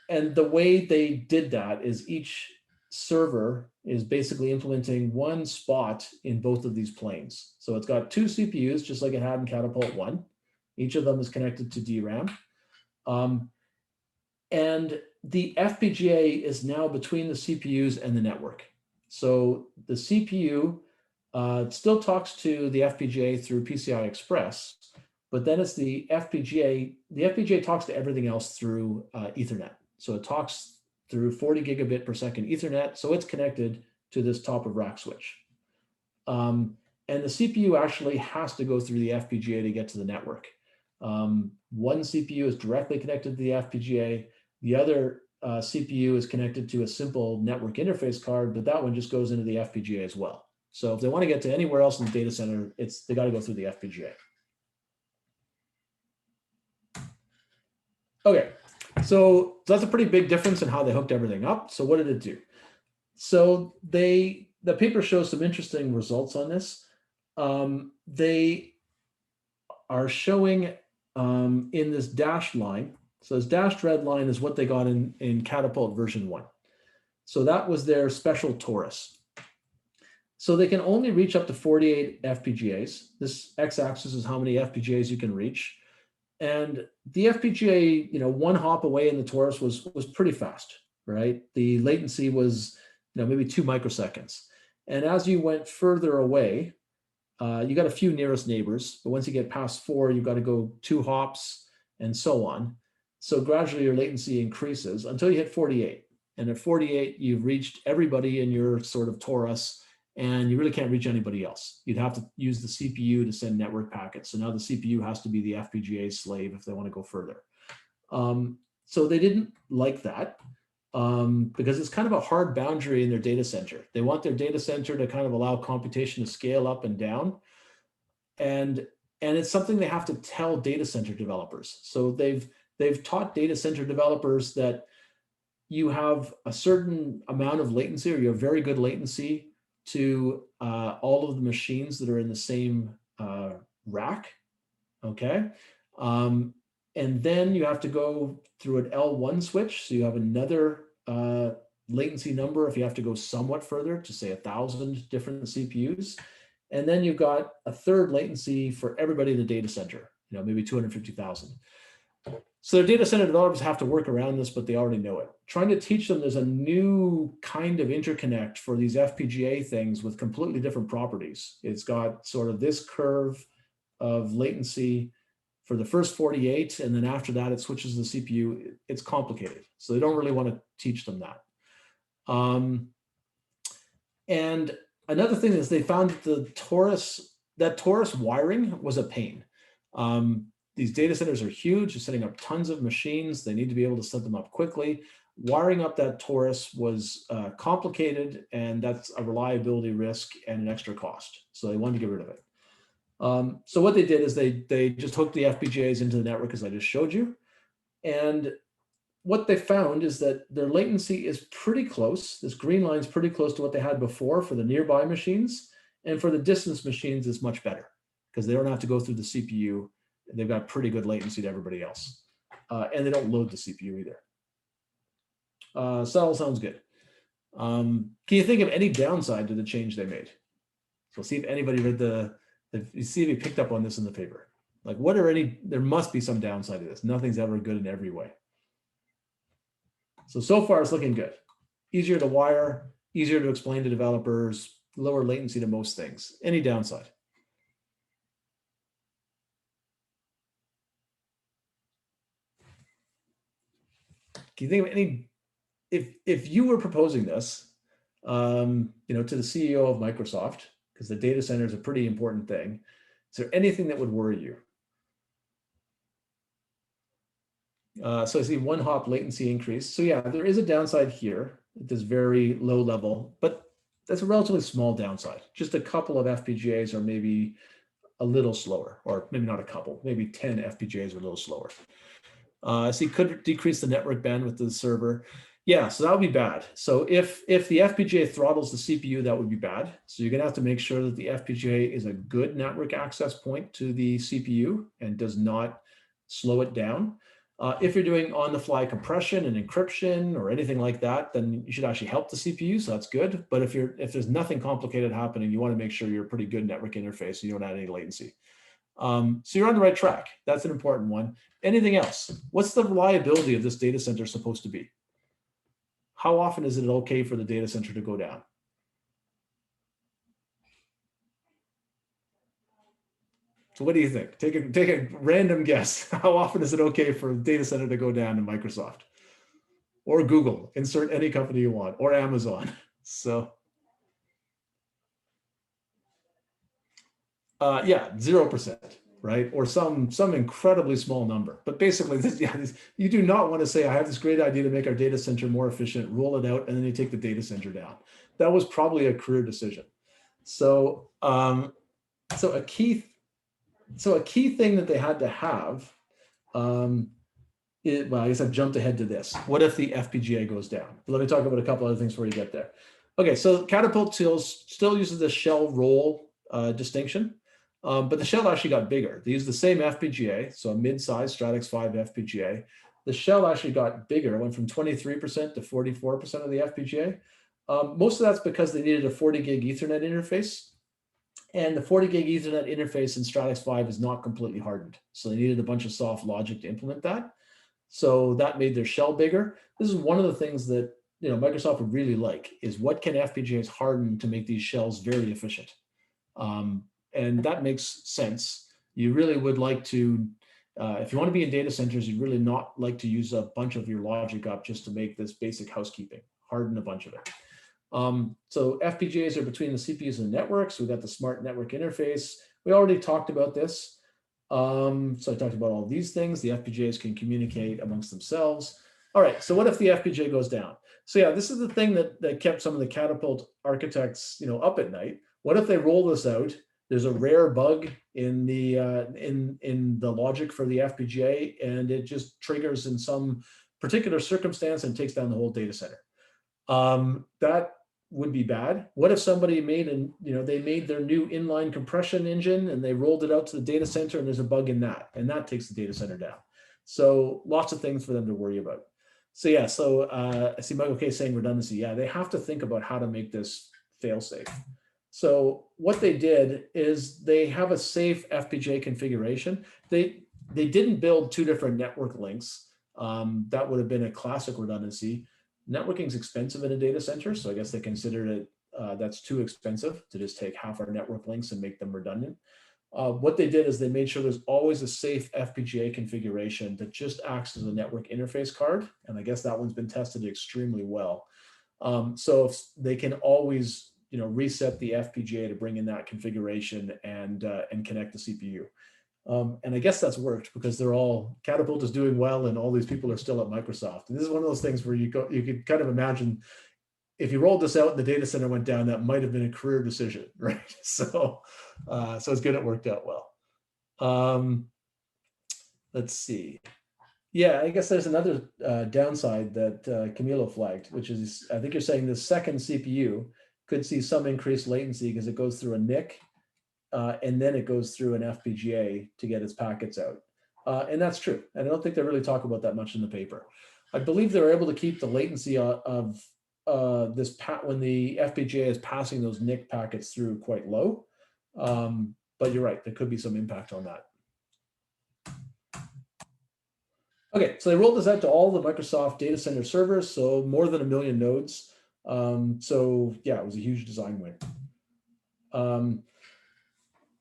And the way they did that is each server is basically implementing one spot in both of these planes. So it's got 2 CPUs, just like it had in Catapult 1. Each of them is connected to DRAM. And the FPGA is now between the CPUs and the network. So the CPU still talks to the FPGA through PCI Express, but then it's the FPGA. The FPGA talks to everything else through Ethernet. So it talks through 40 gigabit per second Ethernet. So it's connected to this top of rack switch. And the CPU actually has to go through the FPGA to get to the network. One CPU is directly connected to the FPGA. The other CPU is connected to a simple network interface card, but that one just goes into the FPGA as well. So if they want to get to anywhere else in the data center, they got to go through the FPGA. Okay, so that's a pretty big difference in how they hooked everything up. So what did it do? So the paper shows some interesting results on this. They are showing in this dashed line. So this dashed red line is what they got in Catapult version 1. So that was their special torus. So they can only reach up to 48 FPGAs. This x-axis is how many FPGAs you can reach. And the FPGA, one hop away in the torus was pretty fast, right? The latency was, maybe 2 microseconds. And as you went further away, you got a few nearest neighbors, but once you get past 4, you've got to go 2 hops and so on. So gradually your latency increases until you hit 48. And at 48, you've reached everybody in your sort of torus, and you really can't reach anybody else. You'd have to use the CPU to send network packets. So now the CPU has to be the FPGA slave if they want to go further. So they didn't like that because it's kind of a hard boundary in their data center. They want their data center to kind of allow computation to scale up and down. And it's something they have to tell data center developers. So they've taught data center developers that you have a certain amount of latency, or you have very good latency to all of the machines that are in the same rack, okay? And then you have to go through an L1 switch, so you have another latency number if you have to go somewhat further to say 1,000 different CPUs. And then you've got a third latency for everybody in the data center, maybe 250,000. So their data center developers have to work around this, but they already know it. Trying to teach them there's a new kind of interconnect for these FPGA things with completely different properties. It's got sort of this curve of latency for the first 48, and then after that it switches to the CPU. It's complicated, so they don't really want to teach them that. And another thing is they found that torus wiring was a pain. These data centers are huge. You're setting up tons of machines. They need to be able to set them up quickly. Wiring up that torus was complicated, and that's a reliability risk and an extra cost. So they wanted to get rid of it. So what they did is they just hooked the FPGAs into the network, as I just showed you. And what they found is that their latency is pretty close. This green line is pretty close to what they had before for the nearby machines. And for the distance machines, it's much better because they don't have to go through the CPU. They've got pretty good latency to everybody else. And they don't load the CPU either. So that all sounds good. Can you think of any downside to the change they made? So see if anybody read see if you picked up on this in the paper. Like there must be some downside to this. Nothing's ever good in every way. So far it's looking good. Easier to wire, easier to explain to developers, lower latency to most things. Any downside? Can you think of any, if you were proposing this, to the CEO of Microsoft, because the data center is a pretty important thing, is there anything that would worry you? So I see 1 hop latency increase. So yeah, there is a downside here at this very low level, but that's a relatively small downside. Just a couple of FPGAs are maybe a little slower, or maybe not a couple, maybe 10 FPGAs are a little slower. So you could decrease the network bandwidth of the server. Yeah, so that would be bad. So if the FPGA throttles the CPU, that would be bad. So you're gonna have to make sure that the FPGA is a good network access point to the CPU and does not slow it down. If you're doing on-the-fly compression and encryption or anything like that, then you should actually help the CPU, so that's good. But if there's nothing complicated happening, you want to make sure you're a pretty good network interface, so you don't add any latency. So you're on the right track. That's an important one. Anything else? What's the reliability of this data center supposed to be? How often is it okay for the data center to go down? So what do you think? Take a random guess. How often is it okay for a data center to go down in Microsoft? or Google, insert any company you want, or Amazon. So yeah, 0%, right? Or some incredibly small number. But basically, you do not want to say, I have this great idea to make our data center more efficient, roll it out, and then you take the data center down. That was probably a career decision. So so a key thing that they had to have, well, I guess I've jumped ahead to this. What if the FPGA goes down? Let me talk about a couple other things before you get there. Okay, so Catapult still uses the shell roll distinction, but the shell actually got bigger. They used the same FPGA, so a mid-size Stratix 5 FPGA. The shell actually got bigger. It went from 23% to 44% of the FPGA. Most of that's because they needed a 40 gig Ethernet interface. And the 40 gig Ethernet interface in Stratix 5 is not completely hardened. So they needed a bunch of soft logic to implement that. So that made their shell bigger. This is one of the things that Microsoft would really like, is what can FPGAs harden to make these shells very efficient? And that makes sense. You really would like to, if you want to be in data centers, you'd really not like to use a bunch of your logic up just to make this basic housekeeping, harden a bunch of it. So FPGAs are between the CPUs and the networks. We've got the smart network interface. We already talked about this. So I talked about all these things. The FPGAs can communicate amongst themselves. All right, so what if the FPGA goes down? So yeah, this is the thing that kept some of the Catapult architects, up at night. What if they roll this out? There's a rare bug in the logic for the FPGA, and it just triggers in some particular circumstance and takes down the whole data center. That would be bad. What if somebody made they made their new inline compression engine and they rolled it out to the data center and there's a bug in that, and that takes the data center down. So lots of things for them to worry about. So yeah, I see Michael K saying redundancy. Yeah, they have to think about how to make this fail safe. So what they did is they have a safe FPGA configuration. They didn't build two different network links. That would have been a classic redundancy. Networking is expensive in a data center, so I guess they considered it that's too expensive to just take half our network links and make them redundant. What they did is they made sure there's always a safe FPGA configuration that just acts as a network interface card, and I guess that one's been tested extremely well. So if they can always reset the FPGA to bring in that configuration and connect the CPU. And I guess that's worked because Catapult is doing well and all these people are still at Microsoft. And this is one of those things where you could kind of imagine if you rolled this out and the data center went down, that might have been a career decision, right? So it's good it worked out well. Let's see. Yeah, I guess there's another downside that Camilo flagged, which is, I think you're saying the second CPU could see some increased latency because it goes through a NIC and then it goes through an FPGA to get its packets out. And that's true. And I don't think they really talk about that much in the paper. I believe they were able to keep the latency of when the FPGA is passing those NIC packets through quite low. But you're right, there could be some impact on that. Okay, so they rolled this out to all the Microsoft data center servers, so more than 1 million nodes. So yeah, it was a huge design win.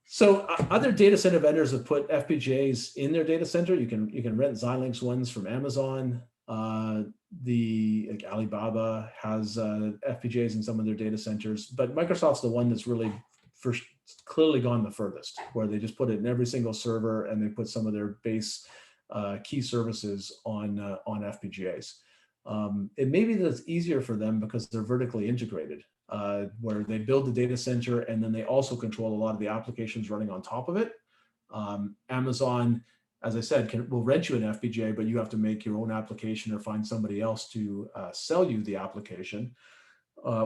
So other data center vendors have put FPGAs in their data center. You can rent Xilinx ones from Amazon. Like Alibaba has FPGAs in some of their data centers, but Microsoft's the one that's really clearly gone the furthest, where they just put it in every single server and they put some of their base key services on FPGAs. It may be that it's easier for them because they're vertically integrated, where they build the data center and then they also control a lot of the applications running on top of it. Amazon, as I said, will rent you an FPGA, but you have to make your own application or find somebody else to sell you the application,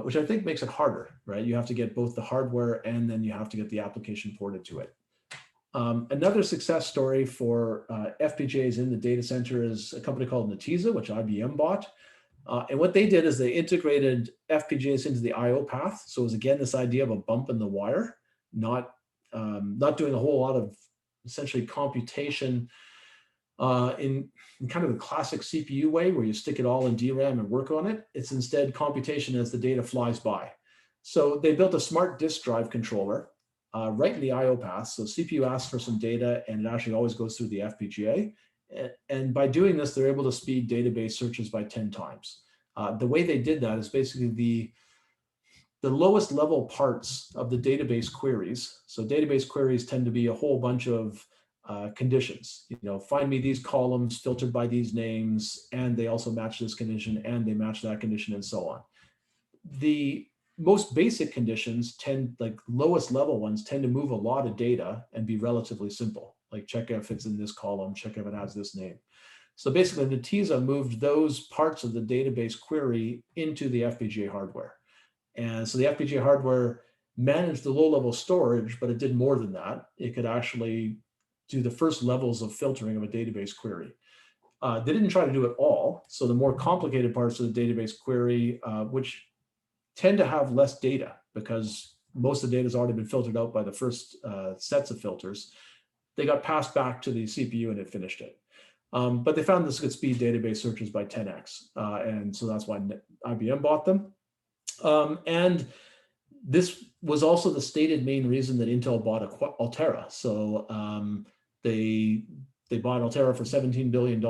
which I think makes it harder, right? You have to get both the hardware and then you have to get the application ported to it. Another success story for FPGAs in the data center is a company called Mantissa, which IBM bought. And what they did is they integrated FPGAs into the I/O path. So it was, again, this idea of a bump in the wire, not doing a whole lot of essentially computation in kind of the classic CPU way where you stick it all in DRAM and work on it. It's instead computation as the data flies by. So they built a smart disk drive controller right in the I/O path. So CPU asks for some data and it actually always goes through the FPGA. And by doing this, they're able to speed database searches by 10 times. The way they did that is basically the lowest level parts of the database queries. So database queries tend to be a whole bunch of conditions. Find me these columns filtered by these names, and they also match this condition, and they match that condition, and so on. The most basic conditions like lowest level ones tend to move a lot of data and be relatively simple. Like check if it's in this column, check if it has this name. So basically, Mantissa moved those parts of the database query into the FPGA hardware. And so the FPGA hardware managed the low-level storage, but it did more than that. It could actually do the first levels of filtering of a database query. They didn't try to do it all. So the more complicated parts of the database query, which tend to have less data because most of the data has already been filtered out by the first sets of filters, they got passed back to the CPU and it finished it. But they found this could speed database searches by 10x. And so that's why IBM bought them. And this was also the stated main reason that Intel bought Altera. So they bought Altera for $17 billion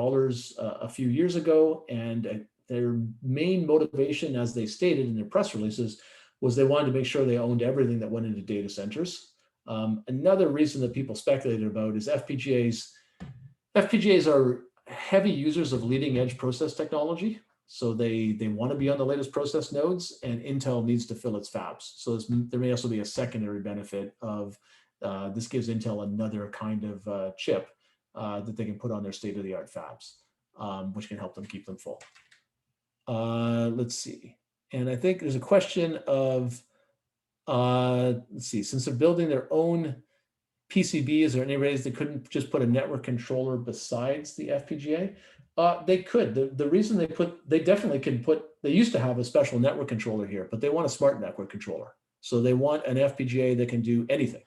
a few years ago. And their main motivation, as they stated in their press releases, was they wanted to make sure they owned everything that went into data centers. Another reason that people speculated about is FPGAs. FPGAs are heavy users of leading edge process technology. So they want to be on the latest process nodes, and Intel needs to fill its fabs. So there may also be a secondary benefit of this gives Intel another kind of chip that they can put on their state-of-the-art fabs, which can help them keep them full. Let's see. And I think there's a question of, let's see, since they're building their own PCB, is there any ways they couldn't just put a network controller besides the FPGA? They could. The reason they definitely can put, they used to have a special network controller here, but they want a smart network controller. So they want an FPGA that can do anything.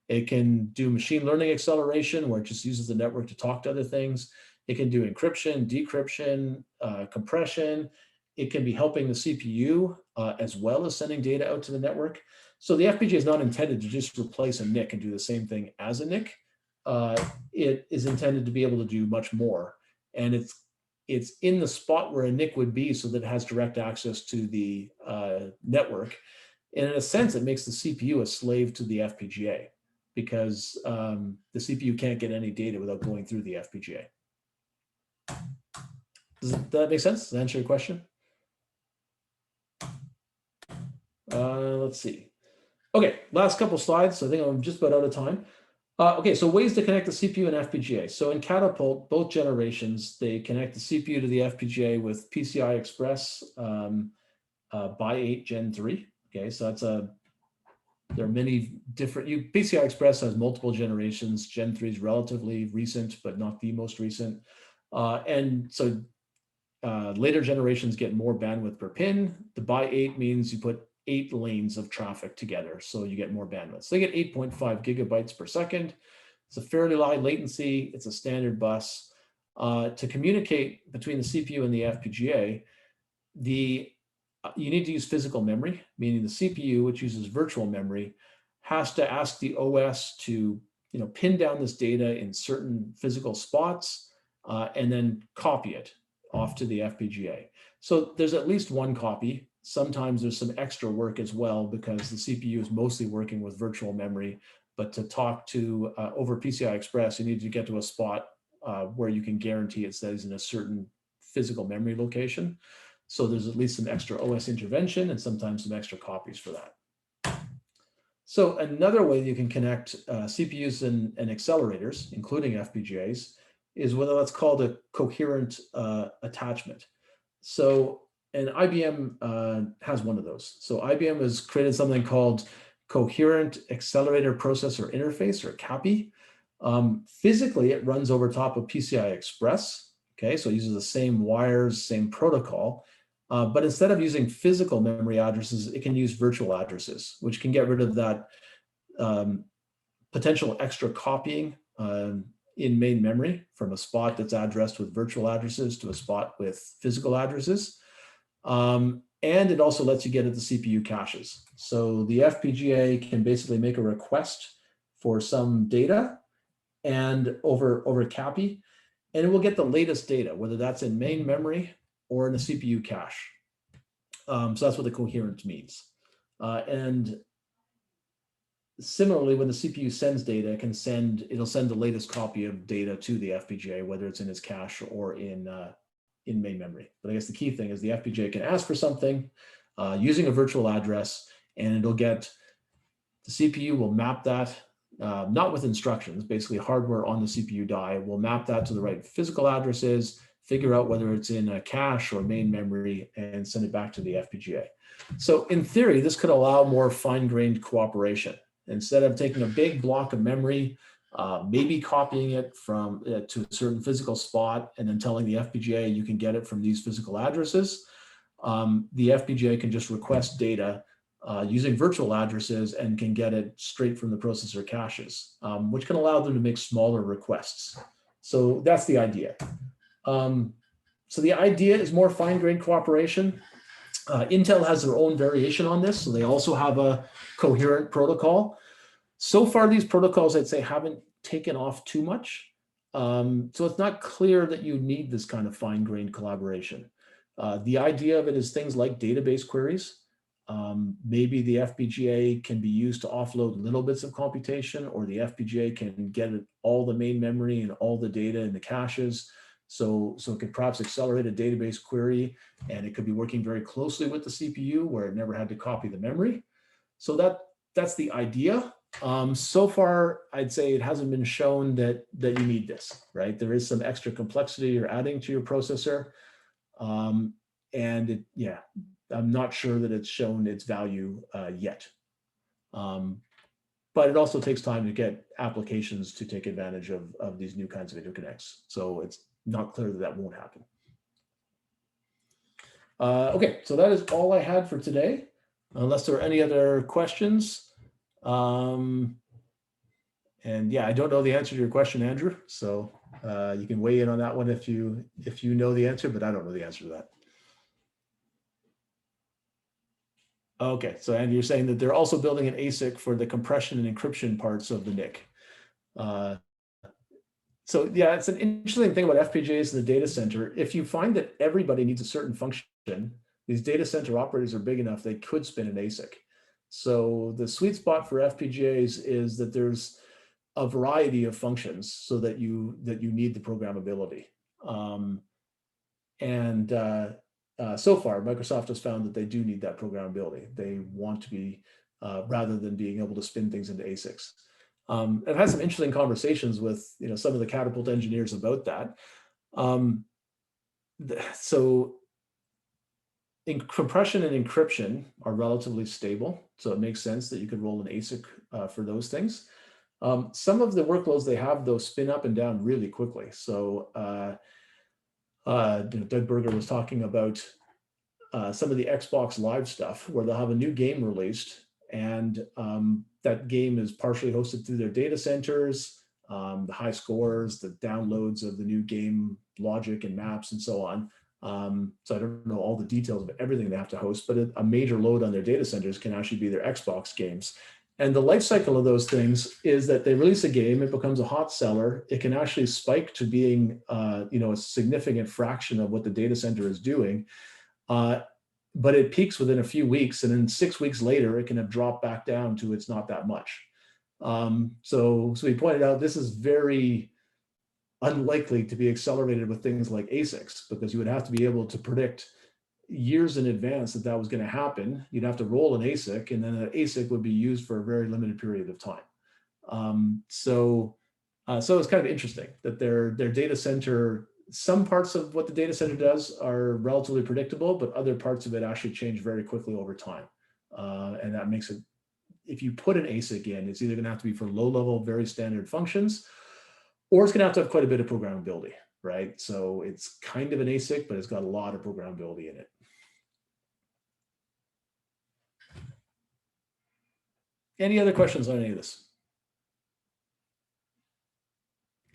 It can do machine learning acceleration, where it just uses the network to talk to other things. It can do encryption, decryption, compression. It can be helping the CPU as well as sending data out to the network. So the FPGA is not intended to just replace a NIC and do the same thing as a NIC. It is intended to be able to do much more. And it's in the spot where a NIC would be so that it has direct access to the network. And in a sense, it makes the CPU a slave to the FPGA because the CPU can't get any data without going through the FPGA. Does that make sense? Does that answer your question? Let's see. Okay, last couple slides. I think I'm just about out of time. Okay, so ways to connect the CPU and FPGA. So in Catapult, both generations, they connect the CPU to the FPGA with PCI Express by 8 Gen 3. Okay, so there are many different, PCI Express has multiple generations. Gen 3 is relatively recent, but not the most recent. And so later generations get more bandwidth per pin. The by 8 means you put 8 lanes of traffic together, so you get more bandwidth. So they get 8.5 gigabytes per second. It's a fairly high latency. It's a standard bus. To communicate between the CPU and the FPGA, you need to use physical memory, meaning the CPU, which uses virtual memory, has to ask the OS to pin down this data in certain physical spots and then copy it off to the FPGA. So there's at least one copy. Sometimes there's some extra work as well because the CPU is mostly working with virtual memory, but to talk to over PCI Express, you need to get to a spot where you can guarantee it stays in a certain physical memory location. So there's at least some extra OS intervention and sometimes some extra copies for that. So another way you can connect CPUs and accelerators, including FPGAs, is with what's called a coherent attachment. So, and IBM has one of those. So IBM has created something called Coherent Accelerator Processor Interface, or CAPI. Physically, it runs over top of PCI Express. Okay, so it uses the same wires, same protocol. But instead of using physical memory addresses, it can use virtual addresses, which can get rid of that potential extra copying in main memory from a spot that's addressed with virtual addresses to a spot with physical addresses. And it also lets you get at the CPU caches. So the FPGA can basically make a request for some data and over CAPI, and it will get the latest data, whether that's in main memory or in a CPU cache. So that's what the coherent means. And similarly, when the CPU sends data, it'll send the latest copy of data to the FPGA, whether it's in its cache or in main memory. But I guess the key thing is the FPGA can ask for something using a virtual address, and it'll get, the CPU will map that, not with instructions, basically hardware on the CPU die will map that to the right physical addresses, figure out whether it's in a cache or main memory, and send it back to the FPGA. So in theory, this could allow more fine-grained cooperation. Instead of taking a big block of memory, maybe copying it from to a certain physical spot and then telling the FPGA you can get it from these physical addresses, the FPGA can just request data using virtual addresses and can get it straight from the processor caches, which can allow them to make smaller requests. So that's the idea. So the idea is more fine-grained cooperation. Intel has their own variation on this, so they also have a coherent protocol. So far, these protocols, I'd say, haven't taken off too much. So it's not clear that you need this kind of fine-grained collaboration. The idea of it is things like database queries. Maybe the FPGA can be used to offload little bits of computation, or the FPGA can get all the main memory and all the data in the caches. So it could perhaps accelerate a database query, and it could be working very closely with the CPU where it never had to copy the memory. So that's the idea. So far, I'd say it hasn't been shown that you need this, right? There is some extra complexity you're adding to your processor. And I'm not sure that it's shown its value yet. But it also takes time to get applications to take advantage of these new kinds of interconnects. So it's not clear that won't happen. Okay, so that is all I had for today, unless there are any other questions. And yeah, I don't know the answer to your question, Andrew. So you can weigh in on that one if you know the answer, but I don't know the answer to that. Okay, so Andy, you're saying that they're also building an ASIC for the compression and encryption parts of the NIC. So yeah, it's an interesting thing about FPGAs in the data center. If you find that everybody needs a certain function, these data center operators are big enough, they could spin an ASIC. So the sweet spot for FPGAs is that there's a variety of functions so that you need the programmability. So far, Microsoft has found that they do need that programmability. They want to be, rather than being able to spin things into ASICs. I've had some interesting conversations with some of the Catapult engineers about that. So compression and encryption are relatively stable, so it makes sense that you could roll an ASIC for those things. Some of the workloads they have, though, spin up and down really quickly. So Doug Berger was talking about some of the Xbox Live stuff where they'll have a new game released, and that game is partially hosted through their data centers, the high scores, the downloads of the new game logic and maps and so on. So I don't know all the details of everything they have to host, but a major load on their data centers can actually be their Xbox games. And the life cycle of those things is that they release a game, it becomes a hot seller. It can actually spike to being, a significant fraction of what the data center is doing. But it peaks within a few weeks, and then 6 weeks later, it can have dropped back down to it's not that much. So we pointed out this is very unlikely to be accelerated with things like ASICs, because you would have to be able to predict years in advance that was going to happen. You'd have to roll an ASIC, and then an ASIC would be used for a very limited period of time. So it's kind of interesting that their data center, some parts of what the data center does are relatively predictable, but other parts of it actually change very quickly over time. And that makes it, if you put an ASIC in, it's either going to have to be for low-level, very standard functions, or it's going to have quite a bit of programmability, right? So it's kind of an ASIC, but it's got a lot of programmability in it. Any other questions on any of this?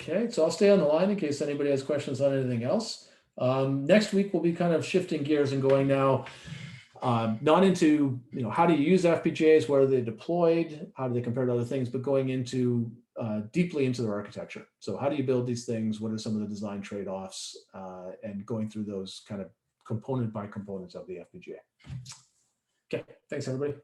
Okay, so I'll stay on the line in case anybody has questions on anything else. Next week, we'll be kind of shifting gears and going now. Not into, how do you use FPGAs, where are they deployed, how do they compare to other things, but going into deeply into their architecture. So how do you build these things? What are some of the design trade-offs, and going through those kind of component by components of the FPGA. Okay, thanks everybody.